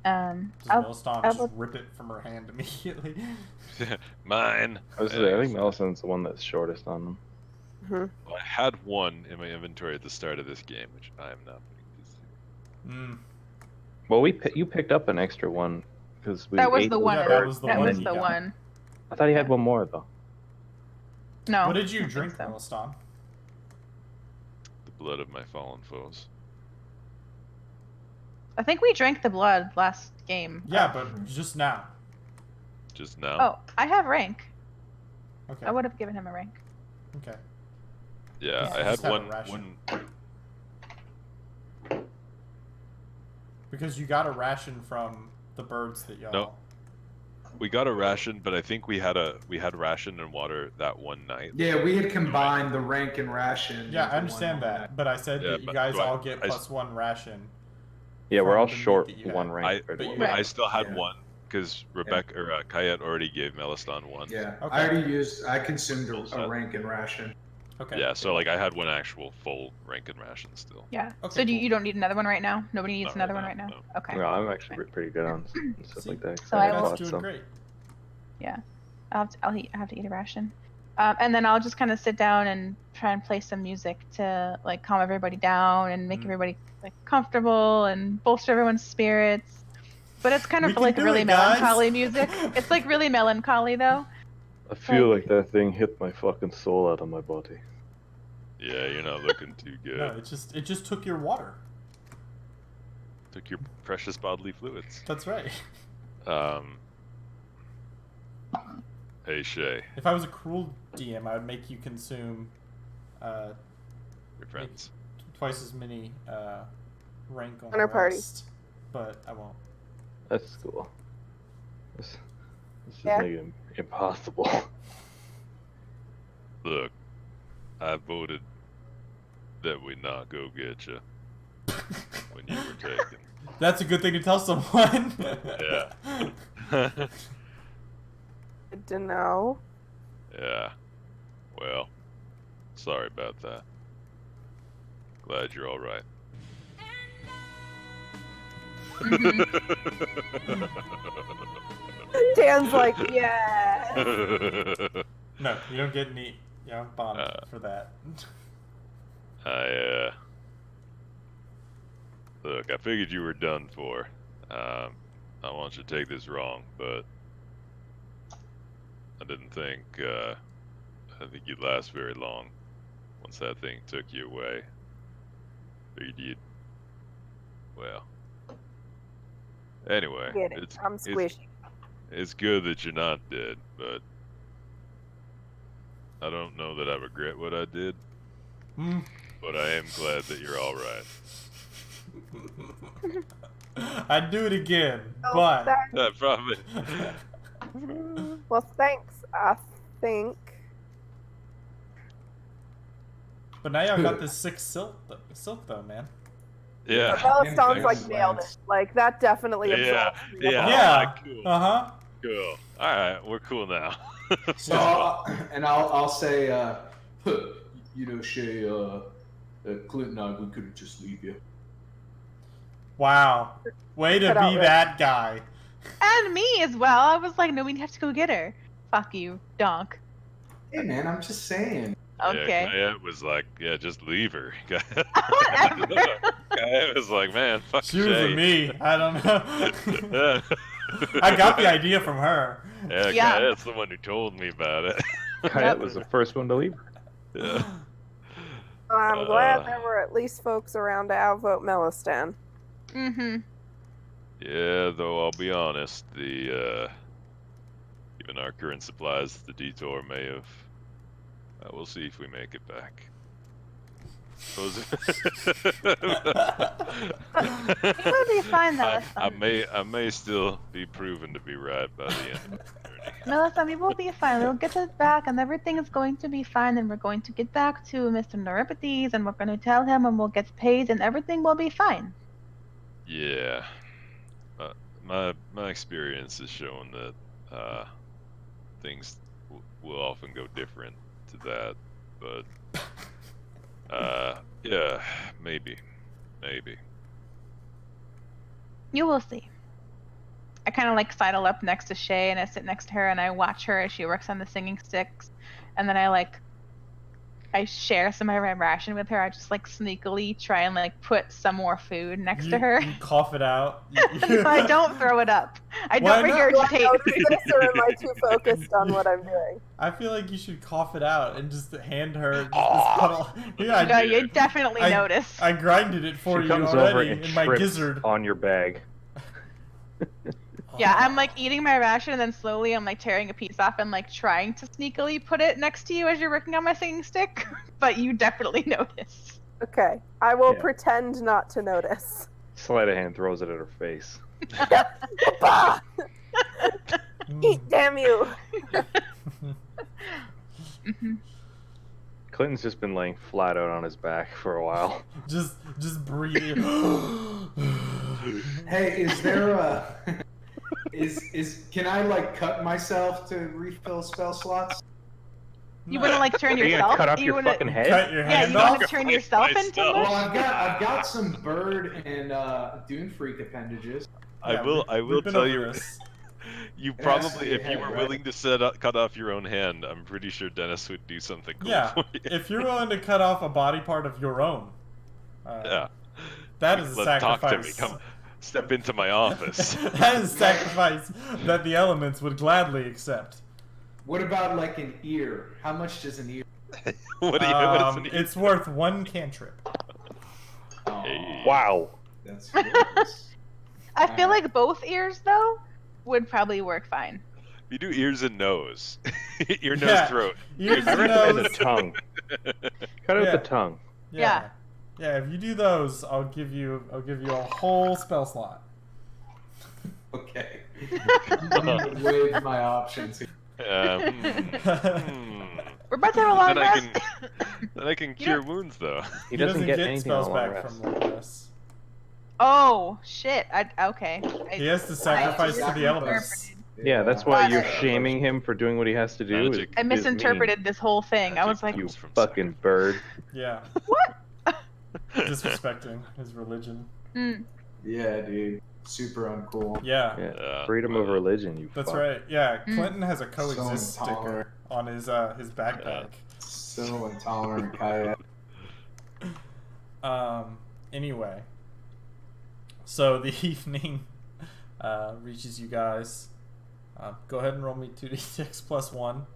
Does I'll- Millstomp I just would- rip it from her hand immediately? mine. I think Melison's the one that's shortest on them. Well, I had one in my inventory at the start of this game, which I am not putting to Mm. Well, you picked up an extra one because we. that was ate the those one. Yeah, that birds. was the that one was you the got. one. I thought he had one more though. No. What did you I don't drink, think so. Millstomp? The blood of my fallen foes. I think we drank the blood last game. Yeah, but just now. Just now. Oh, I have rank. Okay. I would have given him a rank. Okay. Yeah, Yeah, I I had just have a one. ration. Because you got a ration from the birds that y'all. No. We got a ration, but I think we had ration and water that one night. Yeah, we had combined the rank and ration. Yeah, into I understand one that, but I said Yeah, that you but guys do I- all get I s- plus 1 ration Yeah, we're from all the meat short that you one had. rank. But you- I still had Yeah. one because Rebecca or Kayet already gave Meliston one. Yeah, Okay. I already used. I consumed Full a set. Rankin ration. Okay. Yeah, so like I had one actual full Rankin ration still. Yeah. Okay, So cool. you don't need another one right now? Nobody needs Not another right one right now, now? no. Okay. No, I'm actually pretty good on stuff See? like that. 'cause So I have will- That's bought doing some. great. Yeah. I have to eat a ration. And then I'll just kind of sit down and try and play some music to like calm everybody down and make Mm. everybody like comfortable and bolster everyone's spirits. But it's kind We of can like do really it, guys. melancholy music. It's like really melancholy though. I feel like that thing hit my fucking soul out of my body. Yeah, you're not looking too good. No, it just took your water. Took your precious bodily fluids. That's right. Hey Shay, If I was a cruel DM, I would make you consume your friends. twice as many rank on Dinner the party. rest, but I won't. That's cool. This is Yeah. making it impossible. Look, I voted that we not go get you when you were taken. That's a good thing to tell someone. Yeah. Good to know. Yeah. Well, sorry about that. Glad you're all right. Dan's like, yeah. No, you don't get any. Yeah, I'm bombed for that. Look, I figured you were done for. I don't want you to take this wrong, but I didn't think you'd last very long once that thing took you away. Figured you'd, well, anyway, Get it. I'm squishy. it's good that you're not dead, but I don't know that I regret what I did, Hmm. but I am glad that you're all right. I'd do it again, Oh, but that- Probably. well, thanks. I think. but now y'all got this sick silk though, man. Yeah. Bella Yeah, sounds like thanks, nailed it. Lance. Like that definitely Yeah, absolves me of yeah. all- Yeah. alright, cool. Uh-huh. Cool. All right, we're cool now. So, I'll say, you know, Shay, Clint and I, we couldn't just leave you. Wow. Way to Cut out be Rick. that guy. And me as well. I was like, no, we have to go get her. Fuck you, donk. Hey, man, I'm just saying. Okay. Yeah, Kayet was like, yeah, just leave her. Whatever. Kayet was like, man, fuck She was Shay. with me. I don't know. Yeah. I got the idea from her. Yeah, Yeah. Kayet's the one who told me about it. Kayet was the first one to leave. Yeah. I'm glad there were at least folks around to outvote Melistan. Mm-hmm. Yeah, though I'll be honest, the given our current supplies, the detour may have. We'll see if we make it back. Suppose We'll be fine, I Melissa. may still be proven to be right by the end of the journey. Melissa, we will be fine. We'll get it back, and everything is going to be fine. And we're going to get back to Mr. Neuripides, and we're going to tell him, and we'll get paid, and everything will be fine. Yeah, my experience has shown that things will often go different to that, but yeah, maybe. You will see. I kind of like sidle up next to Shay, and I sit next to her, and I watch her as she works on the singing sticks, and then I share some of my ration with her. I just like sneakily try and like put some more food next to her. You cough it out. No, I don't throw it up. I Why don't not? regurgitate. Notice this, or am I too focused on what I'm doing? I feel like you should cough it out and just hand her just this puddle. Yeah, No, you definitely notice. I grinded it for She you comes over already and in my trips gizzard. on your bag. Yeah, I'm like eating my ration, and then slowly I'm like tearing a piece off and like trying to sneakily put it next to you as you're working on my singing stick, but you definitely notice. Okay, I will Yeah. pretend not to notice. Sleight of hand throws it at her face. Bah! Mm. Eat, damn you! Mhm. Clinton's just been laying flat out on his back for a while. just breathing. Hey, is there a can I like cut myself to refill spell slots? You wouldn't like turn Are you yourself? gonna cut off you your wouldn't- fucking head? Cut your Yeah, hand you off? want to turn yourself into myself. mush? Well, I've got some bird and Dune Freak appendages. Yeah, I will we've been tell over you. this. You It has to probably, be a if you head, were right? willing to cut off your own hand, I'm pretty sure Dennis would do something cool Yeah, for you. if you're willing to cut off a body part of your own, Yeah. that is a Let's sacrifice. talk to me. Come, step into my office. That is a sacrifice that the elements would gladly accept. What about like an ear? How much does an ear? What do you? What is an It's worth 1 cantrip. Oh, Hey. Wow. that's gross. I feel like both ears though would probably work fine. You do ears and nose. Ear, nose, Yeah. throat. Ears I and recommend the nose. tongue. Cut out Yeah. the tongue. Yeah. Yeah, if you do those, I'll give you a whole spell slot. Okay. I'm gonna weigh my options here. We're about to have a long Then I rest. then I can You cure don't- wounds though. He doesn't get anything spells on long back rest. from long rest. Oh shit! Okay. He has to sacrifice to the elements. Yeah, that's why Got you're it. shaming him for doing what he has to do. Magic. is- I is mean. misinterpreted this whole thing. I was like, You Comes from fucking bird. Yeah. Disrespecting his religion. mm, Yeah, dude. Super uncool. Yeah. Yeah. Freedom of religion, you That's fuck. right. Yeah, Mm. Clinton has a coexist So intolerant. sticker on his backpack. So intolerant, Kaya. Anyway, so the evening reaches you guys. Go ahead and roll me 2d6 plus 1.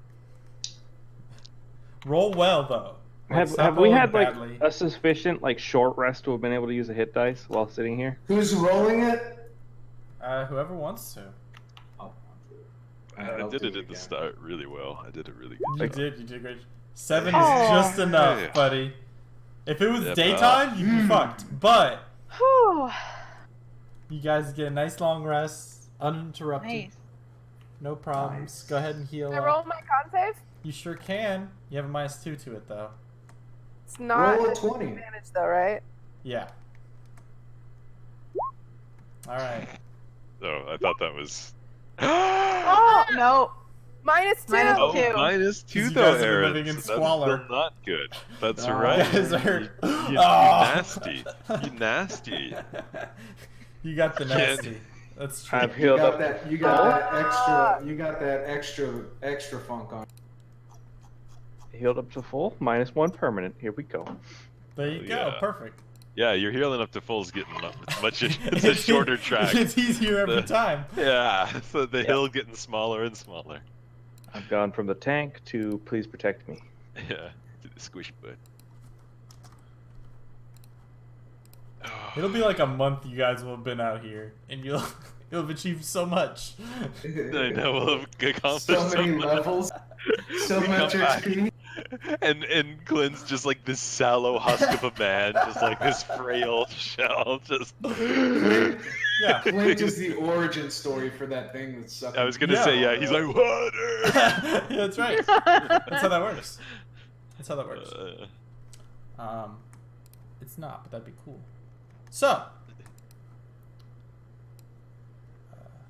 Roll well though. Like, Have stop we rolling had like badly. a sufficient like short rest to have been able to use a hit dice while sitting here? Who's rolling it? Whoever wants to. I did it at the start really well. I did it really good. You did great. 7 is Oh. just enough, Yeah. buddy. If it was Yep. daytime, you'd be fucked. But whew, you guys get a nice long rest, uninterrupted. nice. No problems. Nice. Go ahead and heal Can I up. roll my con save? You sure can. You have a -2 to it though. It's not Roll a an 20. advantage though, right? Yeah. All right. So I thought that was. Oh no! -2. Minus Oh, two. -2 You though, guys have been Aaron. living in So squalor. That's still not good. That's No, right. You guys are. You Oh. nasty. You nasty. You got the Can't- nasty. That's true. I've You healed got up. that. You got that extra. You got that extra funk on. Healed up to full. -1 permanent. Here we go. There you Oh, go. yeah. Perfect. Yeah, you're healing up to full's getting much. It's a shorter track. It's easier every The- time. Yeah, so the hill getting smaller and smaller. I've gone from the tank to please protect me. Yeah, to the squish butt. It'll be like a month you guys will have been out here, and you'll have achieved so much. I know we'll have accomplished So many much. levels. So We much come back. XP. And Glenn's just like this sallow husk of a man, just like this frail shell. Just. Yeah. Clint is the origin story for that thing that's sucking. I was gonna say yeah. He's like water. Yeah, that's right. That's how that works. That's how that works. It's not, but that'd be cool. So,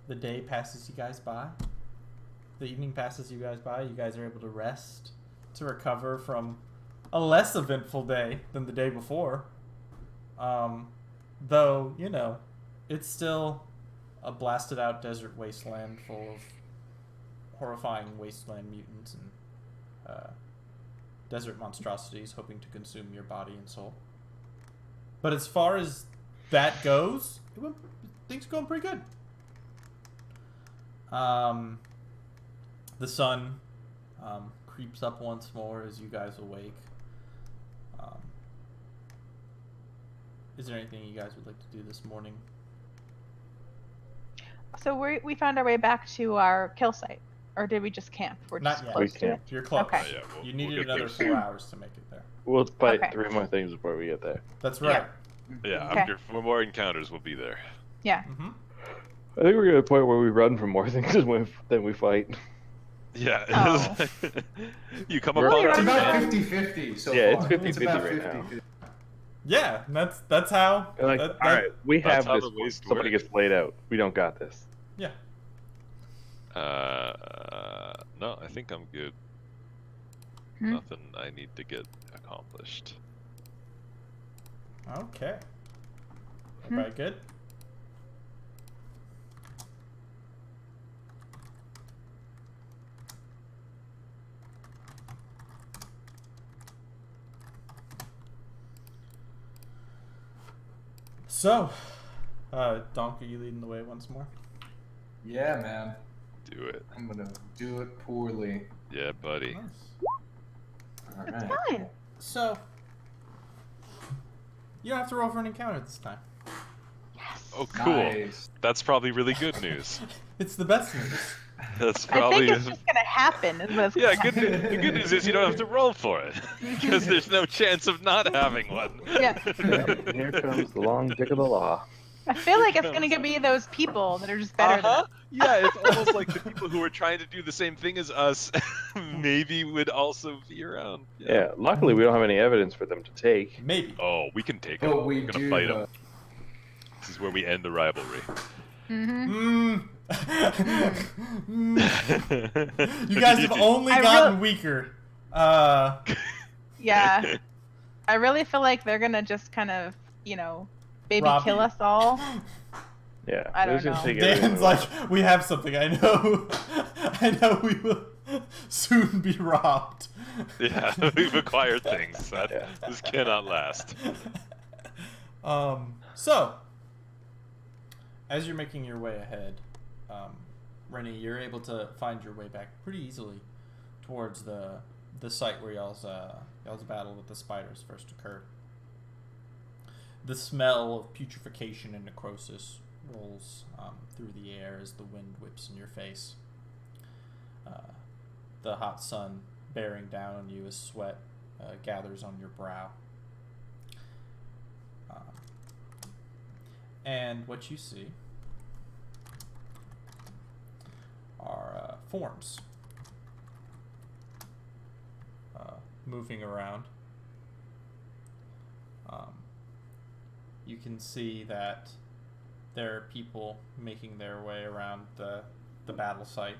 the day passes you guys by. The evening passes you guys by. You guys are able to rest, to recover from a less eventful day than the day before. Though, you know, it's still a blasted out desert wasteland full of horrifying wasteland mutants and desert monstrosities hoping to consume your body and soul. But as far as that goes, things are going pretty good. The sun creeps up once more as you guys awake. Is there anything you guys would like to do this morning? So we found our way back to our kill site, or did we just camp? We're Not just yet. close We to it. camped. You're close. Okay. Yeah, we'll You needed get there another soon. 4 hours to make it there. We'll fight Okay. 3 more things before we get there. That's right. Yeah, Okay. after 4 more encounters, we'll be there. Yeah. Mm-hmm. I think we're at a point where we run from more things than we fight. Yeah. Oh. You come We're- upon It's two about men. 50-50 so Yeah, far. it's 50-50 about right now. 50-50. Yeah, that's how. They're like, that- all right, we That's have how this. the waste Somebody works. gets laid out. We don't got this. Yeah. No, I think I'm good. Hmm? Nothing I need to get accomplished. Okay. Everybody good? So, Donk, are you leading the way once more? Yeah, man. Do it. I'm gonna do it poorly. Yeah, buddy. Nice. All It's right. fine. So, you don't have to roll for an encounter this time. Yes. Oh, cool. Nice. That's probably really good news. It's the best news. That's I probably. think it's just gonna happen. Is what's Yeah, gonna good. The good news is you don't have to roll for it because there's no chance of not having one. Yeah. Here comes the long dick of the law. I feel like it's gonna be those people that are just better Uh-huh. Yeah, it's almost like the people who are trying to do the same thing as us maybe would also be around. Yeah, luckily we don't have any evidence for them to take. Maybe. Oh, we can take them. But we We're gonna do. fight them. This is where we end the rivalry. than. You guys have only I gotten weaker. Yeah. I really feel like they're gonna just kind of, baby Rob kill you. us all. Yeah, I they're don't just gonna know. take everything Dan's away. like, we have something. I know. I know we will soon be robbed. Yeah, we've acquired things. Yeah. This cannot last. So, as you're making your way ahead, Rennie, you're able to find your way back pretty easily towards the site where y'all's battle with the spiders first occurred. The smell of putrefaction and necrosis rolls through the air as the wind whips in your face. The hot sun bearing down on you as sweat gathers on your brow. And what you see are forms moving around. You can see that there are people making their way around the battle site.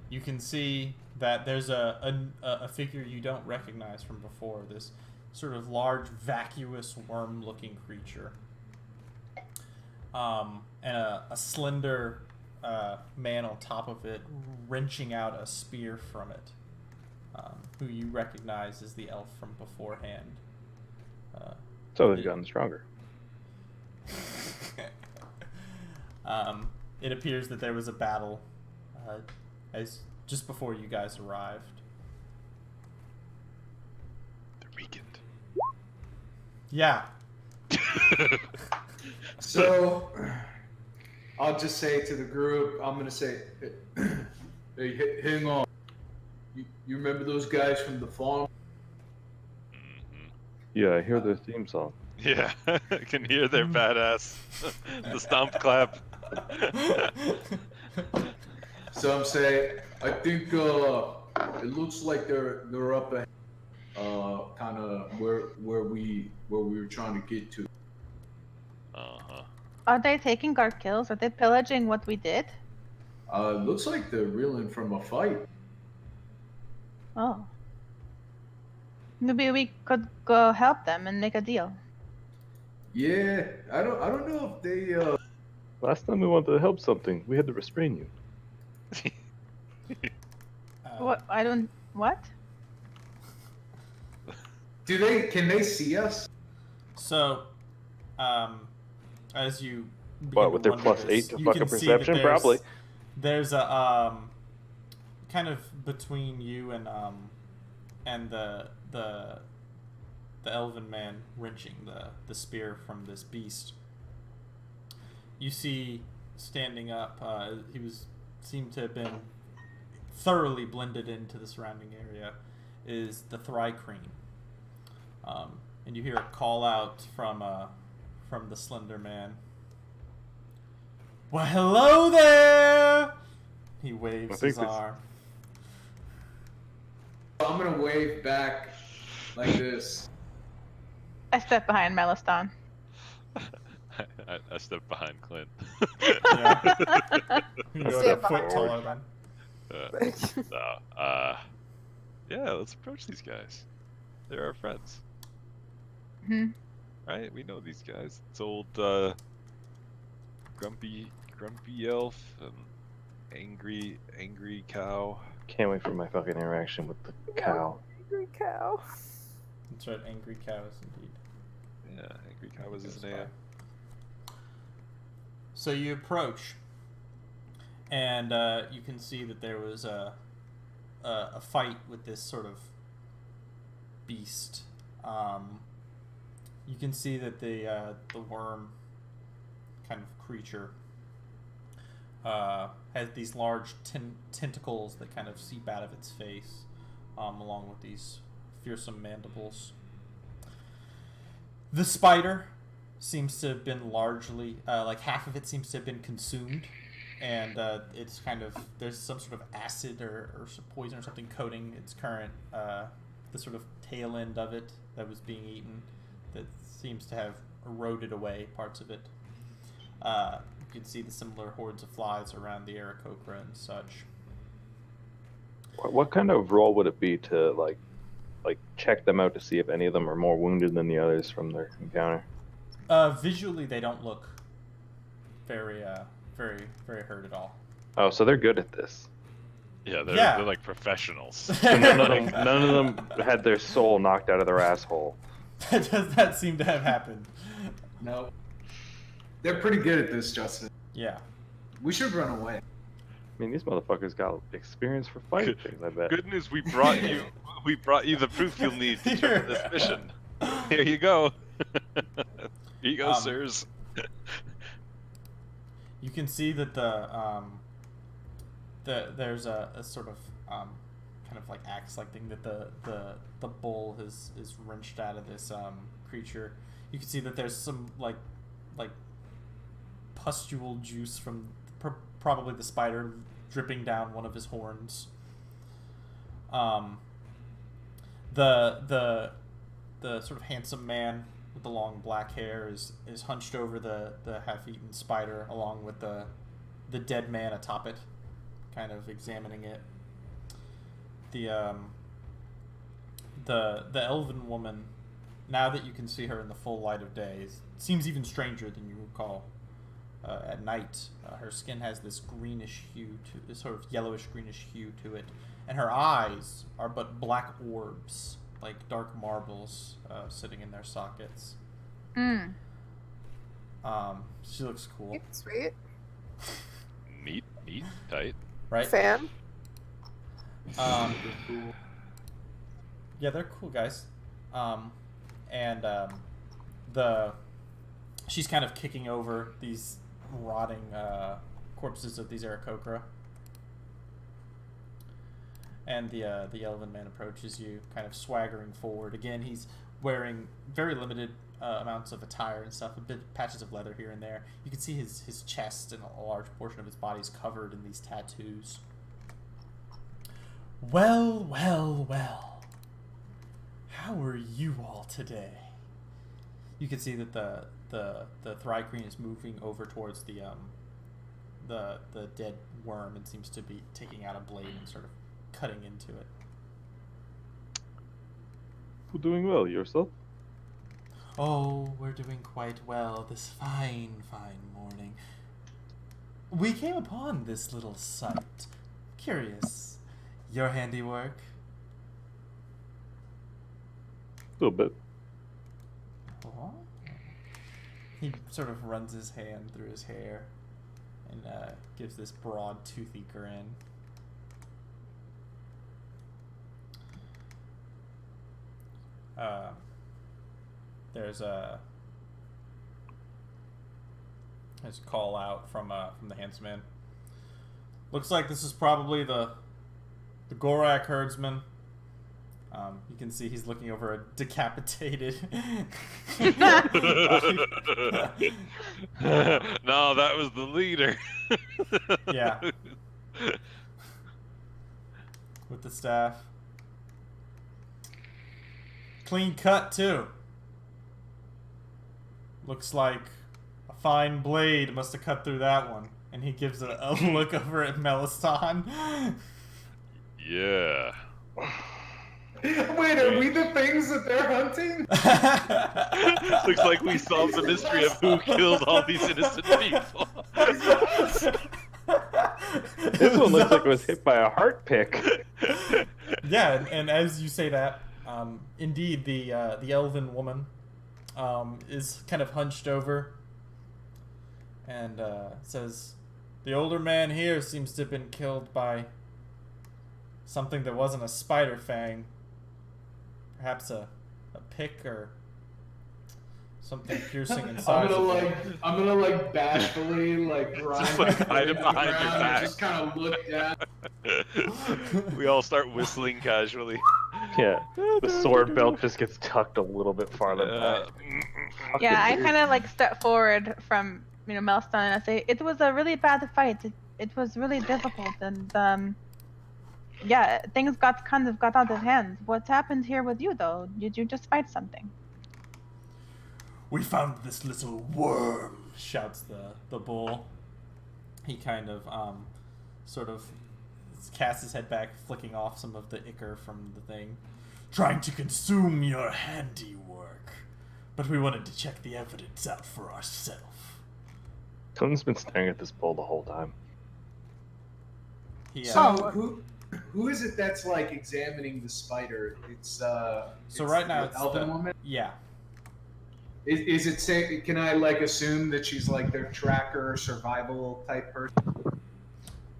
You can see that there's a figure you don't recognize from before, this sort of large, vacuous, worm-looking creature. And a slender man on top of it wrenching out a spear from it, who you recognize as the elf from beforehand. So they've gotten stronger. It appears that there was a battle as just before you guys arrived. They're weakened. Yeah. So, I'll just say to the group, I'm gonna say, Hey, hang on. You remember those guys from the farm? Yeah, I hear the theme song. Yeah, I can hear their badass, the stomp clap. So I'm saying, I think it looks like they're up ahead, kind of where we were trying to get to. Uh-huh. Are they taking our kills? Are they pillaging what we did? Looks like they're reeling from a fight. Oh. Maybe we could go help them and make a deal. Yeah, I don't know if they. Last time we wanted to help something, we had to restrain you. What? I don't. What? can they see us? So, as you What, with their begin to wonder +8 this, to you fucking can see that perception? Probably. There's a kind of between you and the elven man wrenching the spear from this beast. You see standing up. Seemed to have been thoroughly blended into the surrounding area. Is the Thrycreen. And you hear a call out from the slender man. Well, hello there! He waves I think his this- arm. I'm gonna wave back like this. I step behind Meliston. I step behind Clint. Yeah. You go Stand a foot behind. taller than. Yeah, let's approach these guys. They're our friends, Hmm. right? We know these guys. It's old grumpy elf and angry cow. Can't wait for my fucking interaction with the cow. Angry cow. That's right, angry cows indeed. Yeah, angry cow was his Goes name. by. So you approach, and you can see that there was a fight with this sort of beast. You can see that the worm kind of creature has these large tentacles that kind of seep out of its face, along with these fearsome mandibles. The spider seems to have been largely, like half of it seems to have been consumed, and it's kind of, there's some sort of acid or some poison or something coating its current, the sort of tail end of it that was being eaten that seems to have eroded away parts of it. You can see the similar hordes of flies around the Aarakocra and such. What kind of role would it be to like check them out to see if any of them are more wounded than the others from their encounter? Visually, they don't look very hurt at all. Oh, so they're good at this. Yeah, Yeah. they're like professionals. So none of them had their soul knocked out of their asshole. That does not seem to have happened. No. They're pretty good at this, Justin. Yeah. We should run away. I mean, these motherfuckers got experience for fighting things, I bet. Good news, we brought you the proof you'll need to turn this mission. Here you go. Here you go, sirs. You can see that there's a sort of kind of like axe-like thing that the bull is wrenched out of this creature. You can see that there's some like pustule juice from probably the spider dripping down one of his horns. The sort of handsome man with the long black hair is hunched over the half-eaten spider along with the dead man atop it, kind of examining it. The elven woman, now that you can see her in the full light of day, seems even stranger than you recall. At night, her skin has this greenish hue, this sort of yellowish greenish hue to it, and her eyes are but black orbs, like dark marbles, sitting in their sockets. Mm. She looks cool, Sweet. Neat, tight. right? Fan. Yeah, they're cool guys. She's kind of kicking over these rotting corpses of these Aarakocra. And the elven man approaches you, kind of swaggering forward. Again, he's wearing very limited amounts of attire and stuff, a bit patches of leather here and there. You can see his chest and a large portion of his body is covered in these tattoos. Well, well, well. How are you all today? You can see that the Thri-kreen is moving over towards the dead worm and seems to be taking out a blade and sort of cutting into it. We're doing well. Yourself? Oh, we're doing quite well this fine morning. We came upon this little sight. Curious. Your handiwork? A little bit. Oh. He sort of runs his hand through his hair and gives this broad, toothy grin. There's a call out from the handsome man. Looks like this is probably the Gorak herdsman. You can see he's looking over a decapitated. No, that was the leader. Yeah. With the staff. Clean cut, too. Looks like a fine blade must have cut through that one. And he gives a look over at Meliston. Yeah. Wait, are we the things that they're hunting? Looks like we solved the mystery of who killed all these innocent people. This one looks like it was hit by a heart pick. Yeah, and as you say that, indeed, the elven woman is kind of hunched over and says, "The older man here seems to have been killed by something that wasn't a spider fang. Perhaps a pick or something piercing inside." I'm gonna like bashfully like grind Just, my like, foot hide it into the behind your ground and back. just kind of look down. We all start whistling casually. Yeah, the sword belt just gets tucked a little bit farther back. Yeah, I Fucking kind of like step forward from Meliston and I say, "It was a really bad fight. It was really difficult, and yeah, things got out of hand. What happened here with you though? Did you just fight something?" "We found this little worm," shouts the bull. He kind of sort of casts his head back, flicking off some of the ichor from the thing. "Trying to consume your handiwork. But we wanted to check the evidence out for ourselves." Tone's been staring at this bull the whole time. He, So who is it that's like examining the spider? It's so it's right now the it's elven the, woman. yeah. Is it say? Can I like assume that she's like their tracker, survival type person?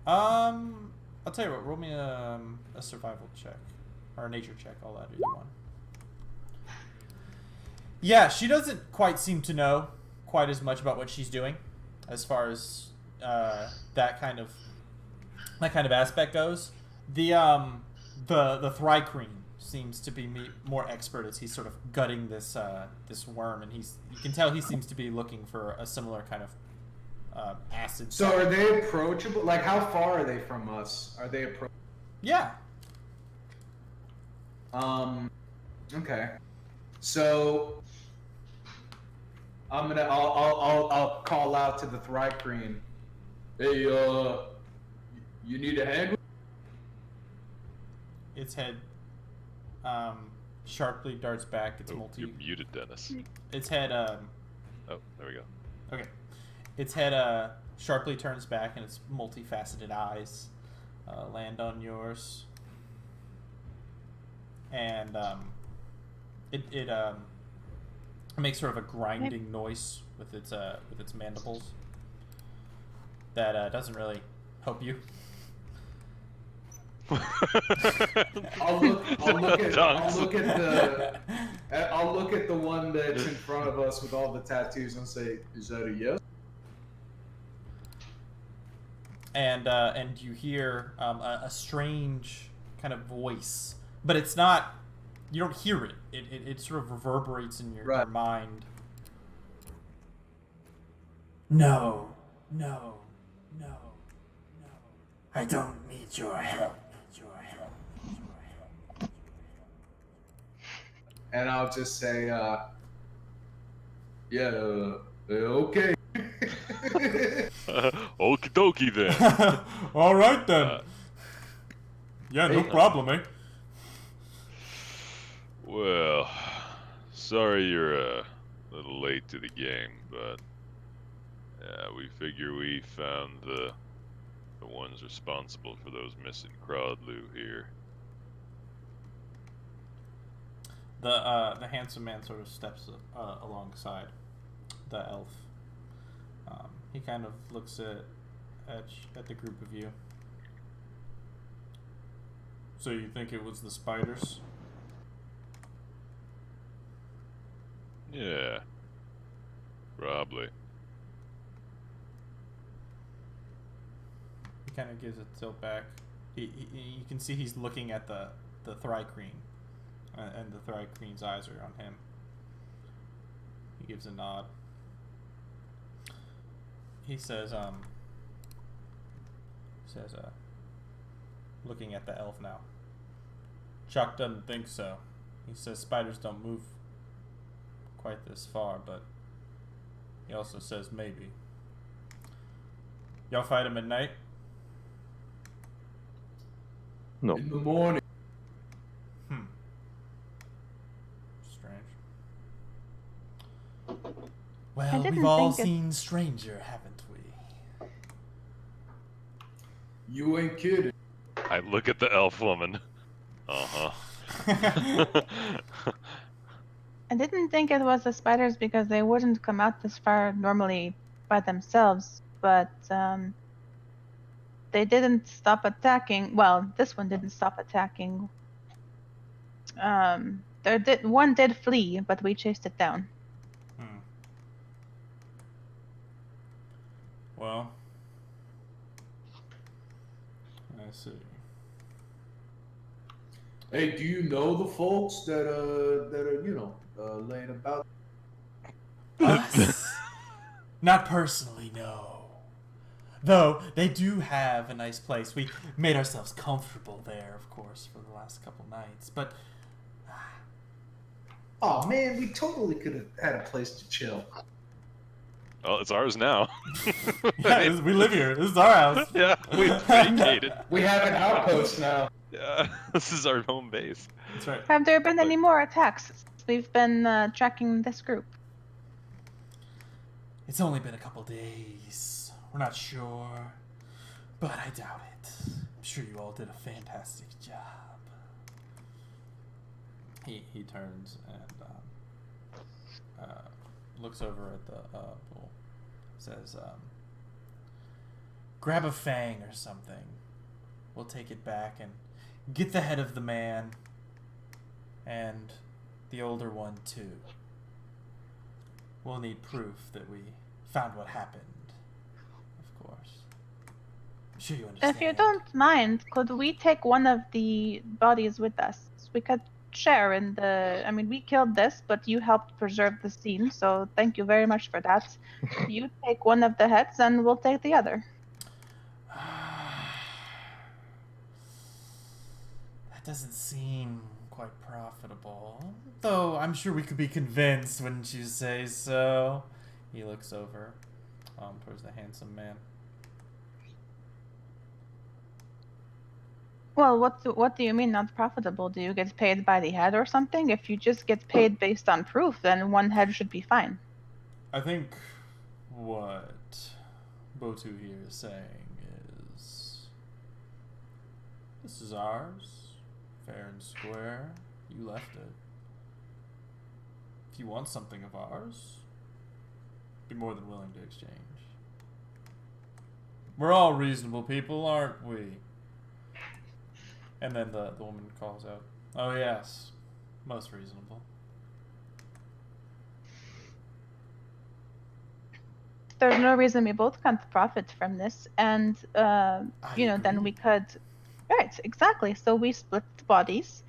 I'll tell you what. Roll me a survival check or a nature check. I'll add either one. Yeah, she doesn't quite seem to know quite as much about what she's doing, as far as that kind of aspect goes. The Thrycreen seems to be more expert as he's sort of gutting this worm, and you can tell he seems to be looking for a similar kind of acid. So are they approachable? Like, how far are they from us? Are they approachable? Yeah. Okay. So I'll call out to the Thrycreen. Hey, you need a hand? Its head sharply darts back. It's Oh, you're muted, Dennis. Its head Oh, there we go. okay. Its head sharply turns back, and its multifaceted eyes land on yours. And it makes sort of a grinding noise with its mandibles that doesn't really help you. I'll look at the one that's in front of us with all the tattoos and say, "Is that a yes?" And you hear a strange kind of voice, but it's not. You don't hear it. It sort of reverberates in your mind. No. I don't need your help. And I'll just say, yeah, okay. Okie dokie then. All right then. Yeah, no problem, eh? Well, sorry you're a little late to the game, but yeah, we figure we found the ones responsible for those missing Crodlu here. The handsome man sort of steps alongside the elf. He kind of looks at the group of you. So you think it was the spiders? Yeah, probably. He kind of gives a tilt back. You can see he's looking at the Thrycreen, and the Thrycreen's eyes are on him. He gives a nod. He says, looking at the elf now. Chuck doesn't think so. He says spiders don't move quite this far, but he also says maybe. Y'all fight him at night? No. In the morning. Strange. Well, we've all seen Stranger, haven't we? You ain't kidding. I look at the elf woman. Uh-huh. I didn't think it was the spiders because they wouldn't come out this far normally by themselves, but they didn't stop attacking. Well, this one didn't stop attacking. One did flee, but we chased it down. Well, I see. Hey, do you know the folks that are laying about? Us? Not personally, no. Though they do have a nice place. We made ourselves comfortable there, of course, for the last couple nights. But Oh man, we totally could have had a place to chill. Well, it's ours now. yeah, we live here. This is our house. Yeah, we vacated. We have an outpost now. Yeah, this is our home base. That's right. Have there been any more attacks? We've been tracking this group. It's only been a couple days. We're not sure, but I doubt it. I'm sure you all did a fantastic job. He turns and looks over at the pool. Says, grab a fang or something. We'll take it back and get the head of the man and the older one too. We'll need proof that we found what happened, of course. I'm sure you understand. If you don't mind, could we take one of the bodies with us? We could share in the... I mean, we killed this, but you helped preserve the scene, so thank you very much for that. You take one of the heads, and we'll take the other. That doesn't seem quite profitable. Though I'm sure we could be convinced, wouldn't you say so? He looks over towards the handsome man. Well, what do you mean not profitable? Do you get paid by the head or something? If you just get paid based on proof, then one head should be fine. I think what Botu here is saying is, this is ours, fair and square. You left it. If you want something of ours, be more than willing to exchange. We're all reasonable people, aren't we? And then the woman calls out, oh yes, most reasonable. There's no reason we both can't profit from this, and then we could... Right, exactly. So we split the bodies,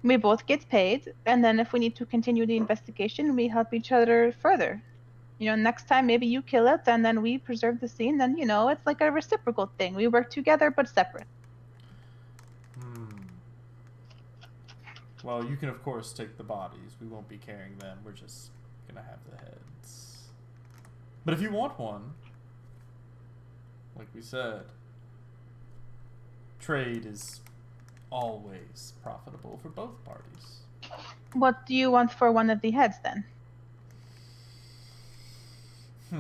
we both get paid, and then if we need to continue the investigation, we help each other further. Next time maybe you kill it, and then we preserve the scene, then, it's like a reciprocal thing. We work together, but separate. Well, you can of course take the bodies. We won't be carrying them. We're just gonna have the heads. But if you want one, like we said, trade is always profitable for both parties. What do you want for one of the heads then? You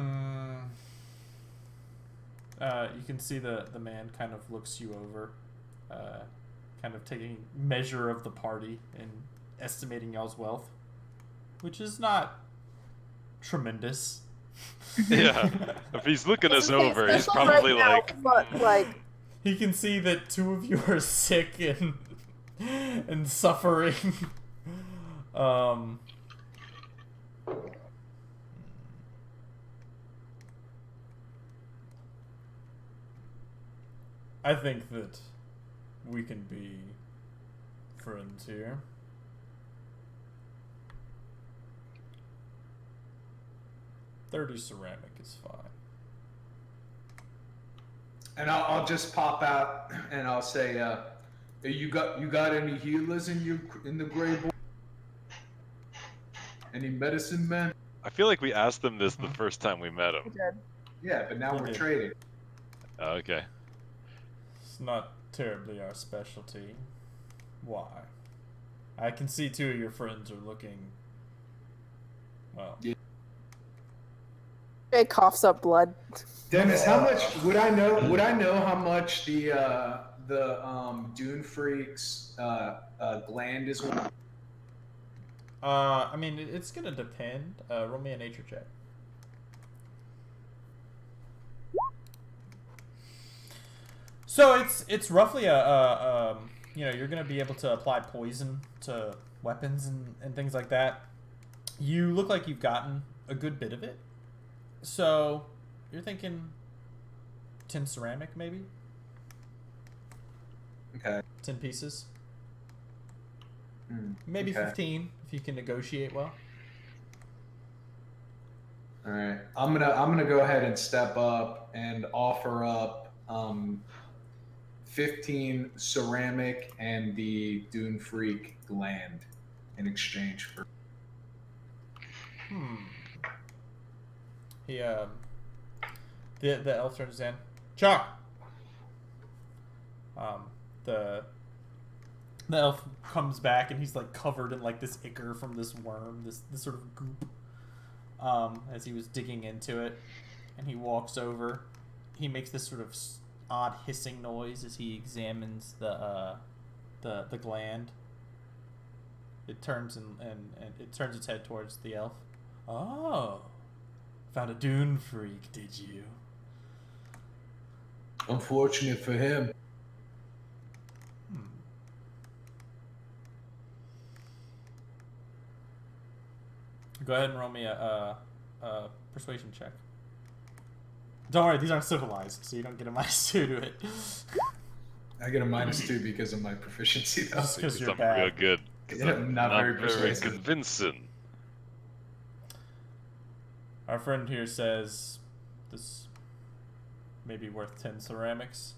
can see the man kind of looks you over, kind of taking measure of the party and estimating y'all's wealth, which is not tremendous. Yeah, if he's looking us over, he's probably like... He can see that two of you are sick and suffering. I think that we can be friends here. $30 ceramic is fine. And I'll just pop out and I'll say, you got any healers in the gray board? Any medicine men? I feel like we asked them this the first time we met We him. did. Yeah, but now You we're did. trading. Oh, okay. It's not terribly our specialty. Why? I can see two of your friends are looking. Well, Jay coughs up blood. Dennis, how much would I know? Would I know how much the Dune Freak's gland is worth? I mean, it's gonna depend. Roll me a nature check. So it's roughly you know, you're gonna be able to apply poison to weapons and things like that. You look like you've gotten a good bit of it. So you're thinking tin ceramic, maybe? Okay. 10 pieces. Hmm, Maybe okay. 15 if you can negotiate well. All right, I'm gonna go ahead and step up and offer up 15 ceramic and the Dune Freak gland in exchange for. He the elf turns in. Chuck. The elf comes back and he's like covered in like this ichor from this worm, this sort of goop. As he was digging into it, and he walks over. He makes this sort of odd hissing noise as he examines the gland. It turns and it turns its head towards the elf. Oh, found a Dune Freak, did you? Unfortunate for him. Go ahead and roll me a persuasion check. Don't worry, these aren't civilized, so you don't get a -2 to it. I get a -2 because of my proficiency, though. Just 'cause you're Something bad. real good. 'Cause Yeah, I'm not very persuasive. convincing. Our friend here says this may be worth 10 ceramics.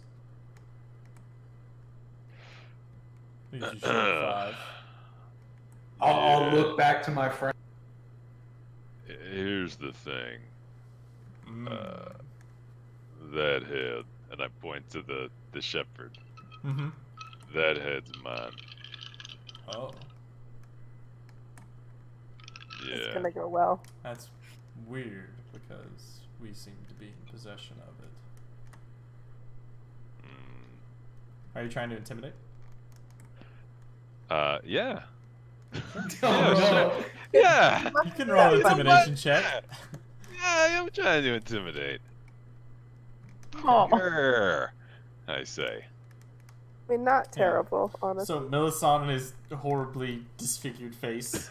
Leaves you short of 5. I'll Yeah. look back to my friend. Here's the thing. That head, and I point to the shepherd. Mm-hmm. That head's mine. Oh, It's Yeah. gonna go well. that's weird because we seem to be in possession of it. Are you trying to intimidate? Yeah. Oh, Yeah, no. sure. Yeah. You can roll an intimidation check. Yeah, I'm trying to intimidate. Oh. Grr, I say. I mean, not terrible, honestly. So Melisandre, in his horribly disfigured face,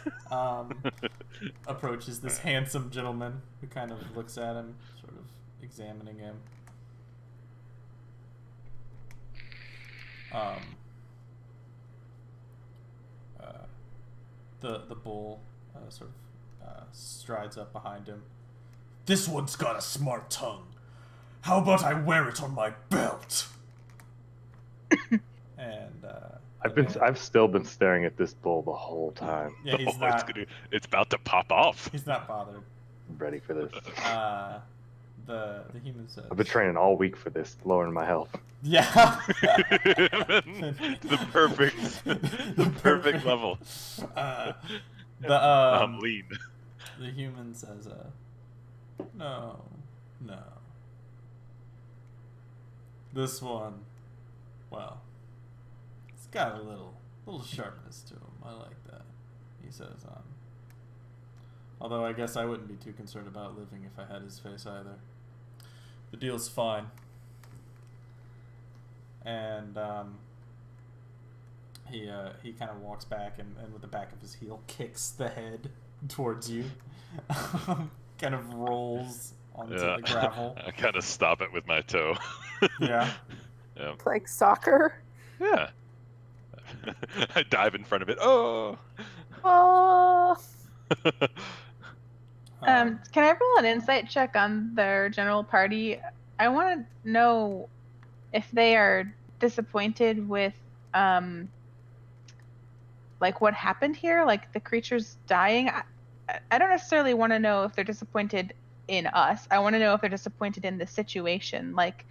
approaches this handsome gentleman who kind of looks at him, sort of examining him. The bull sort of strides up behind him. This one's got a smart tongue. How about I wear it on my belt? And I've still been staring at this bull the whole time. yeah, he's not. It's about to pop off. He's not bothered. I'm ready for this. The human says. I've been training all week for this, lowering my health. Yeah. the perfect level. I'm lean. The human says, no. This one, well, it's got a little sharpness to him. I like that. He says, although I guess I wouldn't be too concerned about living if I had his face either. The deal's fine. And he kind of walks back and with the back of his heel kicks the head towards you. Kind of rolls onto the gravel. I kind of stop it with my toe. Yeah. Yeah. Like soccer. Yeah. I dive in front of it. Oh. Oh. Can I roll an insight check on their general party? I want to know if they are disappointed with, like what happened here, like the creatures dying. I don't necessarily want to know if they're disappointed in us. I want to know if they're disappointed in the situation. Like,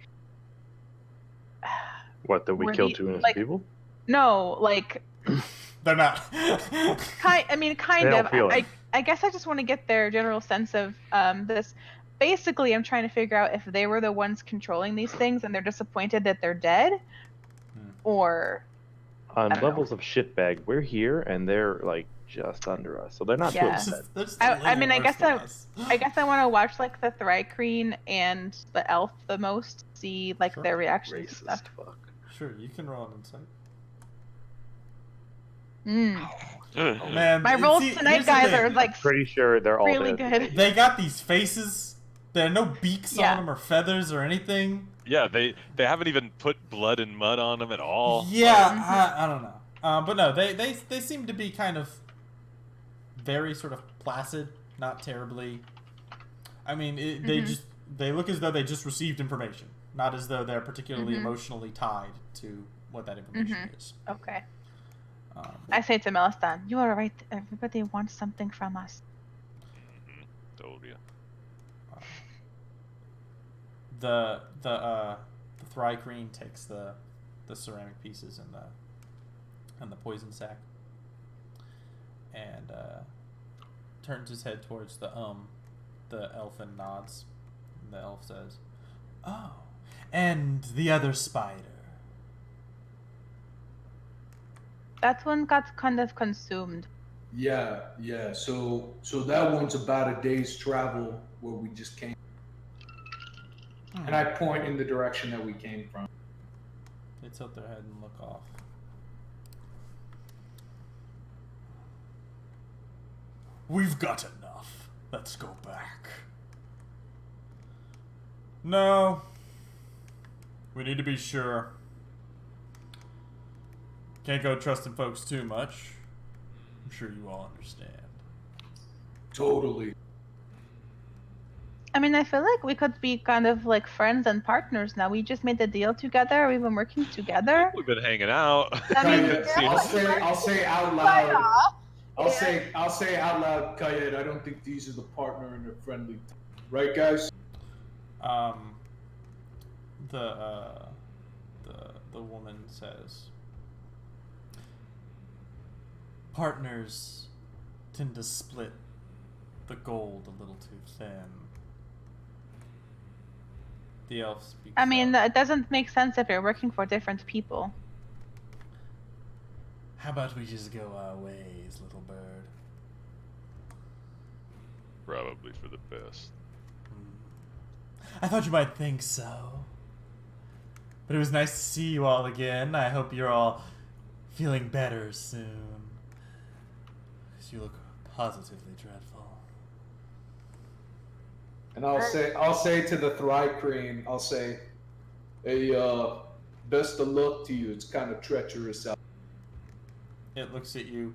What, that we Were killed the- 2 innocent like- people? no, like, They're not. kind They don't of. feel it. I guess I just want to get their general sense of this. Basically, I'm trying to figure out if they were the ones controlling these things and they're disappointed that they're dead, or On I don't know. levels of shitbag, we're here and they're like just under us, so they're not too Yeah. upset. They're just I a little mean, I worse guess than I- us. I guess I want to watch like the Thrycreen and the elf the most, see like Sure. their reactions and Racist stuff. fuck. Sure, you can roll an insight. Mm. Man, My rolls see, tonight, here's the guys, thing. are like Pretty sure they're all really dead. good. They got these faces. There are no beaks Yeah. on them or feathers or anything. Yeah, they haven't even put blood and mud on them at all. Yeah, Mhm. I don't know. But no, they seem to be kind of very sort of placid, not terribly. I mean, Mhm. they look as though they just received information, not as though they're particularly Mhm. emotionally tied to what that information Mhm. is. Okay. Um, I say to Melistan, you are right. Everybody wants something from us. Told you. the Thrycreen takes the ceramic pieces and the poison sack and turns his head towards the elf and nods. And the elf says, "Oh, and the other spider." That one got kind of consumed. Yeah. So that one's about a day's travel where we just came. And I point in the direction that we came from. They tilt their head and look off. We've got enough. Let's go back. No. We need to be sure. Can't go trusting folks too much. I'm sure you all understand. Totally. I mean, I feel like we could be kind of like friends and partners now. We just made the deal together. We've been working together. We've been hanging out. I mean, I'll say out loud. I'll say out loud, Kayed, I don't think these are the partner and they're friendly. Right, guys? The woman says, partners tend to split the gold a little too thin. The elf speaks I mean, up. it doesn't make sense if you're working for different people. How about we just go our ways, little bird? Probably for the best. I thought you might think so. But it was nice to see you all again. I hope you're all feeling better soon. Because you look positively dreadful. And I'll say to the Thrycreen, I'll say, hey, best of luck to you. It's kind of treacherous out. It looks at you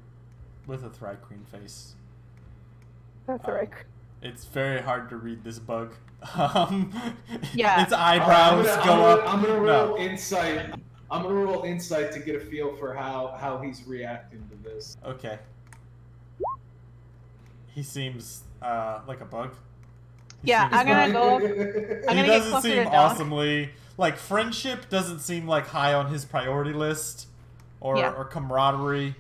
with a Thrycreen face. That's Um, right. It's very hard to read this bug. Yeah. Its eyebrows go up. I'm gonna No. roll insight. I'm gonna roll insight to get a feel for how he's reacting to this. Okay. He seems like a bug. He Yeah, seems I'm gonna like- go. I'm He gonna get doesn't closer seem to Doc. awesomely like friendship doesn't seem like high on his priority list, or Yeah. or camaraderie.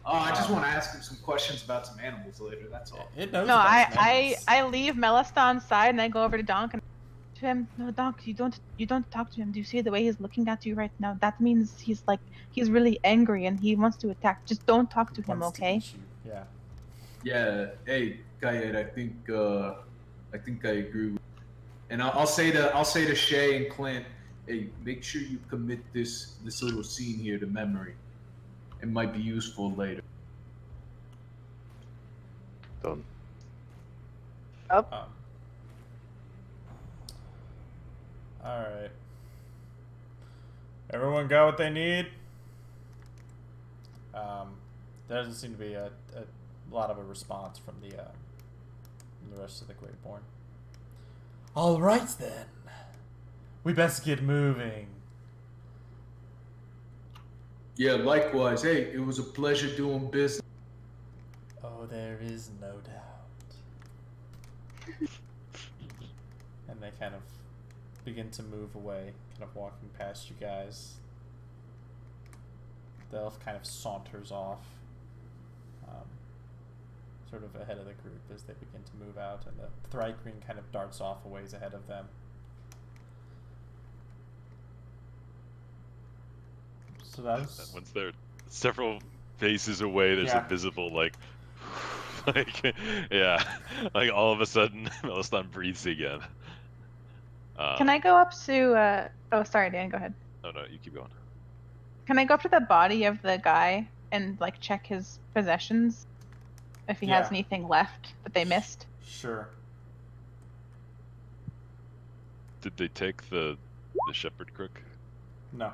Oh, I just want to ask him some questions about some animals later. That's all. It knows. No, about I snakes. leave Meliston's side and I go over to Donk and to him. No, Donk, you don't talk to him. Do you see the way he's looking at you right now? That means he's really angry and he wants to attack. Just don't talk to him, Wants to okay? eat you. Yeah. Yeah. Hey, Kayed, I think I agree. And I'll say to Shay and Clint, hey, make sure you commit this little scene here to memory. It might be useful later. Done. All right. Everyone got what they need. There doesn't seem to be a lot of a response from the rest of the Greatborn. All right then, we best get moving. Yeah, likewise. Hey, it was a pleasure doing business. Oh, there is no doubt. And they kind of begin to move away, kind of walking past you guys. The elf kind of saunters off, sort of ahead of the group as they begin to move out, and the Thri-Kreen kind of darts off a ways ahead of them. So that's... Once they're several paces away, there's Yeah. a visible, like, like, yeah, like all of a sudden, Melistan breathes again. Can I go up to? Oh, sorry, Dan. Go ahead. Oh no, you keep going. Can I go up to the body of the guy and like check his possessions, if he has Yeah. anything left that they missed? Sure. Did they take the shepherd crook? No.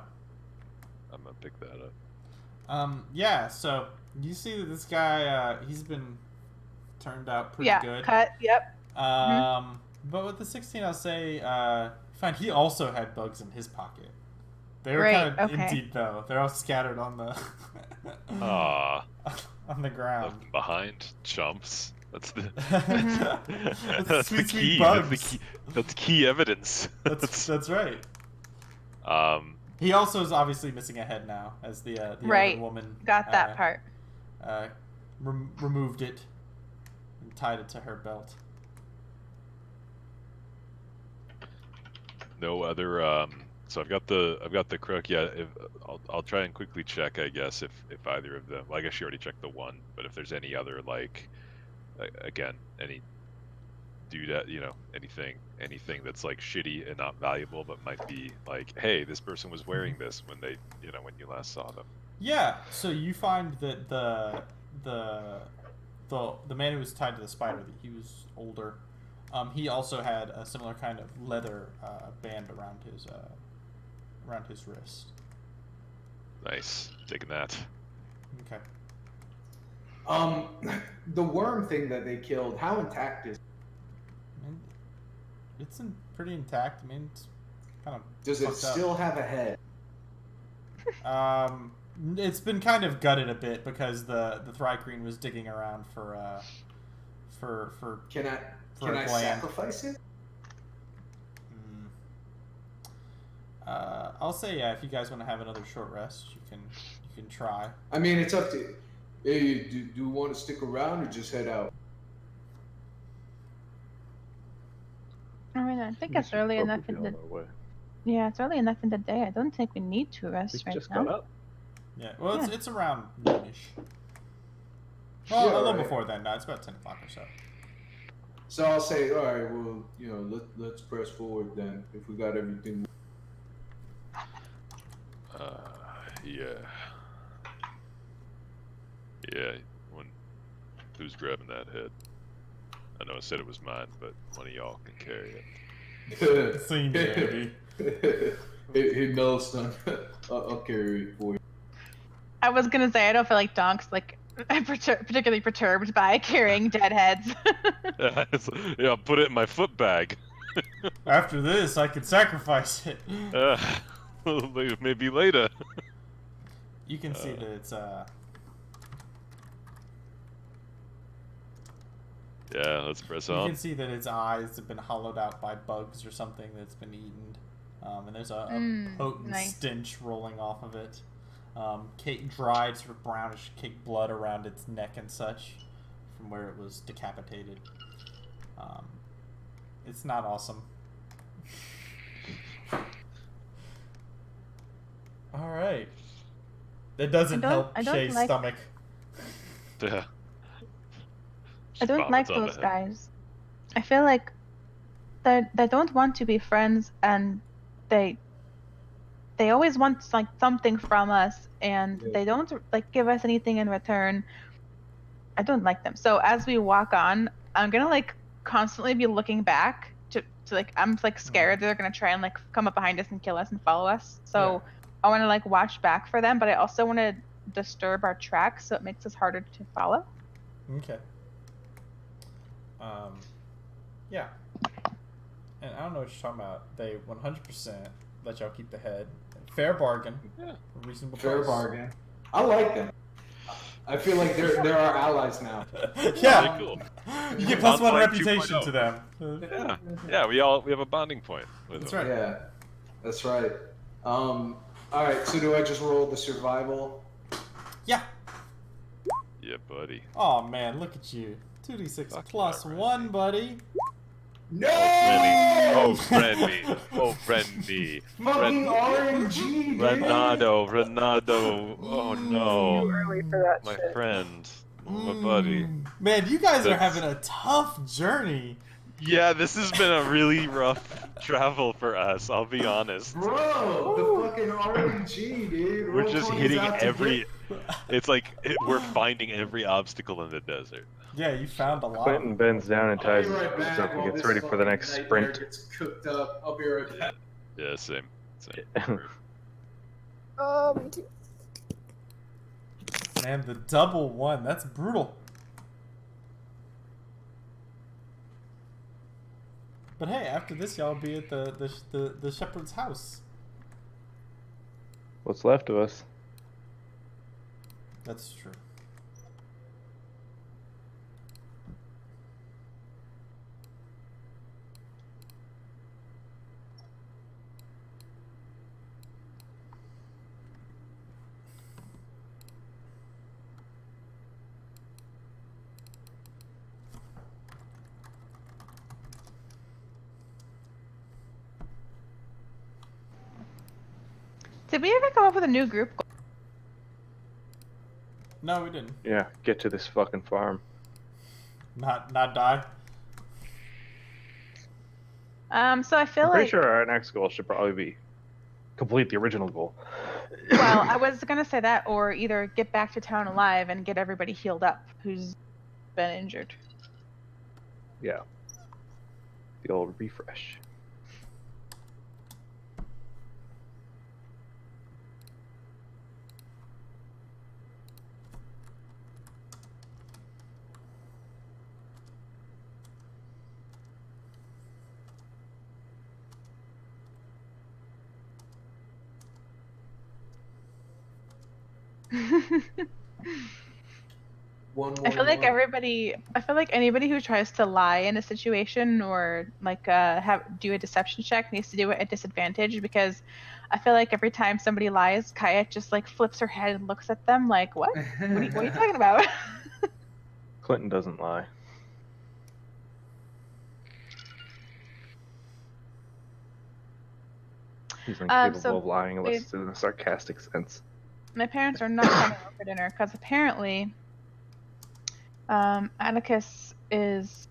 I'm gonna pick that up. Yeah, so you see that this guy, he's been turned out pretty Yeah. good. Cut. Yep. But with the 16, I'll say, fine, he also had bugs in his pocket. They were Right, kind of okay. emptied, though. They're all scattered on the Ah, on the left ground. them behind, chumps. That's the That's the sweet, sweet key. bugs. That's key evidence. That's right. He also is obviously missing a head now, as the Right. elven woman Got that part. removed it and tied it to her belt. No other. So I've got the crook. Yeah, I'll try and quickly check. I guess if either of them. Well, I guess you already checked the one, but if there's any other, like, again, any dude, anything that's like shitty and not valuable, but might be like, hey, this person was wearing this when they, when you last saw them. Yeah. So you find that the man who was tied to the spider, that he was older. He also had a similar kind of leather band around his wrist. Nice, taking that. Okay. The worm thing that they killed, how intact is it? I mean, it's pretty intact. I mean, it's kind of. Does it fucked up. still have a head? It's been kind of gutted a bit because the Thri-Kreen was digging around for Can I For a gland. sacrifice it? I'll say yeah. If you guys want to have another short rest, you can try. I mean, it's up to you. Hey, do you want to stick around or just head out? I mean, I think We it's should early probably enough be in on the. our way. Yeah, it's early enough in the day. I don't think we need to We rest right just now. got up. Yeah. Well, Yeah. it's around noonish. Well, Yeah, a little right. before then. No, it's about 10 o'clock or so. So I'll say, all right, well, let's press forward then. If we got everything. Yeah. Yeah. Who's grabbing that head? I know I said it was mine, but one of y'all can carry it. Scene, baby. Hey, Melistan, I'll carry it for you. I was gonna say I don't feel like Donk's like particularly perturbed by carrying dead heads. Yeah, put it in my foot bag. After this, I could sacrifice it. Maybe later. You can see that it's Yeah, let's press you on. can see that its eyes have been hollowed out by bugs or something that's been eaten. And there's a potent nice. stench rolling off of it. Dried, sort of brownish cake blood around its neck and such from where it was decapitated. It's not awesome. Alright. That doesn't help I don't Shay's like- stomach. Yeah. I don't like Vomits on the those head. guys. I feel like they don't want to be friends, and they always want like something from us, and Yeah. they don't like give us anything in return. I don't like them. So as we walk on, I'm gonna like constantly be looking back to like I'm like scared they're gonna try and like come up behind us and kill us and follow us. So I want to like watch back for them, but I also want to disturb our tracks so it makes us harder to follow. Okay. Yeah. And I don't know what you're talking about. They 100% let y'all keep the head. Fair bargain. Yeah. Reasonable Fair price. bargain. I like them. I feel like they're our allies now. Yeah. Really cool. You get Bond +1 point reputation 2.0. to them. Yeah, we have a bonding point with That's them. right. Yeah, that's right. All right. So do I just roll the survival? Yeah. Yeah, buddy. Oh man, look at you. 2d6 Fuck plus yeah, 1, buddy. No! Oh, friendly. Oh, friendly. Fucking RNG, dude. Ronaldo. Oh no. Early for that My shit. friend. My buddy. Man, you guys are That's- having a tough journey. Yeah, this has been a really rough travel for us, I'll be honest. Bro, the fucking RNG, dude. We're Roll just 20s hitting out to every. get- It's like we're finding every obstacle in the desert. Yeah, you found a lot. Clinton bends down and I'll ties be his right boots back up and while gets this ready for the fucking next nightmare sprint. gets cooked up. I'll be right back. Yeah, same. Same. Me too. Man, the double 1, that's brutal. But hey, after this, y'all be at the shepherd's house. What's left of us? That's true. Did we ever come up with a new group goal? No, we didn't. Yeah, get to this fucking farm. Not die. So I feel I'm pretty like, sure our next goal should probably be complete the original goal. well, I was gonna say that, or either get back to town alive and get everybody healed up who's been injured. Yeah. The old refresh. I feel like anybody who tries to lie in a situation or like do a deception check needs to do it at disadvantage, because I feel like every time somebody lies, Kaya just like flips her head and looks at them like, what? What are you talking about? Clinton doesn't lie. He's incapable so of lying unless it's in a sarcastic sense. My parents are not coming over for dinner because apparently Atticus is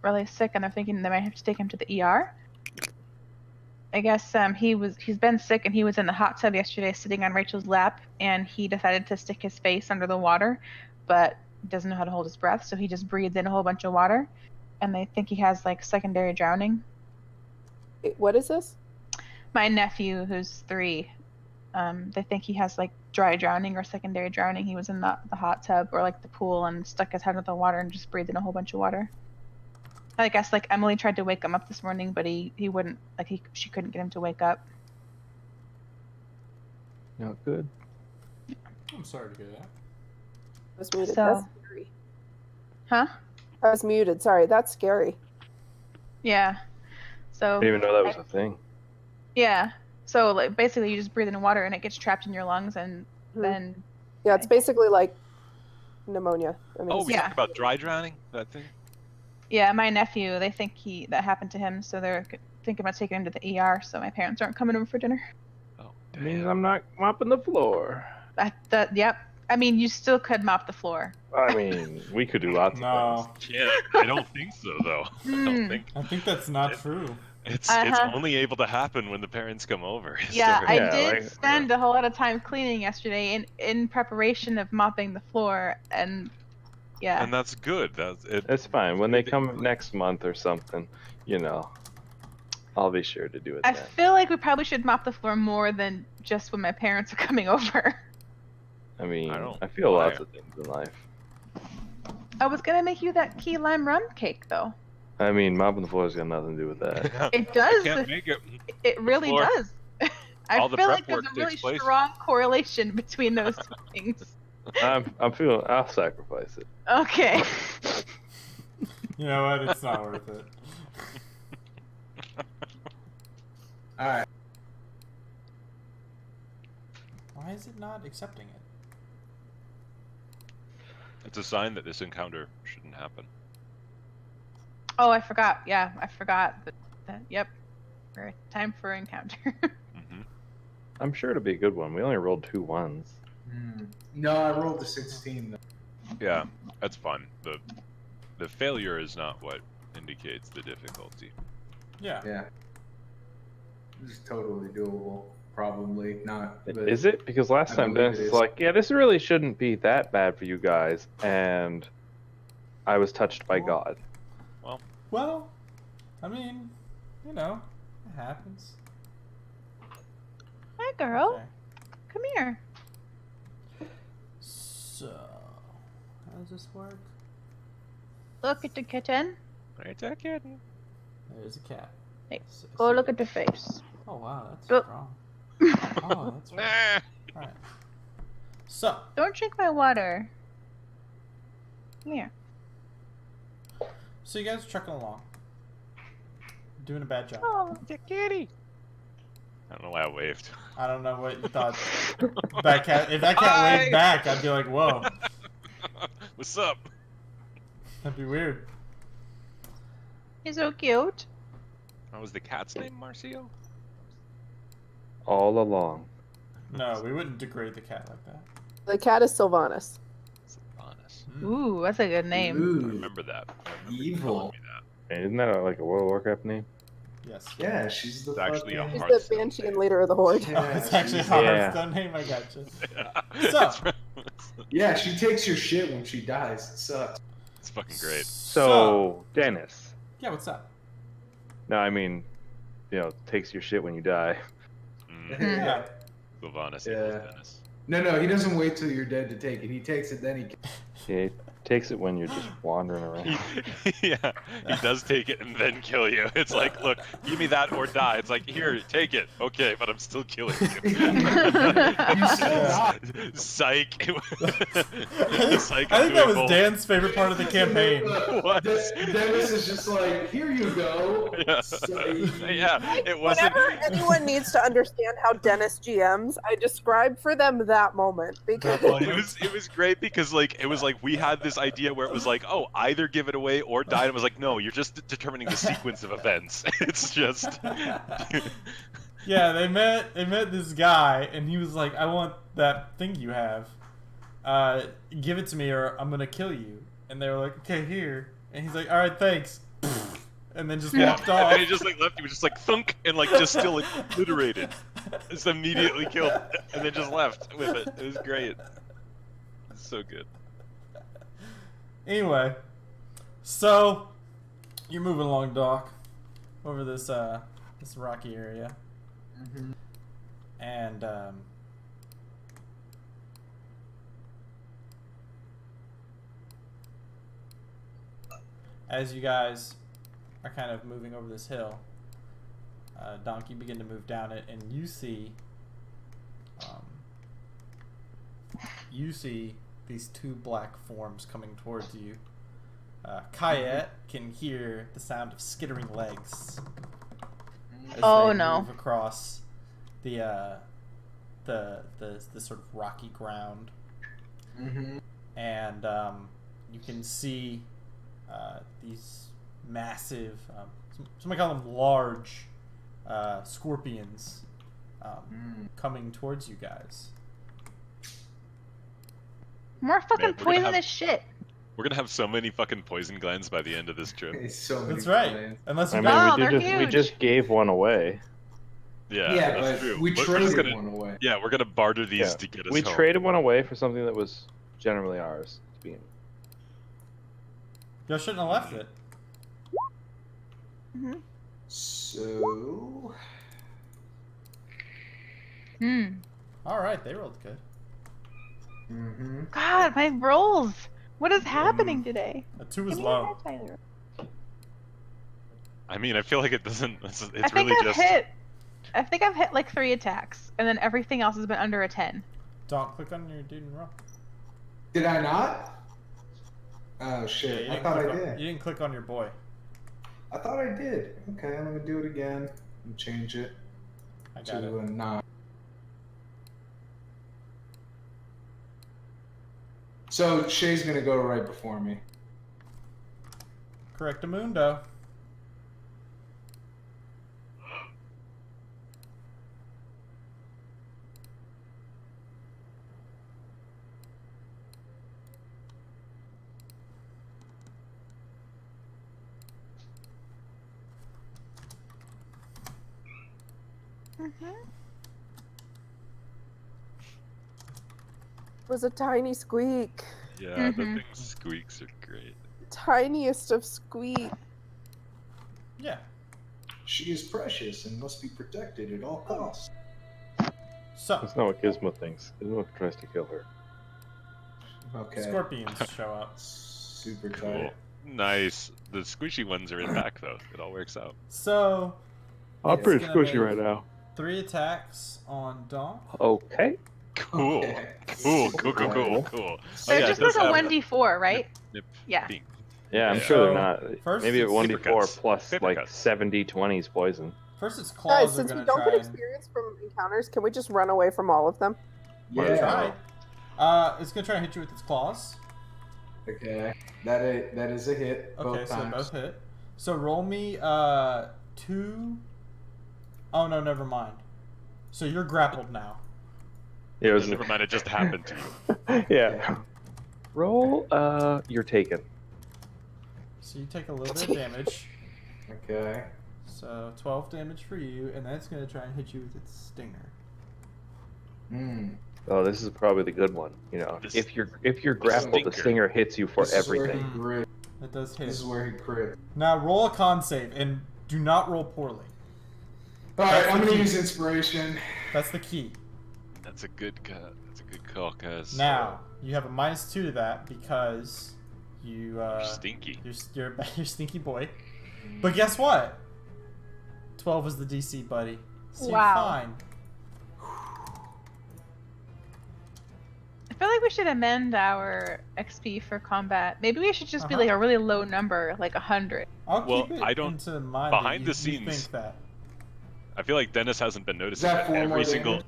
really sick and they're thinking they might have to take him to the ER. I guess he's been sick and he was in the hot tub yesterday sitting on Rachel's lap, and he decided to stick his face under the water, but doesn't know how to hold his breath, so he just breathed in a whole bunch of water, and they think he has like secondary drowning. What is this? My nephew, who's 3, they think he has like dry drowning or secondary drowning. He was in the hot tub or like the pool and stuck his head under the water and just breathed in a whole bunch of water. I guess like Emily tried to wake him up this morning, but he wouldn't, like she couldn't get him to wake up. Not good. I'm sorry to hear that. I was muted. So- That's scary. Huh? I was muted. Sorry, that's scary. Yeah. So I didn't even know that was a thing. yeah. So like basically you just breathe in water and it gets trapped in your lungs, and then Yeah, it's basically like pneumonia. I mean, Oh, we Yeah. talked about dry drowning? That thing? yeah, my nephew, they think that happened to him, so they're thinking about taking him to the ER. So my parents aren't coming over for dinner. Oh, It means damn. I'm not mopping the floor. Yep. I mean, you still could mop the floor. I mean, we could do lots of No, Yeah, I don't think so, though. I don't think I think that's not true. it's Uh-huh. only able to happen when the parents come over. Yeah, So- I Yeah, did like- spend a whole lot of time cleaning yesterday in preparation of mopping the floor, and yeah. And that's good. That's it. It's fine. When they come next month or something, you know, I'll be sure to do it I then. feel like we probably should mop the floor more than just when my parents are coming over. I mean, I don't- I feel why? lots of things in life. I was gonna make you that key lime rum cake though. I mean, mopping the floor's got nothing to do with that. It does. Can't make it. It really floor- does. I all the feel prep like there's work a really takes place. strong correlation between those two things. I'm feeling. I'll sacrifice it. Okay. You know what? It's not worth it. All right. Why is it not accepting it? It's a sign that this encounter shouldn't happen. Oh, I forgot. Yeah, I forgot. Yep. Time for encounter. Hmm. I'm sure it'll be a good one. We only rolled 2 1s. No, I rolled a 16 though. Yeah, that's fun. The failure is not what indicates the difficulty. Yeah. Yeah. This is totally doable. Probably not. But Is it? Because last I time believe Dennis it was is. like, "Yeah, this really shouldn't be that bad for you guys," and I was touched by God. Well, I mean, you know, it happens. Hi, girl. Okay. Come here. So, how does this work? Look at the kitten. It's a kitten. There's a cat. Hey, S- Go see- look at the face. Oh wow, that's Go- strong. Oh, that's right. All right. So, Don't drink my water. Come here. so you guys are trucking along, doing a bad job. Oh. It's a kitty. I don't know why I waved. I don't know what you thought. That cat. If that cat waved back, I'd be like, whoa, What's up? that'd be weird. He's so cute. What was the cat's name, Marcio? All along. No, we wouldn't degrade the cat like that. The cat is Sylvanas. Sylvanas. Ooh, that's a good name. I Ooh. remember that. I remember you Evil. telling me that. Isn't that like a World of Warcraft name? Yes. Yeah, she's the It's actually a fucking- He's hard the stone banshee and name. leader of the horde. Oh, it's actually a she's- Hearthstone name. I gotcha. So- Yeah, she takes your shit when she dies. It sucks. It's fucking great. So, Dennis. Yeah, what's up? No, I mean, takes your shit when you die. Yeah. Sylvanas Yeah. equals Dennis. No, he doesn't wait till you're dead to take it. He takes it, then he. He takes it when you're just wandering around. Yeah, he does take it and then kill you. It's like, look, give me that or die. It's like, here, take it. Okay, but I'm still killing you. You said not. Psych. Psych. I think that doing was both. Dan's favorite part of the campaign. What? Dennis is just like, here you go. Yeah. Yeah, it wasn't. Whenever anyone needs to understand how Dennis GMs, I describe for them that moment because It was great because it was like we had this idea where it was like, oh, either give it away or die. And it was like, no, you're just determining the sequence of events. It's just Yeah, they met this guy, and he was like, "I want that thing you have. Give it to me, or I'm gonna kill you." And they were like, "Okay, here." And he's like, "All right, thanks." And then just walked and off. then he just left. He was just thunk and just still obliterated. Just immediately killed, and then just left with it. It was great. It's so good. Anyway, so you're moving along, Doc, over this this rocky area, and as you guys are kind of moving over this hill, Donkey begin to move down it, and you see these two black forms coming towards you. Kayet can hear the sound of skittering legs as Oh, they no. move across the sort of rocky ground, and you can see these massive, somebody call them large, scorpions coming towards you guys. More fucking Man, we're gonna have- poisonous shit. We're gonna have so many fucking poison glands by the end of this trip. It's so many That's right. plans. Unless I you mean, Oh, we they're huge. just gave one away. Yeah, Yeah, that's but true. we We're just traded gonna, one away. Yeah, we're gonna barter these Yeah. to get us We home. traded one away for something that was generally ours. Being y'all shouldn't have left it. So. All right, they rolled good. God, my rolls. What is happening today? A 2 is Give me low. that Tyler. I mean, I feel like it doesn't. It's I think really I've just. hit. I think I've hit like 3 attacks, and then everything else has been under a 10. Don't click on your dude and roll. Did I not? Oh Yeah, shit! you I didn't thought I click on- did. You didn't click on your boy. I thought I did. Okay, I'm gonna do it again and change it I got to it. a 9. So Shay's gonna go right before me. Correctamundo. It was a tiny squeak. Yeah, the Mhm. thing's squeaks are great. Tiniest of squeak. Yeah. She is precious and must be protected at all costs. So, That's not what Gizmo thinks. Gizmo tries to kill her. Okay. scorpions show up. Super Cool. tight. Nice. The squishy ones are in back though. It all works out. So, I'm It's pretty gonna squishy make- right now. 3 attacks on Donk. Okay. Cool. Okay. Cool. Cool. Cool. Cool. Cool. Cool. They're yeah, it just does like a have 1d4, right? Nip, Yeah. pink. Yeah, I'm Yeah. sure they're So, not. first Maybe a it's 1d4 Paper plus Paper like cuts. 70 20s poison. First, its Guys, claws are since we gonna don't try get and experience from encounters, can we just run away from all of them? wanna Yeah. try. It's gonna try and hit you with its claws. Okay. That is a hit. Okay, both so they times. both hit. So roll me 2. Oh no, never mind. So you're grappled now. Yeah, it was Never mind. It just happened to you. yeah. Roll. You're taken. So you take a little bit of damage. Okay. So 12 damage for you, and then it's gonna try and hit you with its stinger. Hmm. Oh, this is probably the good one. You know, This- if you're grappled, the stinker. stinger hits you for This is where everything. he crit. That does hit. This is where he crit. Now roll a con save, and do not roll poorly. All right, That's I'm the gonna key. use inspiration. That's the key. That's a good cut. That's a good call, guys. Now you have a -2 to that because you You're stinky. you're you're stinky boy. But guess what? 12 is the DC, buddy. So you're Wow. fine. I feel like we should amend our XP for combat. Maybe we should just be Uh-huh. like a really low number, like 100. I'll Well, keep it I don't- into mind. behind that the you think scenes- that. I feel like Dennis hasn't been noticing that that four more every single. damage?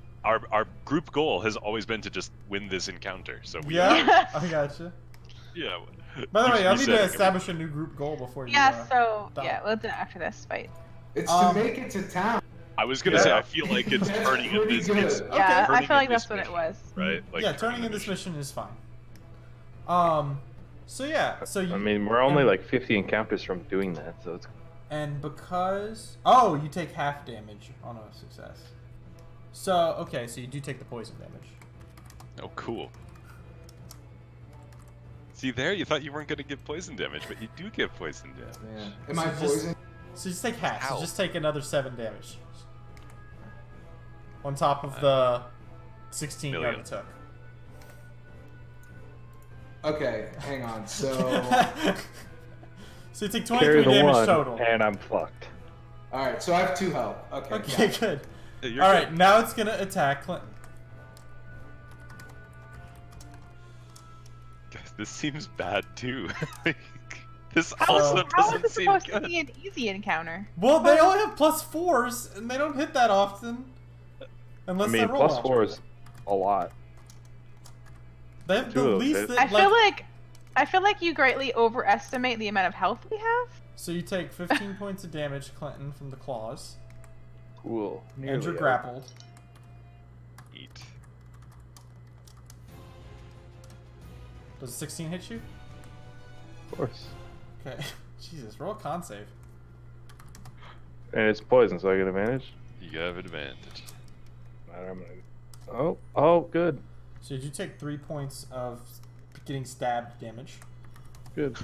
Our group goal has always been to just win this encounter. So we Yeah, I gotcha. yeah. By the way, I'll need to resetting establish a new group goal before you. Yeah, so done. yeah, we'll do it after this fight. It's Um, to make it to town. I was gonna say Yeah. I feel like it's That's turning in pretty this. good. It's, Okay. Yeah, I turning feel like in this that's what it mission, was. right? Like yeah, turning in this mission is fine. So yeah, so you. I mean, we're only like 50 encounters from doing that, so it's And because you take half damage on a success. So okay, so you do take the poison damage. Oh, cool. See there, you thought you weren't gonna get poison damage, but you do get poison damage. Yeah. Am So I just- poisoned? So just take half. So Ow. just take another 7 damage. On top of the 16 you Million. already took. Okay, hang on. So, So you take carry 23 the damage one, total. and I'm fucked. all right. So I have 2 health. Okay. Okay, got it. good. Yeah, you're All good. right, now it's gonna attack Clinton. Guys, this seems bad too. This How is- also How is doesn't this seem supposed to good. be an easy encounter? Well, they only have +4s, and they don't hit that often. Unless I mean, they roll plus well. 4 is a lot. They have Two the of those least. hit. That, I feel like you greatly overestimate the amount of health we have. So you take 15 points of damage, Clinton, from the claws, Cool. and you're Nearly grappled. Eat. Does a 16 hit you? Of course. Okay. Jesus, roll a con save. And it's poison, so I get advantage. You have advantage. I'm gonna... Oh, good. So you do take 3 points of getting stabbed damage, Good.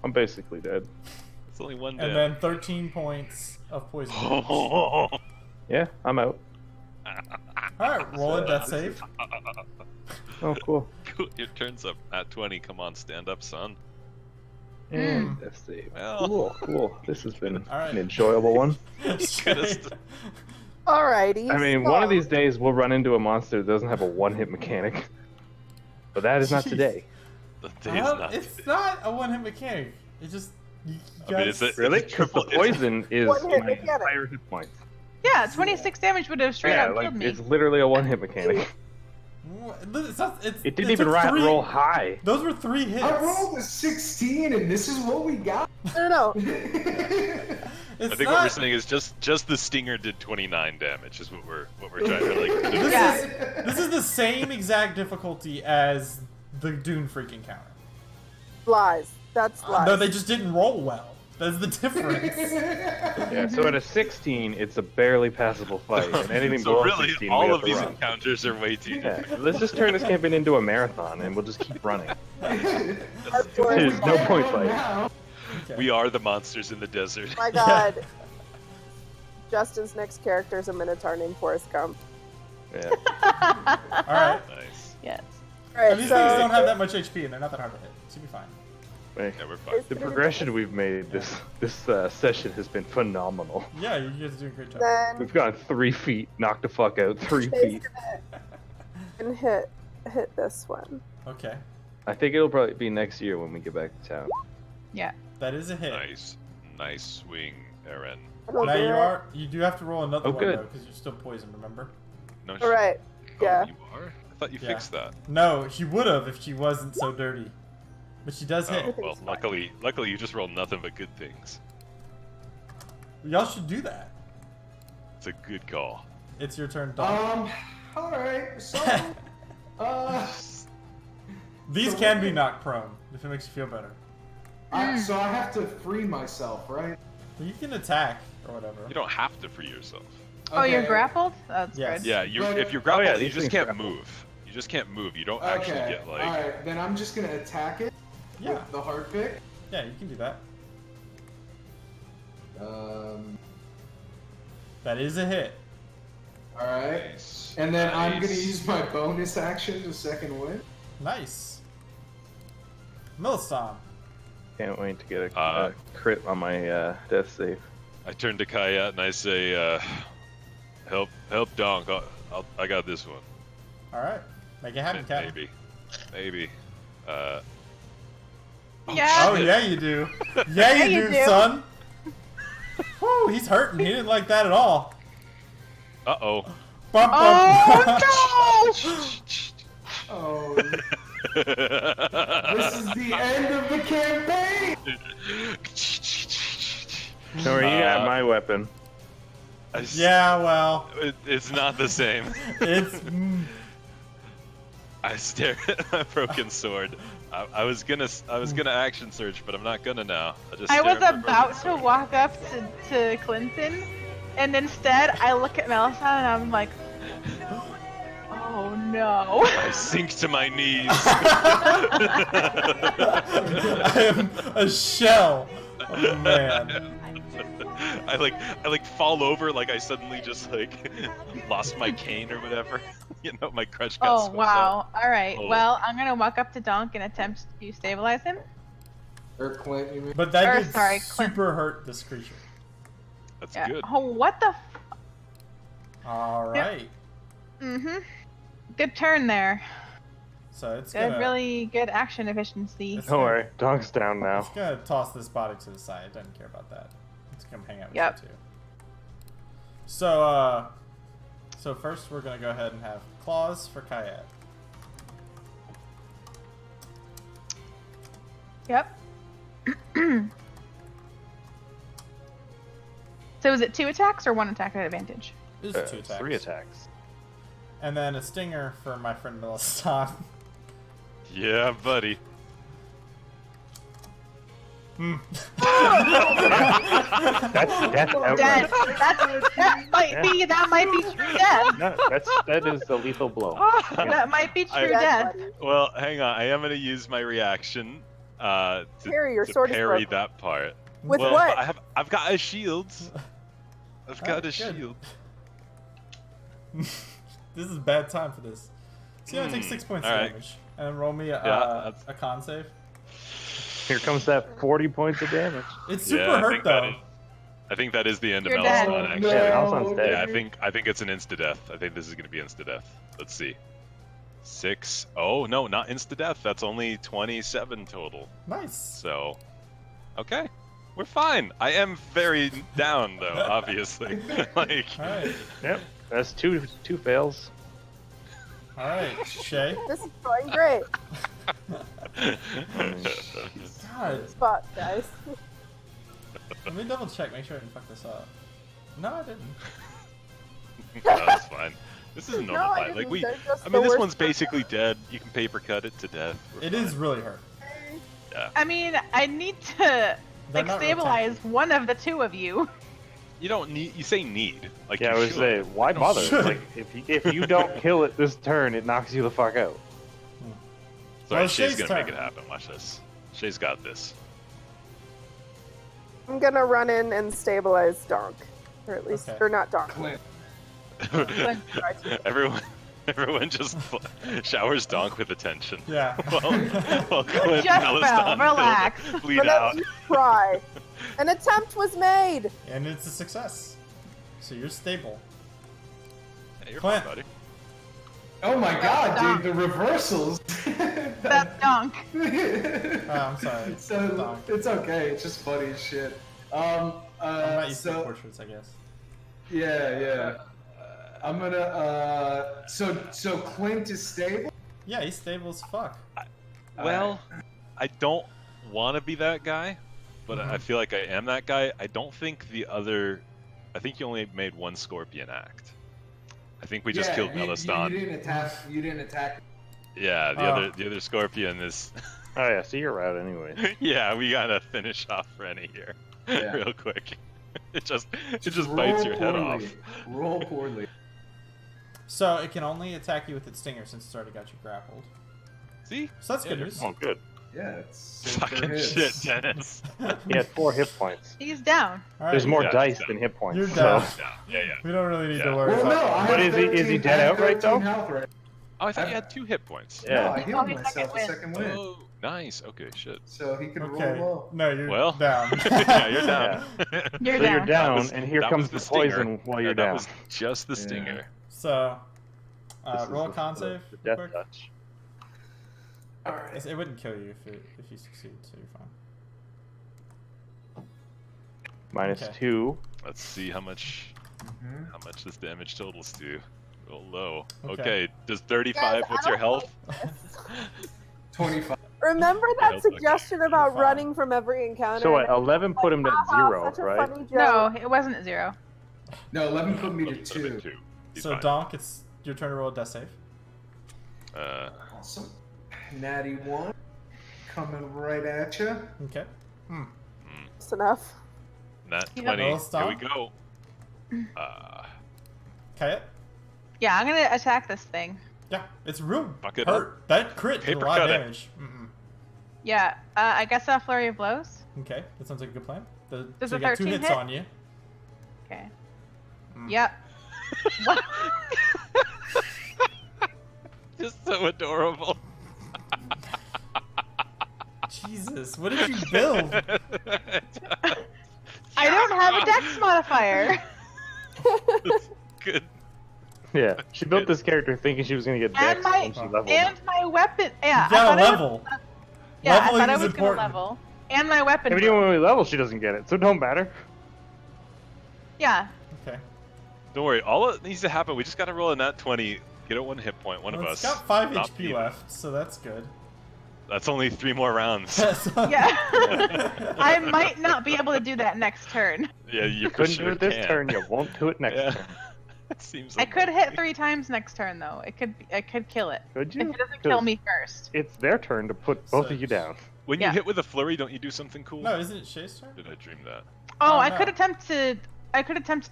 I'm basically dead. It's only one and damage. then 13 points of poison damage. Yeah, I'm out. All right, roll a death save. Oh, cool. Your turn's up at 20. Come on, stand up, son. And death save. Well. Cool, cool. This has been All right. an enjoyable one. Could've Alrighty. I mean, one of these days we'll run into a monster that doesn't have a one-hit mechanic. But that is not Jeez. today. The day's not. It's not a one-hit mechanic. It just you I mean, it's guys- a- Really? It's Because the triple- poison is One-hit my mechanic. entire hit points. Yeah, 26 damage would have straight Yeah, up like killed me. it's literally a one-hit mechanic. It's not, It didn't it even took three- roll high. Those were 3 hits. I rolled a 16, and this is what we got. No. It's I think not, what we're saying is just the stinger did 29 damage. Is what we're trying to like. This, Yeah. this is the same exact difficulty as the Dune Freak encounter. Lies. That's lies. No, they just didn't roll well. That's the difference. Yeah, so at a 16, it's a barely passable fight, and anything So below really, 16, we all have of to these run. encounters are way too. Yeah, let's just turn this campaign into a marathon, and we'll just keep running. Of course. There's no point fight. Okay. We are the monsters in the desert. My God. Justin's next character is a Minotaur named Forrest Gump. Yeah. Alright. Nice. Yes. Alright, These so things don't have that much HP and they're not that hard to hit. So you'll be fine. Like, Yeah, we're fine. the progression we've made this session has been phenomenal. Yeah, you guys are doing a great job. then We've gone 3 feet, knocked the fuck out 3 Chase feet. and hit this one. Okay. I think it'll probably be next year when we get back to town. Yeah. That is a hit. Nice swing, Eren. It'll Now do you do have to roll another Oh, one good. though, because you're still poisoned, remember? No. All right. Oh, Yeah. you are? I thought you Yeah. fixed that. No, she would have if she wasn't so dirty. But she does Oh, hit. well, luckily you just rolled nothing but good things. Y'all should do that. It's a good call. It's your turn, Dom. Alright, so, These so can what- be knocked prone, if it makes you feel better. so I have to free myself, right? You can attack or whatever. You don't have to free yourself. Oh, you're Okay. grappled? That's Yes. good. Yeah, But- if you're grappled, yeah, you these just things can't grapple. move. You just can't move. You don't actually Okay, get like. alright, then I'm just gonna attack it Yeah. with the hard pick. Yeah, you can do that. That is a hit. Alright. Nice. And then I'm gonna Nice. use my bonus action to second win. Nice. Milstom. Can't wait to get a Uh, crit on my death save. I turn to Kayat and I say, "Help Donk. I got this one. Alright. Make it happen, Cap. Maybe. Yeah. Oh, shit. yeah, you do. Yeah, you, you do, do. son. Whew, he's hurting. He didn't like that at all. Uh-oh. Bump, bump. Oh Oh, this is the end of the campaign! Don't worry, you got my weapon. Yeah, well, It's not the same. it's. I stare at my broken sword. I was gonna action search, but I'm not gonna now. I stare was at my broken about to sword. walk up to Clinton, and instead I look at Melisandre and I'm like, oh no. I sink to my knees. I am a shell. Oh, man. I like fall over, like I suddenly just like lost my cane or whatever. You know, my crutch got Oh swept wow. out. Alright, Oh. well, I'm gonna walk up to Donk and attempt to stabilize him. Or Clint, you mean? But that Or, did sorry, Clint. super hurt this creature. That's Yeah. good. Oh, what the f- Alright. Mm-hmm. Good turn there. So it's Good, gonna. really good action efficiency. It's Don't worry, Donk's down now. It's gonna toss this body to the side. It doesn't care about that. It's gonna hang out with Yep. you too. So so first we're gonna go ahead and have claws for Kayat. Yep. So is it 2 attacks or 1 attack at advantage? This is 2 attacks. 3 attacks. And then a stinger for my friend Melisandre. Yeah, buddy. That's outright. Dead. That might be true death. No, that is the lethal blow. That might be true I- death. Well, hang on. I am gonna use my reaction to, Parry, your to sword is parry broken. that part. With well, what? I've got a shield. I've got a Alright, good. shield. This is a bad time for this. So you only take 6 points of alright. damage. And then roll me that's- a con save. Here comes that 40 points of damage. It's super Yeah, I hurt think that though. is- I think that is the end of You're dead. Melisandre, actually. Yeah, Melisandre's dead. Yeah, I think it's an insta death. I think this is gonna be insta death. Let's see. 6. Oh no, not insta death. That's only 27 total. Nice. So, okay, we're fine. I am very down though, obviously. Like, All right. Yep. That's two fails. All right, Shay. This is going great. God, Spot, guys. let me double check. Make sure I didn't fuck this up. No, I didn't. No, that's fine. This is a normal No, I fight. Like didn't. we, They're just I the mean, this worst one's person. basically dead. You can paper cut it to death. We're It fine. is really hurt. I mean, I need to They're like not stabilize rotating. one of the two of you. You don't need. You say need. Like Yeah, I you would should. say, why bother? should. Like, if you don't kill it this turn, it knocks you the fuck out. Sorry, Well, Shay's Shay's gonna turn. make it happen. Watch this. Shay's got this. I'm gonna run in and stabilize Donk, or at least, Okay. or not Donk. Clint. Everyone just showers Donk with attention. Yeah. Well, Clint Just Melisandre fell. Relax. bleed But out. at least try. An attempt was made. And it's a success. So you're stable. Hey, you're Clint. fine, buddy. Oh my god, Donk. dude, the reversals. That's Donk. Oh, I'm sorry. So Donk. it's okay. It's just funny as shit. I'm not used to so portraits, I guess. yeah. I'm gonna. So Clint is stable. Yeah, he's stable as fuck. Well, I don't want to be that guy, but I feel like I am that guy. I don't think the other. I think you only made one Scorpion act. I think we just killed You Melisandre. didn't attack. You didn't attack. Yeah, Oh. the other Scorpion is. Oh yeah, so you're out anyway. Yeah, we gotta finish off Rennie here, Yeah. real quick. It just bites your head off. Roll poorly. So it can only attack you with its stinger since it's already got you grappled. See? So that's Yeah, good you're news. Oh, good. Yeah, it's Fucking shit, Dennis. He had 4 hit points. He's down. All right, There's more Yeah, dice yeah. than hit points. You're so- down. Yeah. We don't really need Yeah. to worry Well, no, about I that. But have is he 13 dead I have outright, 13 though? health right. Oh, I thought you had 2 hit points. Yeah. No, I healed Oh, myself a second second win, Oh, nice. Okay, shit. so he can Okay. roll low. No, you're Well, down. yeah, you're down. You're So down. you're down, was- and here that comes was the the stinger. poison while you're Yeah, that down. was just the Yeah. stinger. So, This is roll a the- con the- save. the real death quick. touch. All right. It wouldn't kill you if you succeed, so you're fine. Minus Okay. 2. Let's see how much this damage totals to. Real low. Okay. Okay, does 35? Guys, I What's your don't health? 25. Remember Yeah, that it's okay. suggestion about Fine. running from every encounter? So what, 11 put him at Haha, 0, such a right? funny joke. No, it wasn't 0. No, 11 put me to Put him at 2. 2. He's So fine. Donk, it's your turn to roll a death save. Awesome. Natty 1. Coming right at you. Okay. Close enough. Nat You 20. roll Here stop. we go. Okay. Yeah, I'm gonna attack this thing. Yeah, it's real Fuck it hurt. That crit did a Paper lot of cut it. damage. Yeah, I guess a flurry of blows. Okay, that sounds like a good plan. Does so a you got 2 13 hits hit? on you. Okay. Mm. Yep. What? Just so adorable. Jesus, what did you build? I don't have a dex modifier. Good. Yeah, she built this character thinking she was gonna get And dex my- when she leveled. And my weapon. Yeah, You got I a thought I was- level. Yeah, I Leveling thought I is was important. gonna level. And my weapon. Every time when we level, she doesn't get it, so it don't matter. Yeah. Okay. Don't worry. All that needs to happen, we just gotta roll a nat 20, get a 1 hit point, one Well, of it's us. got 5 not HP beat it. left, so that's good. That's only 3 more rounds. Yeah. I might not be able to do that next turn. Yeah, you You for couldn't sure do it this can. turn, you won't do it next Yeah. turn. It seems I could hit unlikely. 3 times next turn though. It could kill it. Could If you? it doesn't kill me first. It's their turn to put both of you Six. down. When Yeah. you hit with a flurry, don't you do something cool? No, isn't it Shay's turn? Did I dream that? Oh, Oh, I no. could attempt to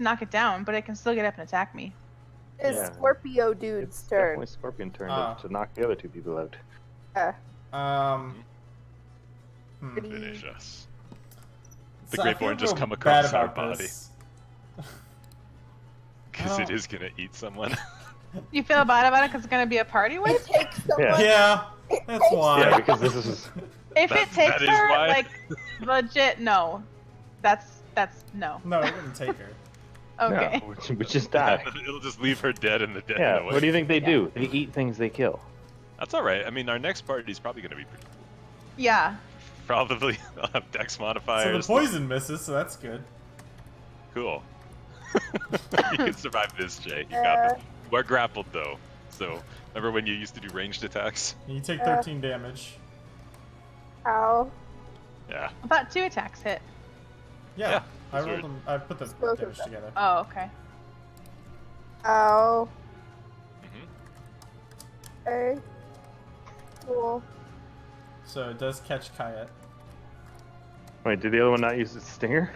knock it down, but it can still get up and attack me. It's Yeah. Scorpio dude's It's turn. definitely Scorpion turn Ah. to knock the other 2 people out. Finish us. The So I Great feel Born just real come bad across our about body. this. Because it Oh. is gonna eat someone. You feel bad about it because it's gonna be a party It with? takes someone. Yeah, that's why. Yeah, because this is If That- it takes that is her, why. like, legit, no. That's no. No, it wouldn't take her. Okay. no, we just die. It'll just leave her dead in the dead. Yeah, in a way. what do you think they do? They eat things they kill. That's all right. I mean, our next party's probably going to be pretty cool. Yeah. Probably I'll have dex So modifiers. the poison misses, so that's good. Cool. You can survive this, Jay. You got this. We're grappled though, so remember when you used to do ranged attacks? You take 13 damage. Ow. Yeah. I thought 2 attacks hit. Yeah, Yeah, I that's rolled right. them. I put the Both of damage them. together. Oh, okay. Ow. Mhm. Okay. Cool. So it does catch Kayet. Wait, did the other one not use its stinger?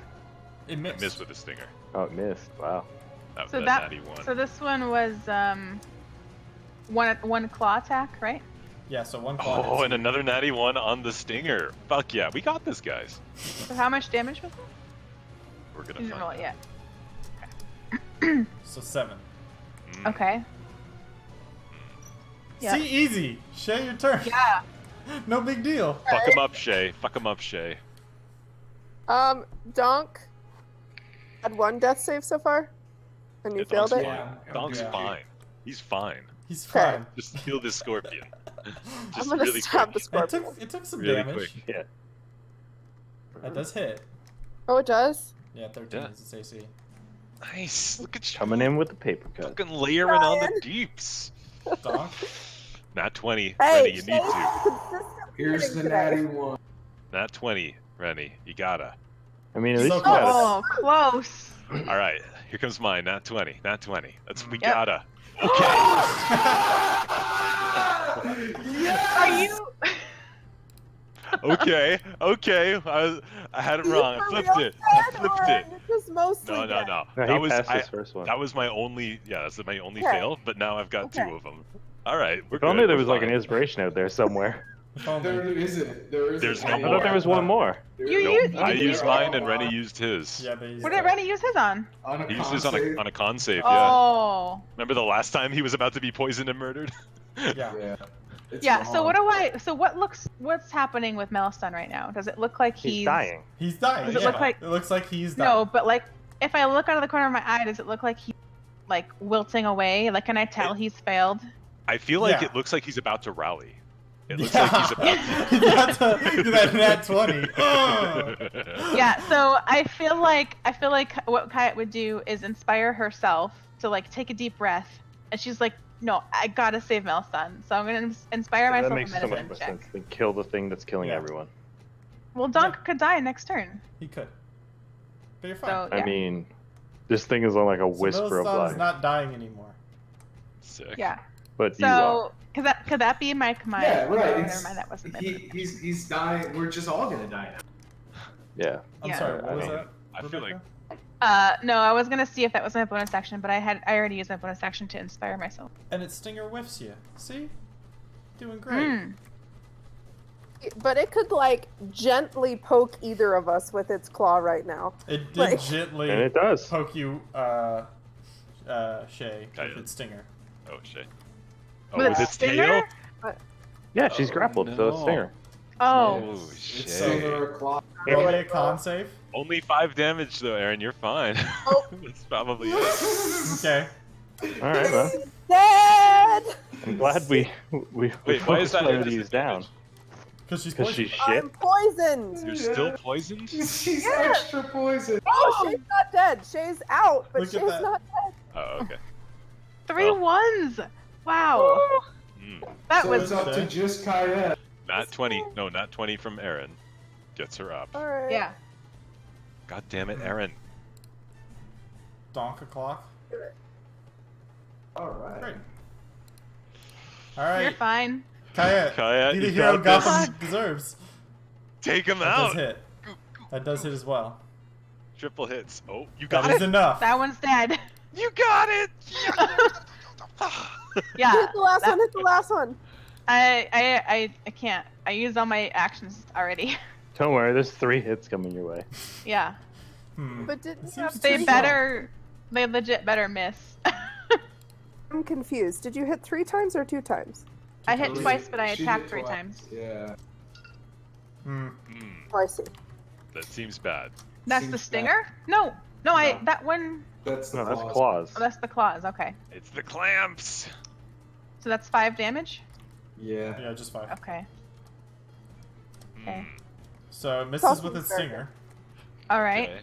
It missed. Miss with a stinger. Oh, it missed. Wow. That, So that that natty one. so this one was one claw attack, right? Yeah, so one claw. Oh, hits and you. another natty one on the stinger. Fuck yeah, we got this, guys. So how much damage was it? We're gonna You didn't find roll it out. yet. So 7. Mm. Okay. Yeah. See, easy. Shay, your turn. Yeah. No big deal. Fuck him up, Shay. Fuck him up, Shay. Donk had 1 death save so far, and you Yeah, failed Donk's it. fine. Donk's Yeah. fine. He's fine. He's Okay. fine. Just kill this scorpion. I'm Just gonna really stab quick. the It scorpion. took some Really damage. quick. Yeah. That does hit. Oh, it does. Yeah, 13 Yeah. is its AC. Nice. Look at you. Coming in with the paper cut. Fucking layering on the Ryan. deeps. Donk. Nat 20. Hey, Rennie, you need to. consistent Here's hitting the today. natty one. Nat 20, Rennie. You gotta. I mean, at So least you got Oh, close. All right, here comes mine. Nat 20. Nat 20. We Yep. gotta. Are you? Okay. Okay. I had it wrong. I You flipped for real it. I dead, flipped or it. you just mostly No, no, dead? no. No, That he was passed his first one. that was my only. Yeah, that's my only Okay. fail. But now I've got Okay. 2 of them. All right, we're If only good, there we're was like an fine. inspiration out there somewhere. If only. There isn't. There isn't. There's no I more. thought there was one more. There You isn't. used- I you used did. mine and Rennie used his. Yeah, they used What did that. Rennie use his on? On a He used con his on save. a con save. Yeah. Oh. Remember the last time he was about to be poisoned and murdered? Yeah. Yeah. It's Yeah. So wrong. what do I? So what's happening with Meliston right now? Does it look like He's dying. He's dying. Does it yeah. look like- It looks like he's dying. No, but like, if I look out of the corner of my eye, does it look like he's like wilting away? Like, can I tell he's failed? I feel like Yeah. it looks like he's about to rally. It looks Yeah. like he's about to. That's that nat 20. Ugh. Yeah. So I feel like what Kayet would do is inspire herself to like take a deep breath, and she's like, "No, I gotta save Meliston." So I'm gonna inspire That myself makes a so much medicine more check. sense than kill the thing that's killing Yeah. everyone. Well, Donk could die next turn. He could. But you're fine. So yeah. I mean, this thing is on like a So whisper of Meliston's life. not dying anymore. Sick. Yeah. But you are. So could that be my Yeah, right. oh, never It's- mind, that wasn't it. he's dying. We're just all gonna die now. Yeah. I'm Yeah. sorry, I what was mean, that? I feel like Rebecca? No, I was gonna see if that was my bonus action, but I already used my bonus action to inspire myself. And its stinger whiffs you. See? Doing great. Mm. But it could like gently poke either of us with its claw right now. It did Like- gently And it does. poke you, Shay, Kaya. with its stinger. oh shit. Oh, With with a its stinger? tail? Yeah, she's Oh, grappled, so it's no. stinger. Oh. Oh It's shit. silver claw. Roll me a con save. Only 5 damage though, Aaron. You're fine. Oh. That's probably it. Okay. All right, man. Dead! I'm glad we Wait, why is focused that one a of these down. disadvantage? Because she's Because poisoned. she's shit. I'm poisoned! You're still poisoned? She's extra poison. Oh, Shay's not dead. Shay's out, but Look at Shay's that. not dead. Oh, okay. 3 Oh. ones. Wow. Mm. That So was it's up to just Kaya. Not 20. No, not 20 from Aaron. Gets her up. Alright. yeah. God damn it, Aaron. Donk a clock. All right. Great. You're Alright. fine. Kaya, Kaya, be the you hero got Gotham this. deserves. Take him That out. does hit. That does hit as well. Triple hits. Oh, you That got is it. enough. That one's dead. You got it. Yeah. Hit the last that- one, hit the last one. I can't. I used all my actions already. Don't worry, there's 3 hits coming your way. Yeah. But didn't It you have seems They too better. They legit better miss. I'm confused. Did you hit 3 times or 2 times? I hit twice, but I She attacked hit 3 twice. times. Yeah. Hmm. Hmm, Oh, I see. that seems bad. That's Seems the bad. stinger? No. No, I No. that one. That's the No, that's claws. claws. Oh, that's the claws. Okay. It's the clamps. So that's 5 damage. Yeah. Yeah, just 5. Okay. Okay. So it misses also with its fair. stinger. All right. Okay.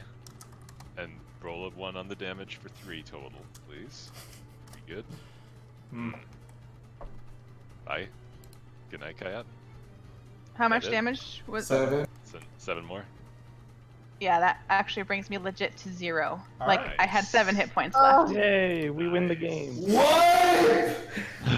And roll a 1 on the damage for 3 total, please. You good? Hmm. Bye. Good night, Kayat. How much it? damage was? 7. 7 more. Yeah, that actually brings me legit to 0. All Like right. I had 7 hit points Oh. left. Yay, we win the game. What? All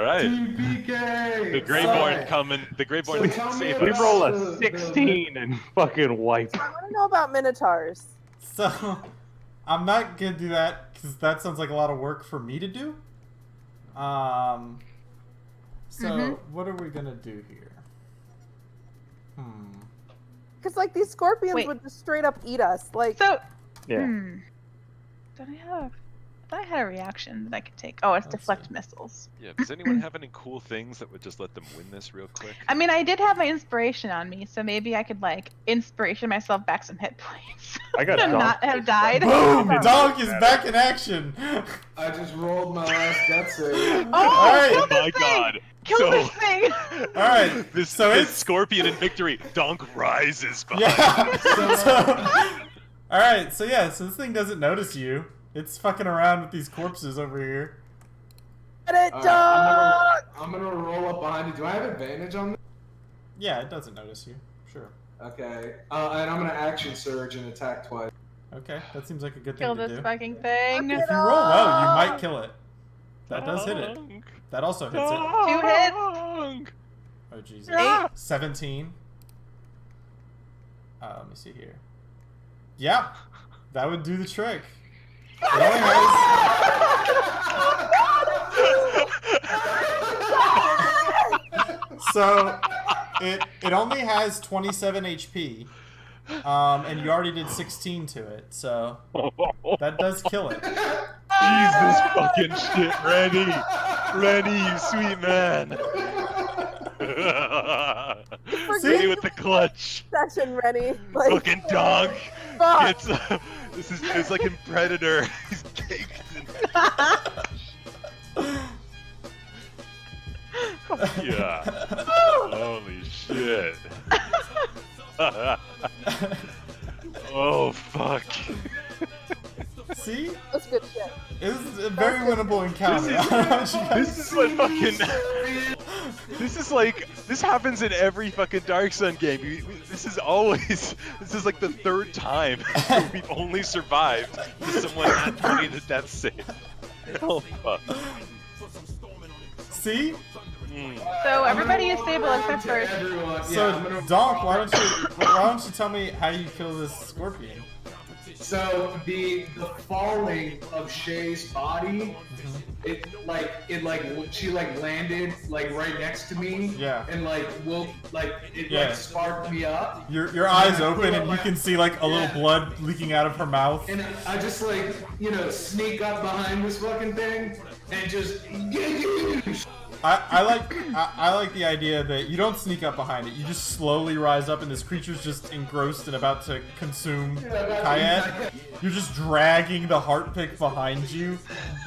right. TPK. The Greyborn coming. The So Greyborn tell me save We us. roll about a 16 and fucking wipe. I want to know about minotaurs. So I'm not gonna do that because that sounds like a lot of work for me to do. So Mhm. what are we gonna do here? Because like these scorpions Wait. would just straight up eat us. Like So, Yeah. Did I have? I thought I had a reaction that I could take. Oh, it's Let's deflect see. missiles. Yeah. Does anyone have any cool things that would just let them win this real quick? I mean, I did have my inspiration on me, so maybe I could like inspiration myself back some hit points. I got and Donk. not have died. Boom! Yeah. Dog is back in action. I just rolled my last death save. Oh, Alright. kill Oh this my thing! god! Kill So- this thing! All right. This, So this it's- scorpion in victory. Donk rises behind. Yeah. So- So, all right. So yeah. So this thing doesn't notice you. It's fucking around with these corpses over here. get it Alright, done. I'm gonna roll up behind you. Do I have advantage on this? Yeah, it doesn't notice you. Sure. Okay. And I'm gonna action surge and attack twice. Okay, that seems like a good thing Kill to this do. fucking thing. If you roll well, you might kill it. That does hit it. Donk. That also hits it. 2 hits. Donk. Oh Jesus. Eight. 17. Let me see here. Yeah, that would do the trick. It only has... So it only has 27 HP, and you already did 16 to it, so that does kill it. Jesus fucking shit, Rennie! Rennie, you sweet man! See with the clutch! Session, Rennie. Like, Fucking dog! fuck. It's it's like in Predator. He's caked in Yeah. Holy shit. Oh fuck. See? That's good shit. It was a very winnable encounter. I don't know what you guys- This is what fucking. This is like. This happens in every fucking Dark Sun game. This is always. This is like the 3rd time we've only survived because someone had 20 to death save. Oh fuck. See? So everybody is stable except for. Everyone. So, Yeah, I'm gonna- Donk, why don't you tell me how you kill this scorpion? So the falling of Shay's body, she landed right next to me. Yeah. And woke Yeah. sparked me up. Your eyes open and you can see like a little blood leaking out of her mouth. And I just sneak up behind this fucking thing and just I like the idea that you don't sneak up behind it. You just slowly rise up, and this creature's just engrossed and about to consume Kayet. You're just dragging the heart pick behind you,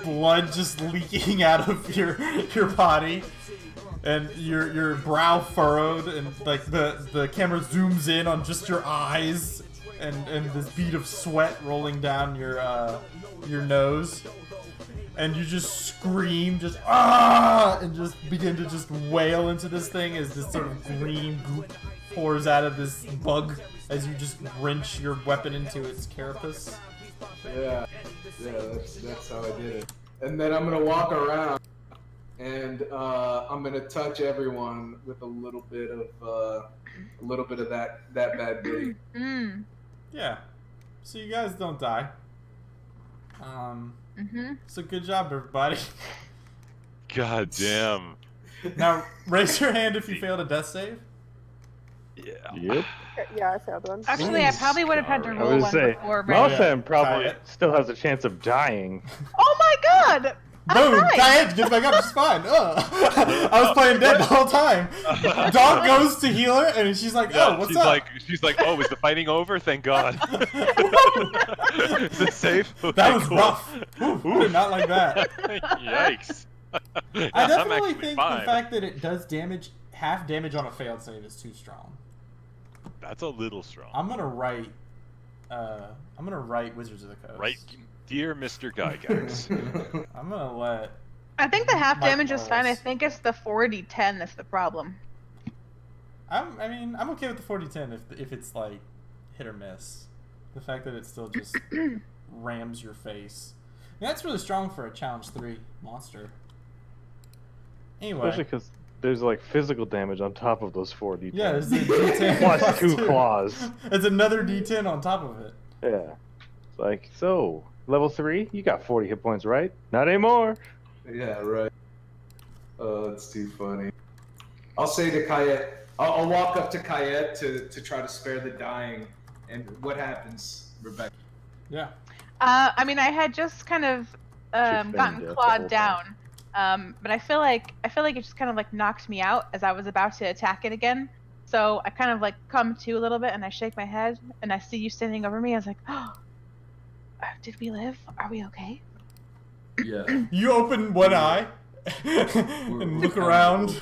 blood just leaking out of your body, and your brow furrowed, and like the camera zooms in on just your eyes, and this bead of sweat rolling down your nose. And you just scream, just ah, and just begin to just wail into this thing as this sort of green goop pours out of this bug as you just wrench your weapon into its carapace. Yeah, that's how I did it. And then I'm gonna walk around, and I'm gonna touch everyone with a little bit of that bad bait. Yeah. So you guys don't die. So good job, everybody. God damn. Now raise your hand if you failed a death save. Yeah. Yep. Yeah, I failed one. Actually, I probably would have had to I roll was one say, before. Rennie. Malfam probably Kayet. still has a chance of dying. Oh my god! Boom! Alright. Kayet gets back up just fine. I was playing dead the whole time. Dog goes to heal her, and she's like, "Oh, what's she's up?" She's like, oh, is the fighting over? Thank God. Is it safe? Okay, That was cool. rough. Ooh, I did not like that. Yikes. I I'm definitely actually think fine. the fact that it does damage, half damage on a failed save is too strong. That's a little strong. I'm gonna write Wizards of the Coast. Right, dear Mr. Gygax. I'm gonna let. I think the half Mike damage is fine. I Morris. think it's the 4d10 that's the problem. I'm okay with the 40-10 if it's like hit or miss. The fact that it still just rams your face. And that's really strong for a challenge 3 monster. Anyway. Especially because there's like physical damage on top of those 4d10. Yeah, there's a D10 Plus 2 2. claws. It's another D10 on top of it. Yeah. It's like, so, level 3, you got 40 hit points, right? Not anymore. Yeah, right. Oh, that's too funny. I'll say to Kayet, I'll walk up to Kayet to try to spare the dying. And what happens, Rebecca? Yeah. I mean, I had just kind of feigned gotten death the clawed whole down, but I feel like it just kind of like knocked me out as I was about to attack it again. So I kind of like come to a little bit, and I shake my head, and I see you standing over me. I was like, "Oh, did we live? Are we okay?" Yeah. You open one eye and look around.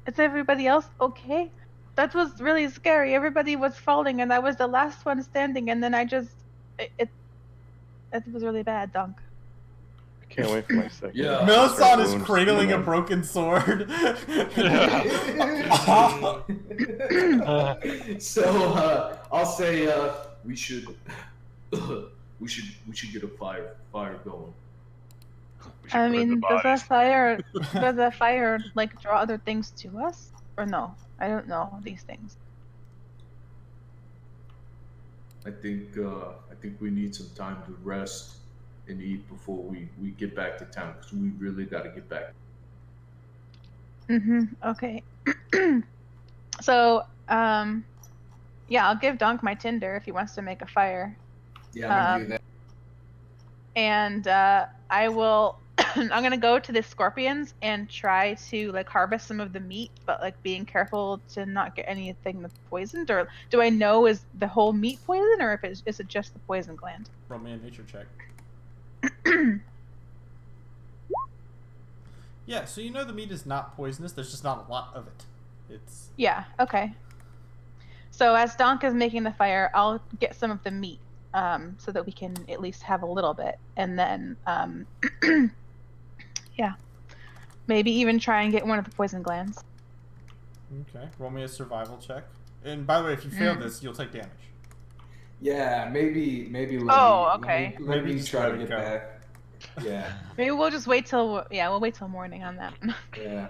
Is everybody else okay? That was really scary. Everybody was falling, and I was the last one standing, and then I just it was really bad, Dunk. I can't wait for my second. Yeah. Melisande is wounds. cradling a broken sword. So I'll say we should get a fire going. We should I burn the mean, bodies. does the fire like draw other things to us, or no? I don't know these things. I think we need some time to rest and eat before we get back to town, because we really got to get back. Okay. So, yeah, I'll give Donk my tinder if he wants to make a fire. Yeah, I'm gonna do that. And I will. I'm gonna go to the scorpions and try to like harvest some of the meat, but like being careful to not get anything that's poisoned. Or do I know is the whole meat poison, or is it just the poison gland? Roll me a nature check. Yeah, so you know the meat is not poisonous. There's just not a lot of it. It's Yeah. Okay. So as Donk is making the fire, I'll get some of the meat, so that we can at least have a little bit, and then, yeah, maybe even try and get one of the poison glands. okay. Roll me a survival check. And by the way, if you fail this, you'll take damage. Yeah, maybe. Oh, okay. Let Maybe me just try let to it get go. back. Yeah, Maybe we'll just wait till we'll wait till morning on that. yeah.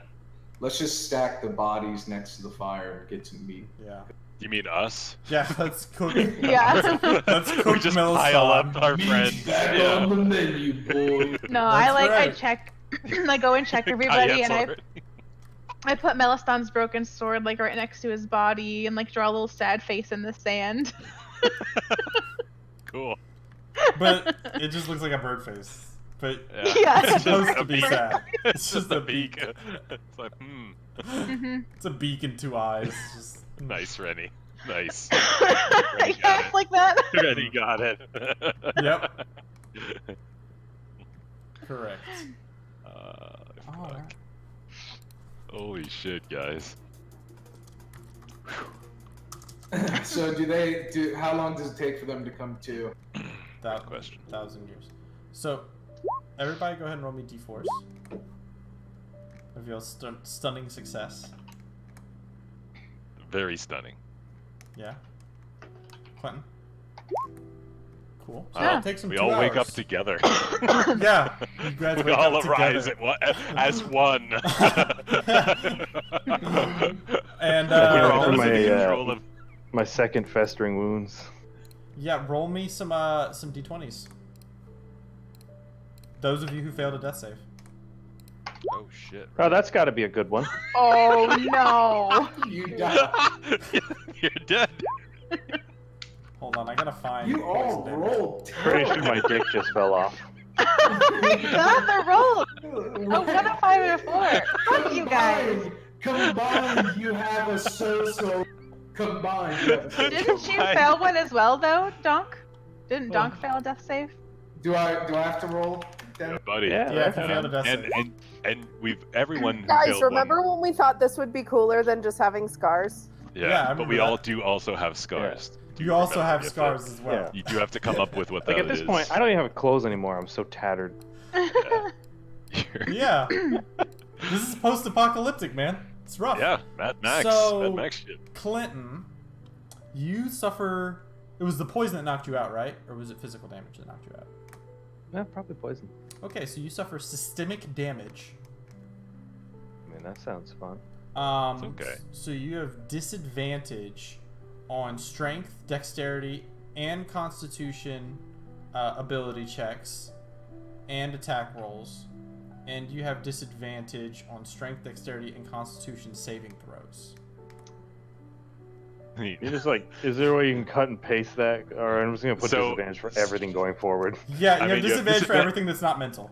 Let's just stack the bodies next to the fire and get some meat. Yeah. You mean us? Yeah, let's cook. Yeah. Let's We cook just Melisande. pile up our friends. Back Yeah. on the menu, boy. No, That's I right. check. I go and check everybody, Kayet's and already- I put Melisandre's broken sword like right next to his body, and like draw a little sad face in the sand. Cool. But it just looks like a bird face. But Yeah. it's It's supposed just to a be beak. sad. It's just a beak. beak. It's like, Mhm. It's a beak and 2 eyes. It's just nice, Rennie. Nice. Yeah, it's like that. Rennie got it. Yep. Correct. Fuck. Alright. Holy shit, guys. So how long does it take for them to come to? That question. 1,000 years. So, everybody go ahead and roll me d4s. Of your stunning success. Very stunning. Yeah. Clinton. Cool. So Wow, it takes them we 2 all wake up hours. together. Yeah. You guys We wake all up arise together. as one. And We're all those my, of you, in control of. My second festering wounds. yeah, roll me some d20s. Those of you who failed a death save. Oh shit. Oh, that's got to be a good one. Oh no! You die. You're dead. Hold on, I gotta find. You all poison damage. rolled. Pretty sure my dick just fell off. Not the roll. Oh, what a 5 and a 4. Fuck you guys. Combined, you have a so-so. Combined, you have a so-so. Didn't you Fine. fail one as well, though, Donk? Didn't Donk fail a death save? Do I have to roll? Yeah, buddy. Yeah, Yeah, if you fail to death and, save. and we've everyone who Guys, failed remember one. when we thought this would be cooler than just having scars? Yeah, Yeah, I but we remember all that. do also have scars. Do You also remember have if scars it- as well. Yeah. You do have to come up with what that Like is. at this point, I don't even have clothes anymore. I'm so tattered. Yeah. This is post-apocalyptic, man. It's rough. Yeah, Mad Max. So- Mad Max shit. Clinton, you suffer. It was the poison that knocked you out, right? Or was it physical damage that knocked you out? Yeah, probably poison. Okay, so you suffer systemic damage. I mean, that sounds fun. It's okay. So you have disadvantage on strength, dexterity, and constitution ability checks and attack rolls. And you have disadvantage on strength, dexterity, and constitution saving throws. Neat. You just like, is there a way you can cut and paste that? Or I'm just gonna put So- disadvantage for everything going forward. Yeah, you I have mean, you have disadvantage for disadvan- everything that's not mental.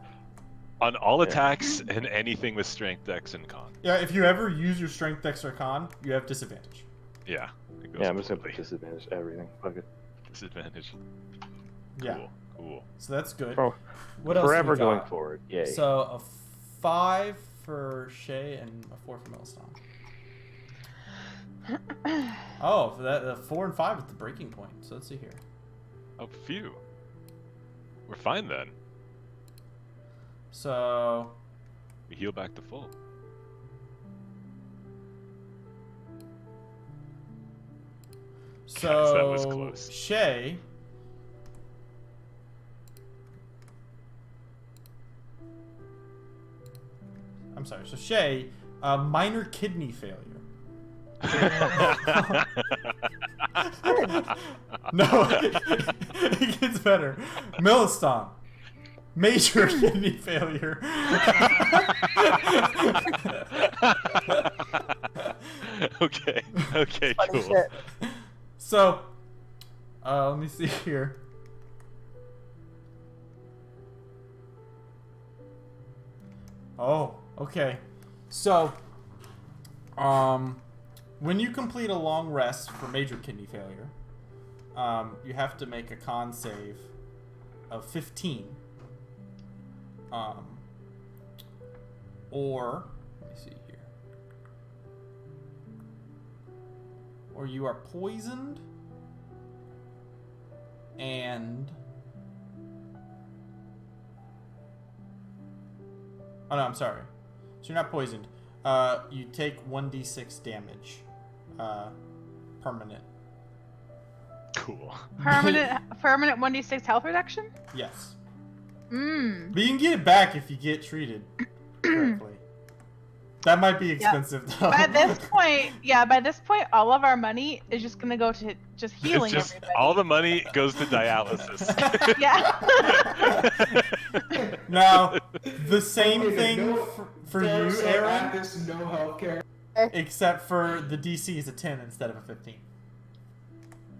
On all Yeah. attacks and anything with strength, dex, and con. Yeah, if you ever use your strength, dex, or con, you have disadvantage. Yeah. It goes Yeah, I'm just gonna completely. put disadvantage to everything. Fuck it. Disadvantage. Yeah, Cool. Cool. so that's good. For, What else? do we forever going got? forward. Yay. So a 5 for Shay and a 4 for Milestone. Oh, for that 4 and 5 at the breaking point. So let's see here. Oh, phew. We're fine then. So We heal back to full. so that was close. Shay. I'm sorry. So Shay, minor kidney failure. No, it gets better. Milestone, major kidney failure. Okay. Okay. Funny Cool. shit. So, let me see here. Oh, okay. So, when you complete a long rest for major kidney failure, you have to make a con save of 15. Or, let me see here. Or you are poisoned and... Oh no, I'm sorry. So you're not poisoned. You take 1d6 damage. Permanent. Cool. Permanent 1d6 health reduction? Yes. Mmm. But you can get it back if you get treated correctly. That might be expensive though. By this point, all of our money is just gonna go to just healing It's just everybody. all the money goes to dialysis. Yeah. Now, the same Okay, thing no- for you, so Aaron, at this, no healthcare. except for the DC is a 10 instead of a 15.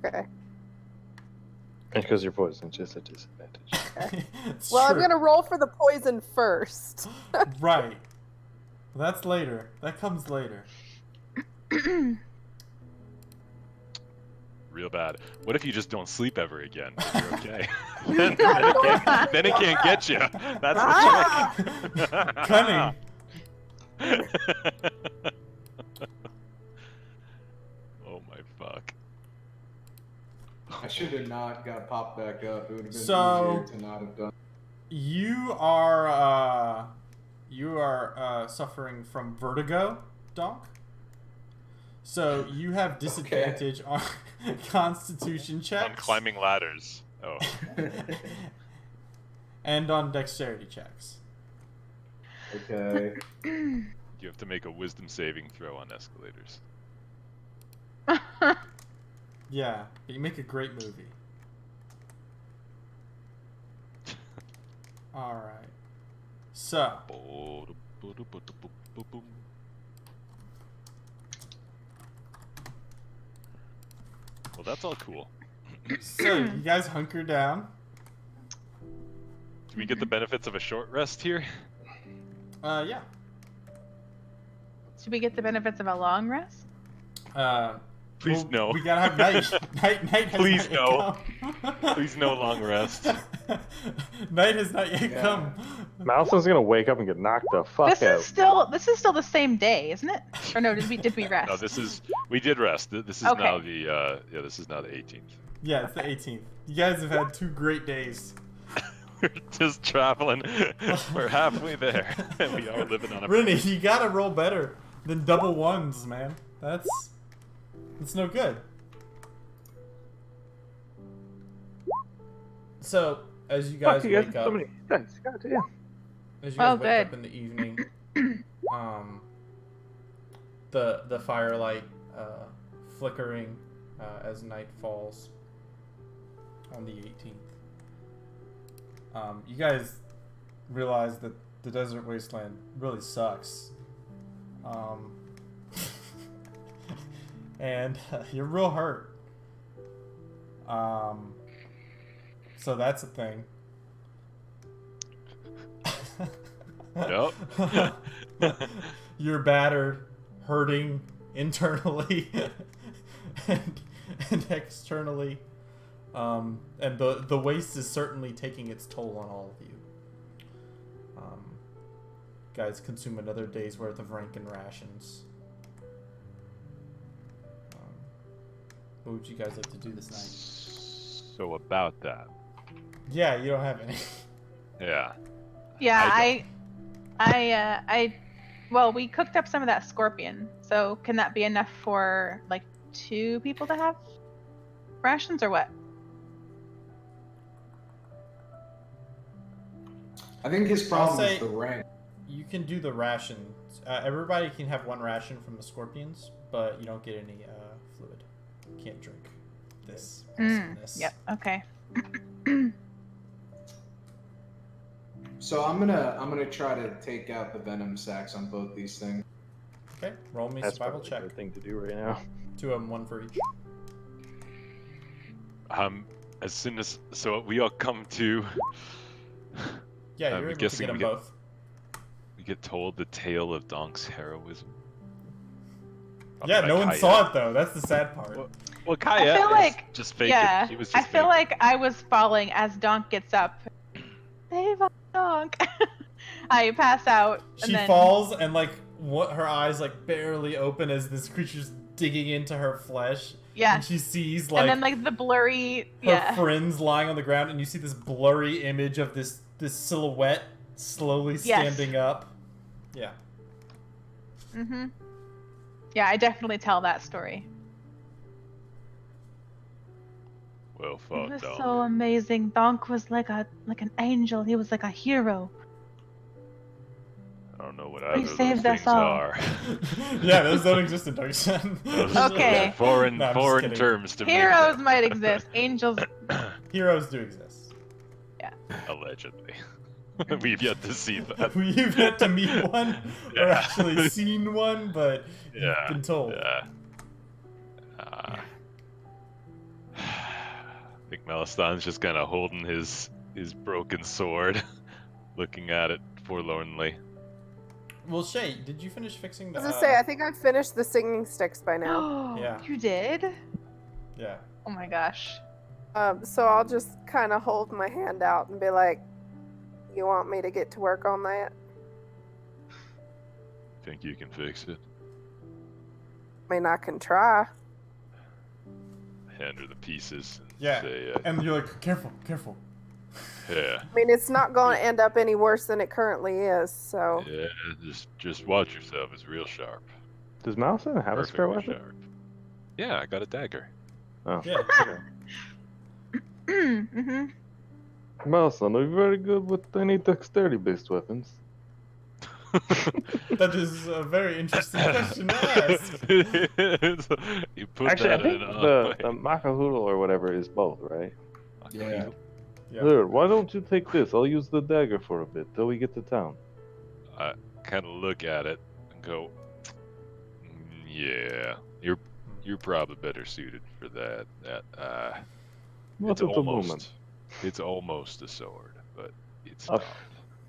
Okay. Because you're poisoned, just a disadvantage. It's Well, I'm true. gonna roll for the poison first. Right. That's later. That comes later. Real bad. What if you just don't sleep ever again? But you're okay. then it can't get you. That's Ah! the trick. Cunning. Oh my fuck. I should have not got popped back up. It would have been So- easier to not have done. You are suffering from vertigo, Donk. So you have disadvantage on Constitution checks On climbing ladders. Oh. and on dexterity checks. Okay. You have to make a wisdom saving throw on escalators. Yeah, but you make a great movie. All right. So Well, that's all cool. you guys hunker down. Do we get the benefits of a short rest here? Yeah. Should we get the benefits of a long rest? Please well, no. We gotta have night. Night has Please not yet no. come. Please no long rest. Night has not yet Yeah. come. Mousen's gonna wake up and get knocked the fuck This out. is still the same day, isn't it? Or no, did we rest? No, we did rest. This is Okay. now this is now the 18th. Yeah, it's the 18th. You guys have had 2 great days. We're just traveling. We're halfway there, and we are living on a. Rennie, you gotta roll better than double ones, man. That's no good. So, as you guys Fuck, you guys wake have up, so many dice. Goddamn. as you guys Oh, wake good. up in the evening, the firelight flickering as night falls on the 18th. You guys realize that the desert wasteland really sucks. And you're real hurt. So that's a thing. Nope. You're battered, hurting internally and externally. And the waste is certainly taking its toll on all of you. Guys consume another day's worth of Rankin rations. What would you guys like to do this night? So about that. Yeah, you don't have any. Yeah. Yeah, well, we cooked up some of that scorpion. So can that be enough for like 2 people to have rations or what? I think his problem say- is the rank. You can do the rations. Everybody can have 1 ration from the scorpions, but you don't get any fluid. You can't drink this awesomeness. Yep. Okay. So I'm gonna try to take out the venom sacs on both these things. Okay, roll me That's survival probably check. the thing to do right now. 2 of them, 1 for each. As soon as we all come to. Yeah, I'm you're able to guessing get them we get- both. We get told the tale of Donk's heroism. Yeah, By no one Kaya. saw it though. That's the sad part. Well, Kaya I feel is like just faking. yeah, She was just I feel faking. like I was falling as Donk gets up. Save us, Donk. I pass out. And She then, falls and like what her eyes like barely open as this creature's digging into her flesh. Yeah. And she sees like, and then like the blurry. her Yeah. friends lying on the ground, and you see this blurry image of this silhouette slowly Yes. standing up. Yeah. Mhm. Yeah, I definitely tell that story. Well It fought, was Donk. so amazing. Donk was like an angel. He was like a hero. I don't know what He either of those saved us things all. are. Yeah, those don't exist in Dark Sun. Those are Okay. Foreign No, I'm just foreign kidding. terms to Heroes might exist. Angels. Heroes do exist. me. Allegedly. We've yet to see that. We've yet to meet one or Yeah. actually seen one, but Yeah. you've been told. Yeah. I think Melistan's just kind of holding his broken sword, looking at it forlornly. Well, Shay, did you finish fixing the? I was gonna say, I think I've finished the singing sticks by now. Yeah. You did? Yeah. Oh my gosh. So I'll just kind of hold my hand out and be like, "You want me to get to work on that?" Think you can fix it? I mean, I can try. Hand her the pieces. And Yeah. Say, And you're like, careful, careful. yeah. I mean, it's not going to end up any worse than it currently is. So Yeah. Just watch yourself. It's real sharp. Does Mousen have a spare Perfectly weapon? sharp. Yeah, I got a dagger. Oh. Yeah. okay. Mm-hmm. Mousen, are you very good with any dexterity-based weapons? That is a very interesting question to ask. Actually, You put I that think in the Makahoodle or whatever is both, right? Yeah. Yeah. Here, why don't you take this? I'll use the dagger for a bit till we get to town. I kind of look at it and go, yeah, you're probably better suited for that. What It's at the almost, moment? it's almost a sword, but it's I not.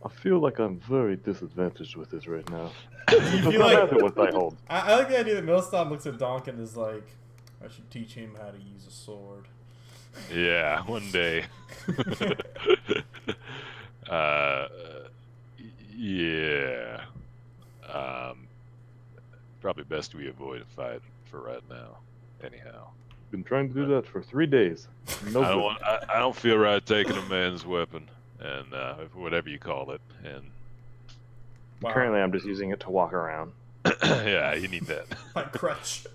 I feel like I'm very disadvantaged with this right now. You It feel doesn't like matter what I hold. I like the idea that Milston looks at Donk and is like, I should teach him how to use a sword. Yeah, one day. uh, yeah. Probably best we avoid a fight for right now. Anyhow, Been trying to do that for 3 days. No I don't good. want. I don't feel right taking a man's weapon and whatever you call it. And Wow. Currently, I'm just using it to walk around. yeah, you need that. My crutch.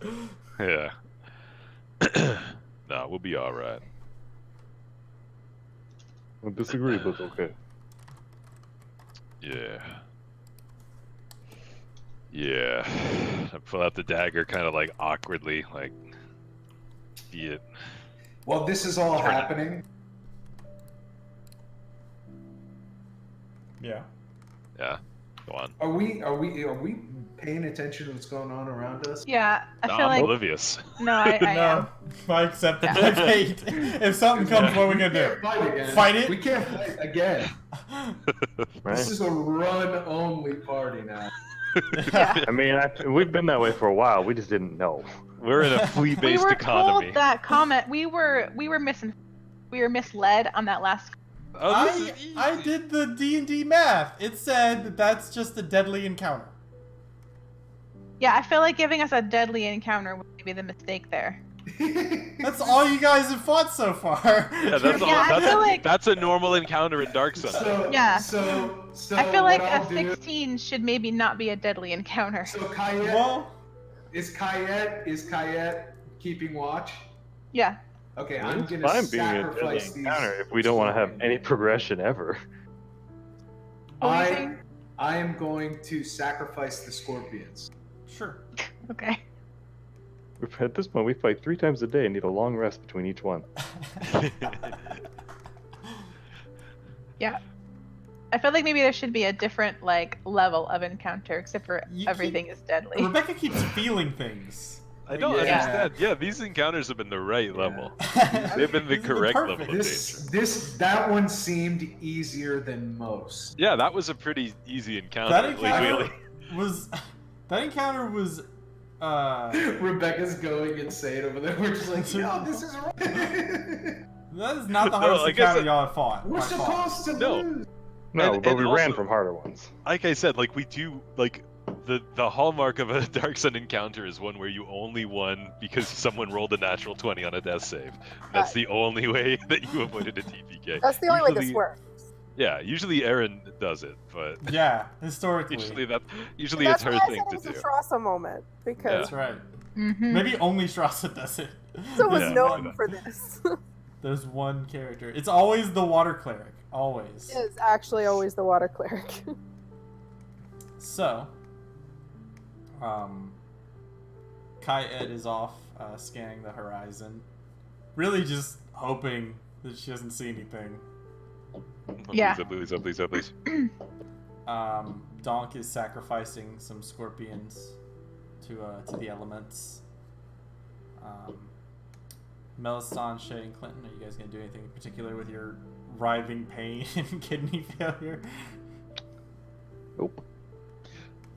Yeah. No, we'll be all right. I disagree, but okay. Yeah. Yeah. I pull out the dagger kind of like awkwardly, like, see it. While this is all Turn it. happening, Yeah. Yeah. Go on. are we paying attention to what's going on around us? Yeah, I No, feel I'm like oblivious. no, I am. No, I accept the fate. If something comes, what are we gonna do? Fight again. Fight it? We can't fight again. Right? This is a run-only party now. Yeah. I mean, we've been that way for a while. We just didn't know. We're in a We flea-based were economy. told that comment. We were misled on that last. Oh, this is easy. I did the D&D math. It said that that's just a deadly encounter. Yeah, I feel like giving us a deadly encounter would be the mistake there. That's all you guys have fought so far. Yeah, that's all. Yeah, I feel like- That's a normal encounter in Dark Sun. So, Yeah. So I feel like what a I'll do- 16 should maybe not be a deadly encounter. So Kayet, Well, is Kayet keeping watch? Yeah. Okay, I'm It's gonna fine being a deadly sacrifice these. encounter if we don't want to have any progression ever. What were you I saying? I am going to sacrifice the scorpions. sure. Okay. At this point, we fight 3 times a day and need a long rest between each one. Yeah. I feel like maybe there should be a different like level of encounter, except for You everything is deadly. Rebecca keeps feeling things. I don't Yeah. understand. Yeah, these encounters have been the right level. They've been the This is correct perfect. level of danger. That one seemed easier than most. Yeah, that was a pretty easy encounter. That Like, encounter was. That encounter was. Rebecca's going insane over there. We're just like, yo, this is right. That is not the No, hardest I guess encounter it- y'all have fought. We're by far. supposed to No. lose. No, And- but and we ran also- from harder ones. like I said, like we do, like the hallmark of a Dark Sun encounter is one where you only won because someone rolled a natural 20 on a death save. That's the only way that you avoided a TPK. That's the only way this Usually- works. Yeah, usually Aaron does it, but Yeah, historically. usually That's it's her why I thing said to it was do. a Trassa moment because That's right. Mm-hmm. Maybe only Strasza does it. so was Yeah, known maybe. for this. There's one character. It's always the water cleric. Always. It is actually always the water cleric. So, Kai Ed is off scanning the horizon, really just hoping that she doesn't see anything. Yeah. Please up. Donk is sacrificing some scorpions to the elements. Meliston, Shay, and Clinton, are you guys gonna do anything in particular with your writhing pain and kidney failure? Nope.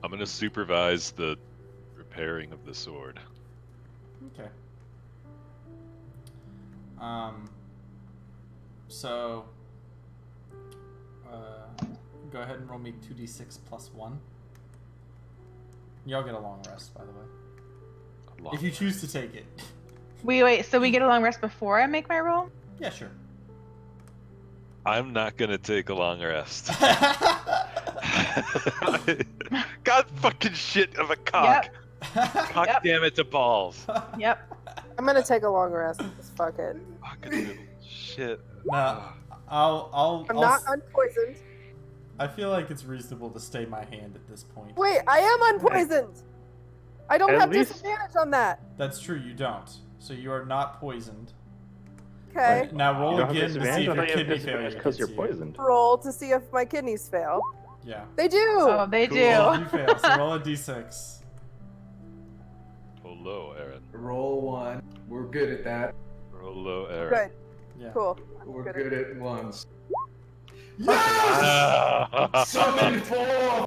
I'm gonna supervise the repairing of the sword. Okay. So, go ahead and roll me 2d6 plus 1. Y'all get a long rest, by the way. If you choose to take it. Wait, so we get a long rest before I make my roll? Yeah, sure. I'm not gonna take a long rest. God fucking shit of a cock. Cock Yep. damn it to balls. Yep. I'm gonna take a long rest. Just fuck it. Fucking little shit. Nah, I'll I'm not unpoisoned. I feel like it's reasonable to stay my hand at this point. Wait, I am unpoisoned. I don't At have least- disadvantage on that. That's true, you don't. So you are not poisoned. Okay. Now roll You don't have again to see disadvantage? if I your thought you had kidney disadvantage failure because hits you're you. poisoned. Roll to see if my kidneys fail. Yeah. They do. Oh, they Cool. do. Well, you fail, so roll a d6. Roll low, Aaron. Roll 1. We're good at that. Roll low, Aaron. Good. Yeah. Cool. We're Good. good at ones. Ah. Summon 4.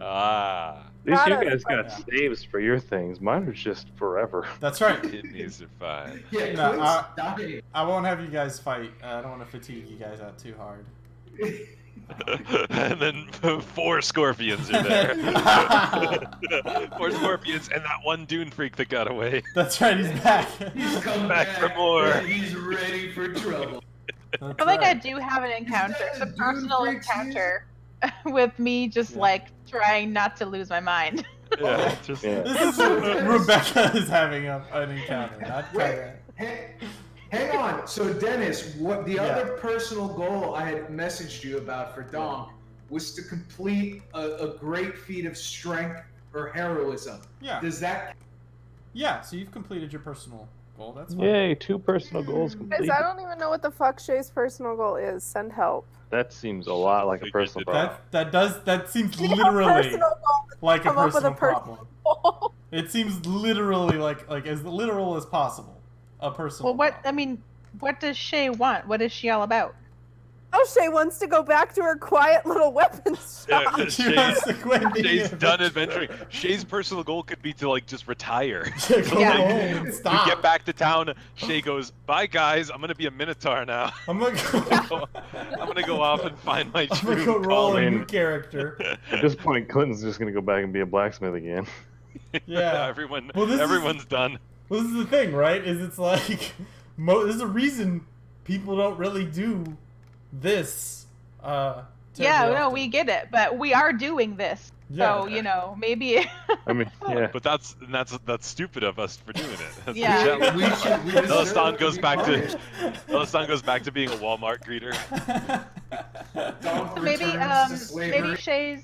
Ah. At least you Got guys got Yeah. saves for your things. Mine are just forever. That's right. Kidneys are fine. Yeah, No, Clint's dying. I won't have you guys fight. I don't want to fatigue you guys out too hard. And then 4 scorpions are there. 4 scorpions and that one dune freak that got away. That's right. He's back. He's come Back for more. and he's ready for trouble. That's I feel like I right. do have an encounter. that It's a a dude personal freaks you? encounter with me just Yeah. like trying not to lose my mind. Yeah, just Yeah. This is Rebecca is having an encounter. Not Wait, Kaya. hang on. So Dennis, what the Yeah. other personal goal I had messaged you about for Donk was to complete a great feat of strength or heroism. Yeah. Does that? Yeah. So you've completed your personal goal. That's fine. Yay, 2 personal goals Guys, completed. I don't even know what the fuck Shay's personal goal is. Send help. That seems a lot like a personal problem. That seems You have a literally personal goal like a come up with a personal personal problem. goal. It seems literally like as literal as possible. A personal. Well, what I problem. mean, what does Shay want? What is she all about? Oh, Shay wants to go back to her quiet little weapons shop. Yeah, She wants to quit being Shay's an done adventurer. adventuring. Shay's personal goal could be to like just retire. Go Yeah. home and We stop. get back to town. Shay goes, "Bye guys, I'm gonna be a minotaur now. I'm gonna go. I'm gonna go off and find my I'm gonna true go roll a calling." new character. At this point, Clinton's just gonna go back and be a blacksmith again. Yeah. Everyone's Well, done. Well, this is the thing, right? Is it's like there's a reason people don't really do this. Yeah, terribly no, often. we get it, but we are doing this. Yeah. So, you know, maybe I mean, yeah. But that's stupid of us for doing it. That's Yeah. the We challenge. should. We Elastan deserve goes be back punished. to Elastan goes back to being a Walmart greeter. Donk maybe returns to slavery.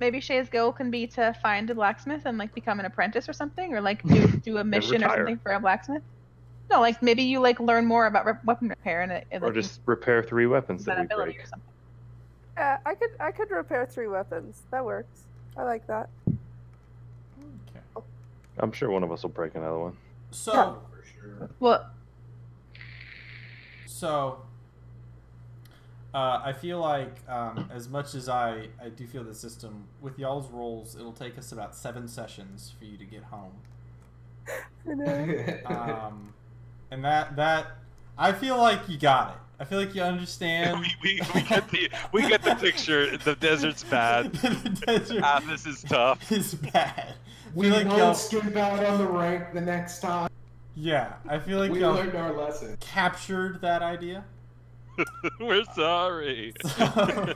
maybe Shay's goal can be to find a blacksmith and like become an apprentice or something, or like do a mission or retire. something for a blacksmith. No, like maybe you like learn more about weapon repair and Or like, just repair 3 weapons that that we ability break. or something. Yeah, I could repair 3 weapons. That works. I like that. Okay. I'm sure one of us will break another one. So, For sure. Well, I feel like as much as I do feel the system with y'all's rolls, it'll take us about 7 sessions for you to get home. I know. And that I feel like you got it. I feel like you understand. we get the picture. The desert's bad. The desert This is tough. is bad. I We feel like won't y'all, skip out on the rank the next time. yeah, I feel like We y'all learned our lesson. captured that idea. We're sorry.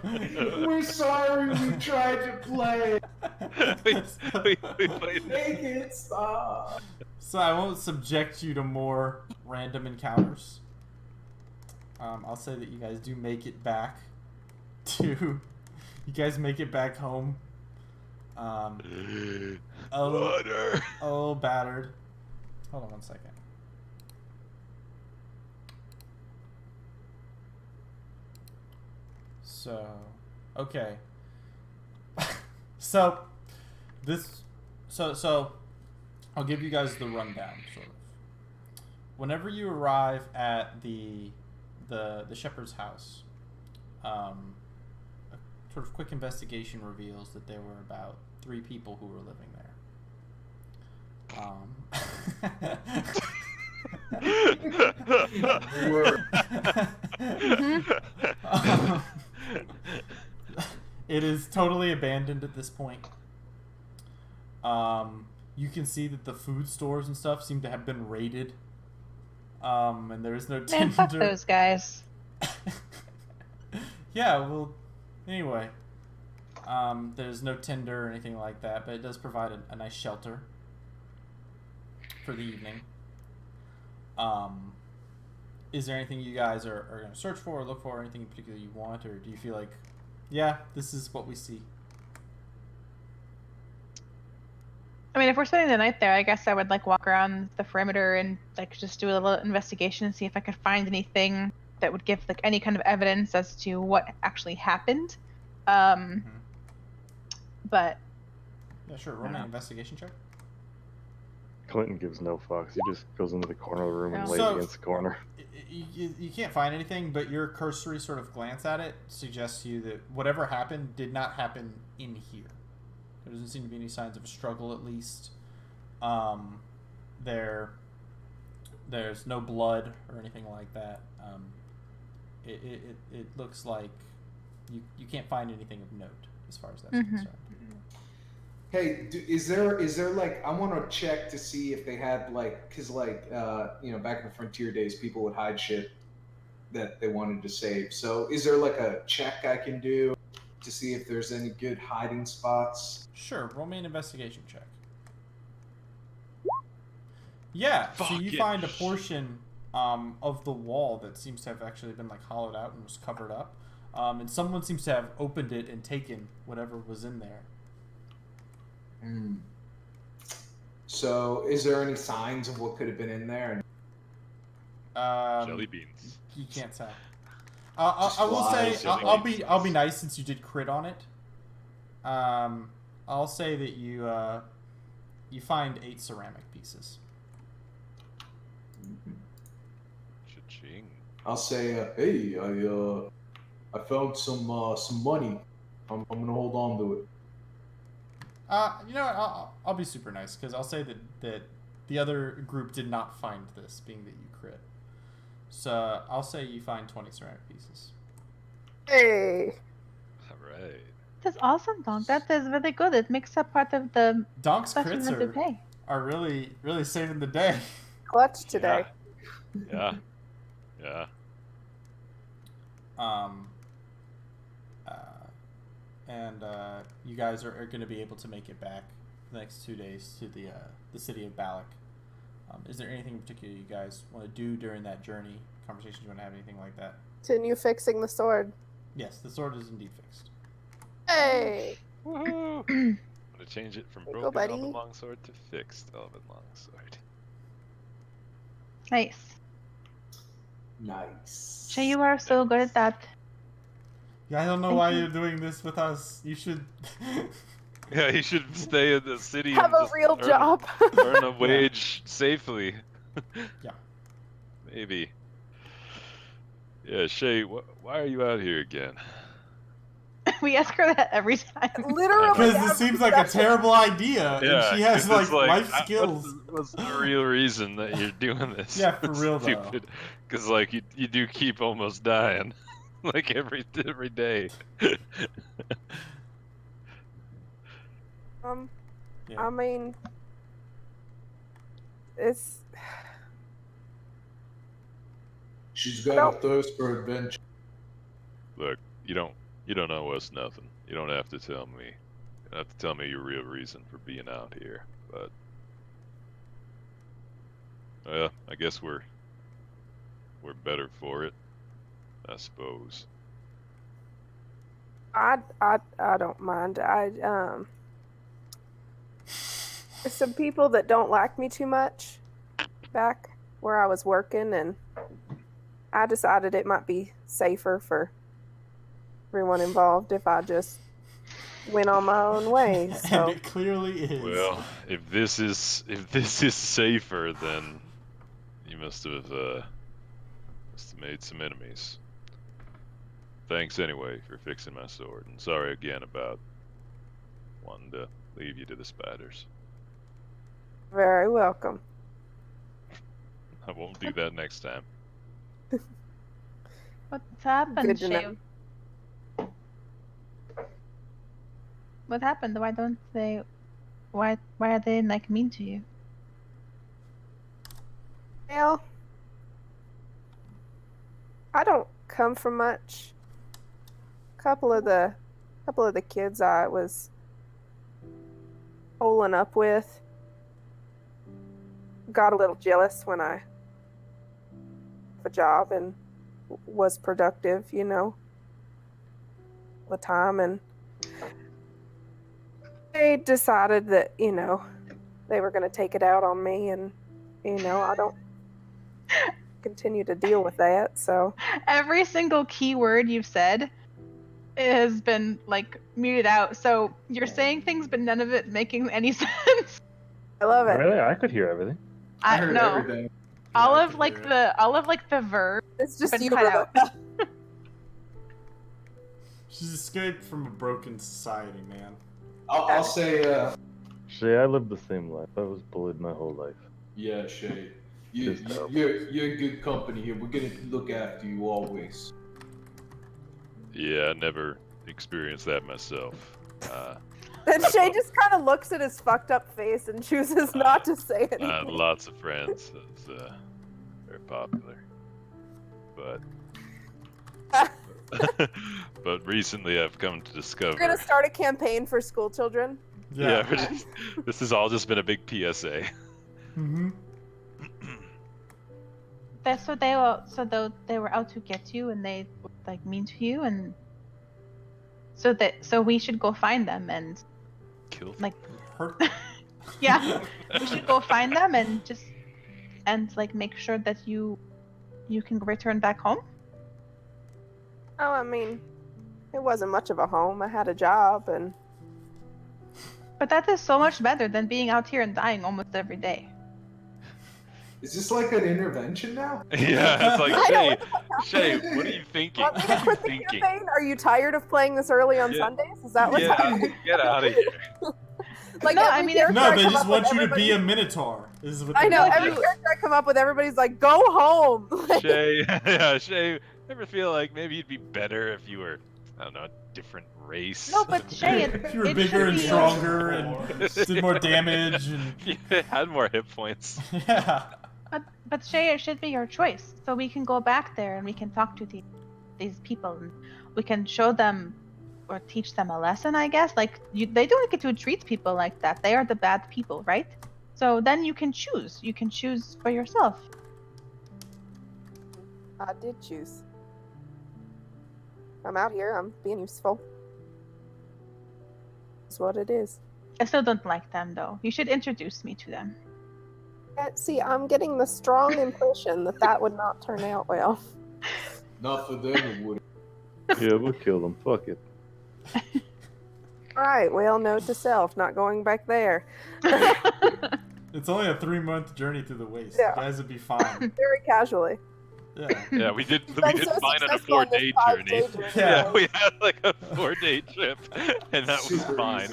We're sorry we tried to play. we played. Make it stop. So I won't subject you to more random encounters. I'll say that you guys do make it back you guys make it back home. A little, Water. a little battered. Hold on one second. So, okay. So I'll give you guys the rundown, sort of. Whenever you arrive at the shepherd's house, a sort of quick investigation reveals that there were about 3 people who were living there. It is totally abandoned at this point. You can see that the food stores and stuff seem to have been raided. And there is no man, fuck Tinder. those guys. Yeah, well, anyway. There's no Tinder or anything like that, but it does provide a nice shelter for the evening. Is there anything you guys are going to search for or look for, or anything in particular you want, or do you feel like, yeah, this is what we see? I mean, if we're spending the night there, I guess I would like walk around the perimeter and like just do a little investigation and see if I could find anything that would give like any kind of evidence as to what actually happened. But Yeah, sure. Roll me an investigation check. Clinton gives no fucks. He just goes into the corner of the room and No. lays So- against the corner. You can't find anything, but your cursory sort of glance at it suggests to you that whatever happened did not happen in here. There doesn't seem to be any signs of a struggle, at least. There's no blood or anything like that. It looks like you can't find anything of note as far as that's concerned. Hey, is there like, I want to check to see if they had like, cause like you know, back in the Frontier days, people would hide shit that they wanted to save. So is there like a check I can do to see if there's any good hiding spots? Sure, roll me an investigation check. Yeah, so you Fucking find a portion of the wall that seems to have actually been like hollowed out and was covered up, and someone seems to have opened it and taken whatever was in there. So is there any signs of what could have been in there? Jelly beans. You can't tell. I will say flies, I'll be nice since you did crit on it. I'll say that you find 8 ceramic pieces. Cha-ching. I'll say, hey, I found some money. I'm gonna hold on to it. You know what? I'll be super nice because I'll say that the other group did not find this, being that you crit. So I'll say you find 20 ceramic pieces. Hey. All right. That's awesome, Donk. That is really good. It makes up part of the Donk's stuff you crits meant to pay. are really saving the day. Clutch today. Yeah. Yeah. And you guys are going to be able to make it back the next 2 days to the city of Balak. Is there anything in particular you guys want to do during that journey? Conversations you want to have, anything like that? Continue fixing the sword. Yes, the sword is indeed fixed. Hey. Woohoo! I'm gonna change it from There you go, broken buddy. Elven Longsword to fixed Elven Longsword. Nice. Nice. Shay, you are so good at that. Yeah, I don't know why you're doing this with us. You should. Yeah, he should stay in the city Have and a just real earn, job. earn a wage safely. Yeah. Maybe. Yeah, Shay, why are you out here again? We ask her that every time. Literally. Because it every seems like a session. terrible idea, Yeah, and she has 'cause it's like life what's skills. what's the real reason that you're doing this? Yeah, for real, though. Stupid. Because like you do keep almost dying, like every day. Yeah. I mean, it's. She's got a thirst for adventure. Look, you don't owe us nothing. You don't have to tell me. You don't have to tell me your real reason for being out here. But I guess we're better for it, I suppose. I don't mind. There's some people that don't like me too much back where I was working, and I decided it might be safer for everyone involved if I just went on my own way. So And it clearly is. Well, if this is safer, then you must have made some enemies. Thanks anyway for fixing my sword, and sorry again about wanting to leave you to the spiders. very welcome. I won't do that next time. What's happened, Good to Shay? know. What happened? Why don't they? Why are they like mean to you? Well, I don't come from much. Couple of the kids I was holing up with got a little jealous when I have a job and was productive, you know, all the time, and they decided that, you know, they were going to take it out on me, and, you know, I don't continue to deal with that, so. Every single keyword you've said has been like muted out. So you're saying things, but none of it making any sense. I love it. Really? I could hear everything. I heard no. everything. All I of can like hear it. the verb. It's just been you, cut out. Rebecca. She's escaped from a broken society, man. I'll say, Shay, I lived the same life. I was bullied my whole life. yeah, Shay. Just help. You're in good company here. We're gonna look after you always. Yeah, I never experienced that myself. Then Shay just kind of looks at his fucked up face and chooses not to say I had anything. lots of friends. It's very popular, but but recently I've come to discover. We're gonna start a campaign for school children. Yeah, this has all just been a big PSA. Mm-hmm. That's what they were out to get you, and they were, like, mean to you, and so we should go find them and Kill. like Hurt. yeah, we should go find them and like make sure that you can return back home. Oh, I mean, it wasn't much of a home. I had a job, and But that is so much better than being out here and dying almost every day. Is this like an intervention now? Yeah, it's like I know, Shay, what are you thinking? want me What to are you quit the thinking? campaign? Are you tired of playing this early on Yeah. Sundays? Is that what's happening? Get out of here. No, I every mean, character No, I they come just up with, want you to be a everybody- minotaur. This is what I they know, want. every character I come up with, everybody's like, go home! Like, Shay, yeah, Shay, ever feel like maybe you'd be better if you were, I don't know, a different race? No, but Shay, If you were it bigger should and be- stronger and did more damage and You had more hit points. yeah. But Shay, it should be your choice. So we can go back there and we can talk to these people and we can show them or teach them a lesson, I guess. Like, they don't get to treat people like that. They are the bad people, right? So then you can choose. You can choose for yourself. I did choose. I'm out here, I'm being useful. That's what it is. I still don't like them, though. You should introduce me to them. See, I'm getting the strong impression that would not turn out well. Not for them, it would. Yeah, we'll kill them. Fuck it. Alright, well, note to self, not going back there. It's only a 3-month journey through the waste. Yeah. You guys would be fine. Very casually. Yeah. Yeah, we did Been so fine on a successful in this 4-day 5-day journey. journey. Yeah. We had like a 4-day trip, and that was Super fine.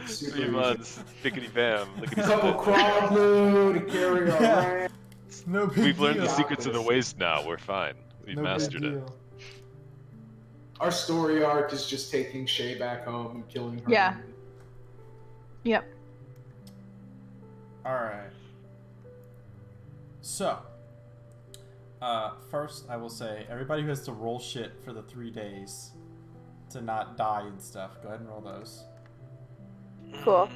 Super 3 easy. months, pickety bam. A couple quad blue to carry Yeah. around. No big We've learned the deal. secrets of the waste now. We're fine. We've No big mastered it. deal. Our story arc is just taking Shay back home and killing her. Yeah. Yep. Alright. So, first I will say, everybody who has to roll shit for the 3 days to not die and stuff, go ahead and roll those. Cool.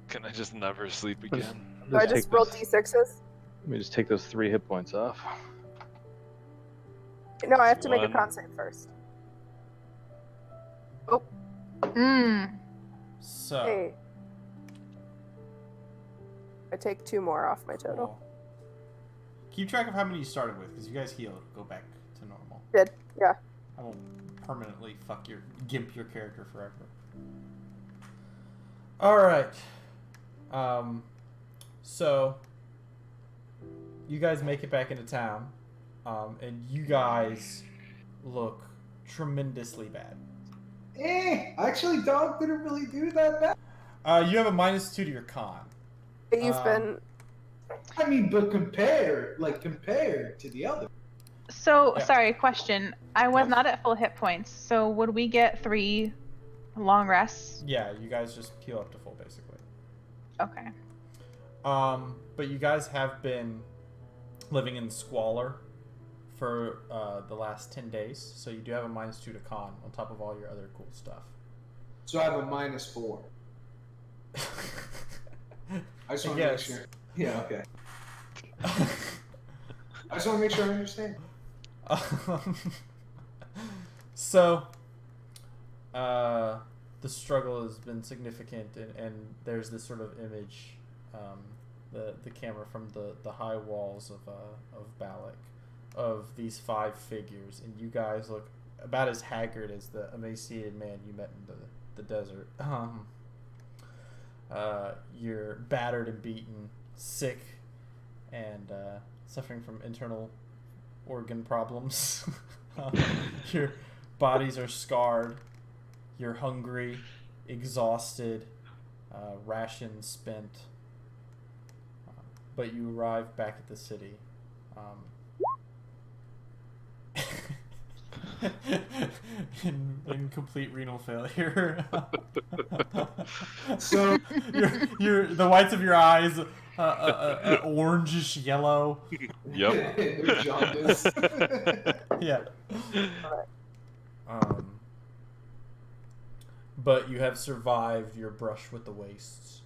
Can I just never sleep again? Do I just take roll those- d6s? Let me just take those 3 hit points off. No, I have to make a One. con save first. Mm. So, Hey. I take 2 more off my total. cool. Keep track of how many you started with, because you guys healed. Go back to normal. Good, yeah. I won't permanently gimp your character forever. Alright. So, you guys make it back into town, and you guys look tremendously bad. Actually, dog didn't really do that bad. You have a -2 to your con. You've been... I mean, but compared to the other. So, Yeah. sorry, question. I was not at full hit points, so would we get 3 long rests? Yeah, you guys just heal up to full, basically. Okay. But you guys have been living in squalor for the last 10 days, so you do have a -2 to con on top of all your other cool stuff. So I have a -4. I just want to make guess. sure. Yeah, okay. I just want to make sure I understand. So, the struggle has been significant, and there's this sort of image, the camera from the high walls of Balak, of these 5 figures, and you guys look about as haggard as the emaciated man you met in the desert. You're battered and beaten, sick, and suffering from internal organ problems. Your bodies are scarred. You're hungry. exhausted, rations spent, but you arrive back at the city. In complete renal failure. So your the whites of your eyes orangish yellow. Yep. They're jaundiced. Yeah. But you have survived your brush with the wastes.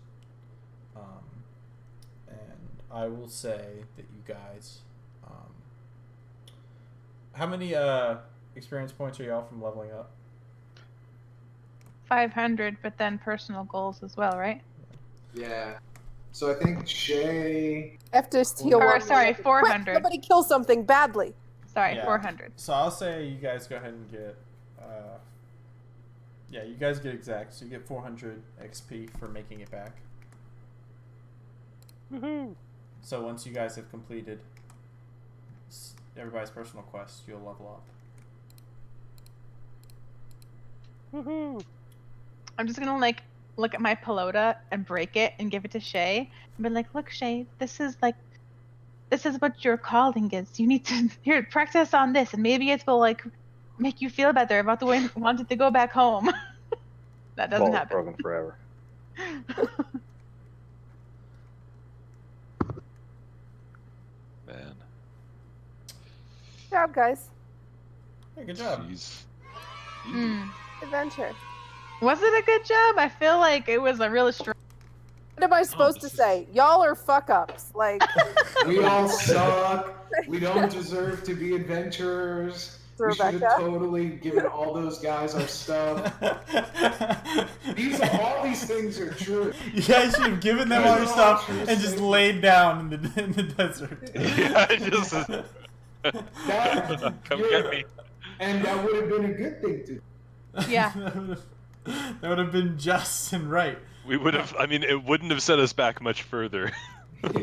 And I will say that you guys. How many experience points are y'all from leveling up? 500, but then personal goals as well, right? Yeah. So I think Shay. I have to heal Or one. sorry, Quick, 400. somebody kill something badly. Sorry, Yeah. 400. So I'll say you guys go ahead and get. Yeah, you guys get exact. So you get 400 XP for making it back. Woohoo! So once you guys have completed everybody's personal quest, you'll level up. Woohoo! I'm just gonna like look at my pelota and break it and give it to Shay and be like, look, Shay, this is what your calling is. You need to here practice on this, and maybe it will like make you feel better about the way wanted to go back home. That doesn't Ball's happen. broken forever. Man. Good job, guys. Hey, good job. Jeez. Hmm. Adventure. Was it a good job? I feel like it was a really strong. What am I supposed to say? Y'all are fuck ups. Like, We all suck. We don't deserve to be adventurers. We should have Rebecca. totally given all those guys our stuff. All these things are true. You guys should have given them all your stuff and just laid down in the desert. Yeah, I just. That, Come yeah. get me. And that would have been a good thing to do. Yeah. That would have been just and right. We would have. I mean, it wouldn't have set us back much further.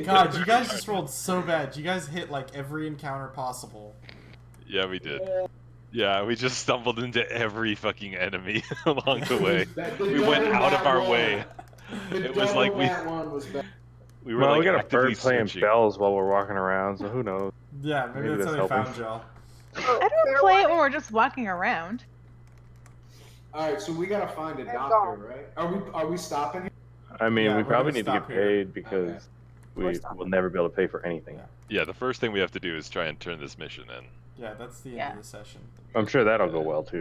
God, you guys just rolled so bad. You guys hit like every encounter possible. Yeah, we did. Yeah, we just stumbled into every fucking enemy along the way. We went out of our way. It was like we was bad. we were Well, like we got a actively bird playing searching. bells while we're walking around, so who knows? Yeah, maybe Maybe that's how that's they helping. found y'all. I don't play it when we're just walking around. All right, so we gotta find a They're doctor, gone. right? Are we stopping here? I mean, Yeah, we we're probably gonna need to get stop here. paid because We're we stopping. will never be able to pay for anything. Yeah. Yeah, the first thing we have to do is try and turn this mission in. Yeah, that's the end Yeah. of the session. I'm sure that'll go well too.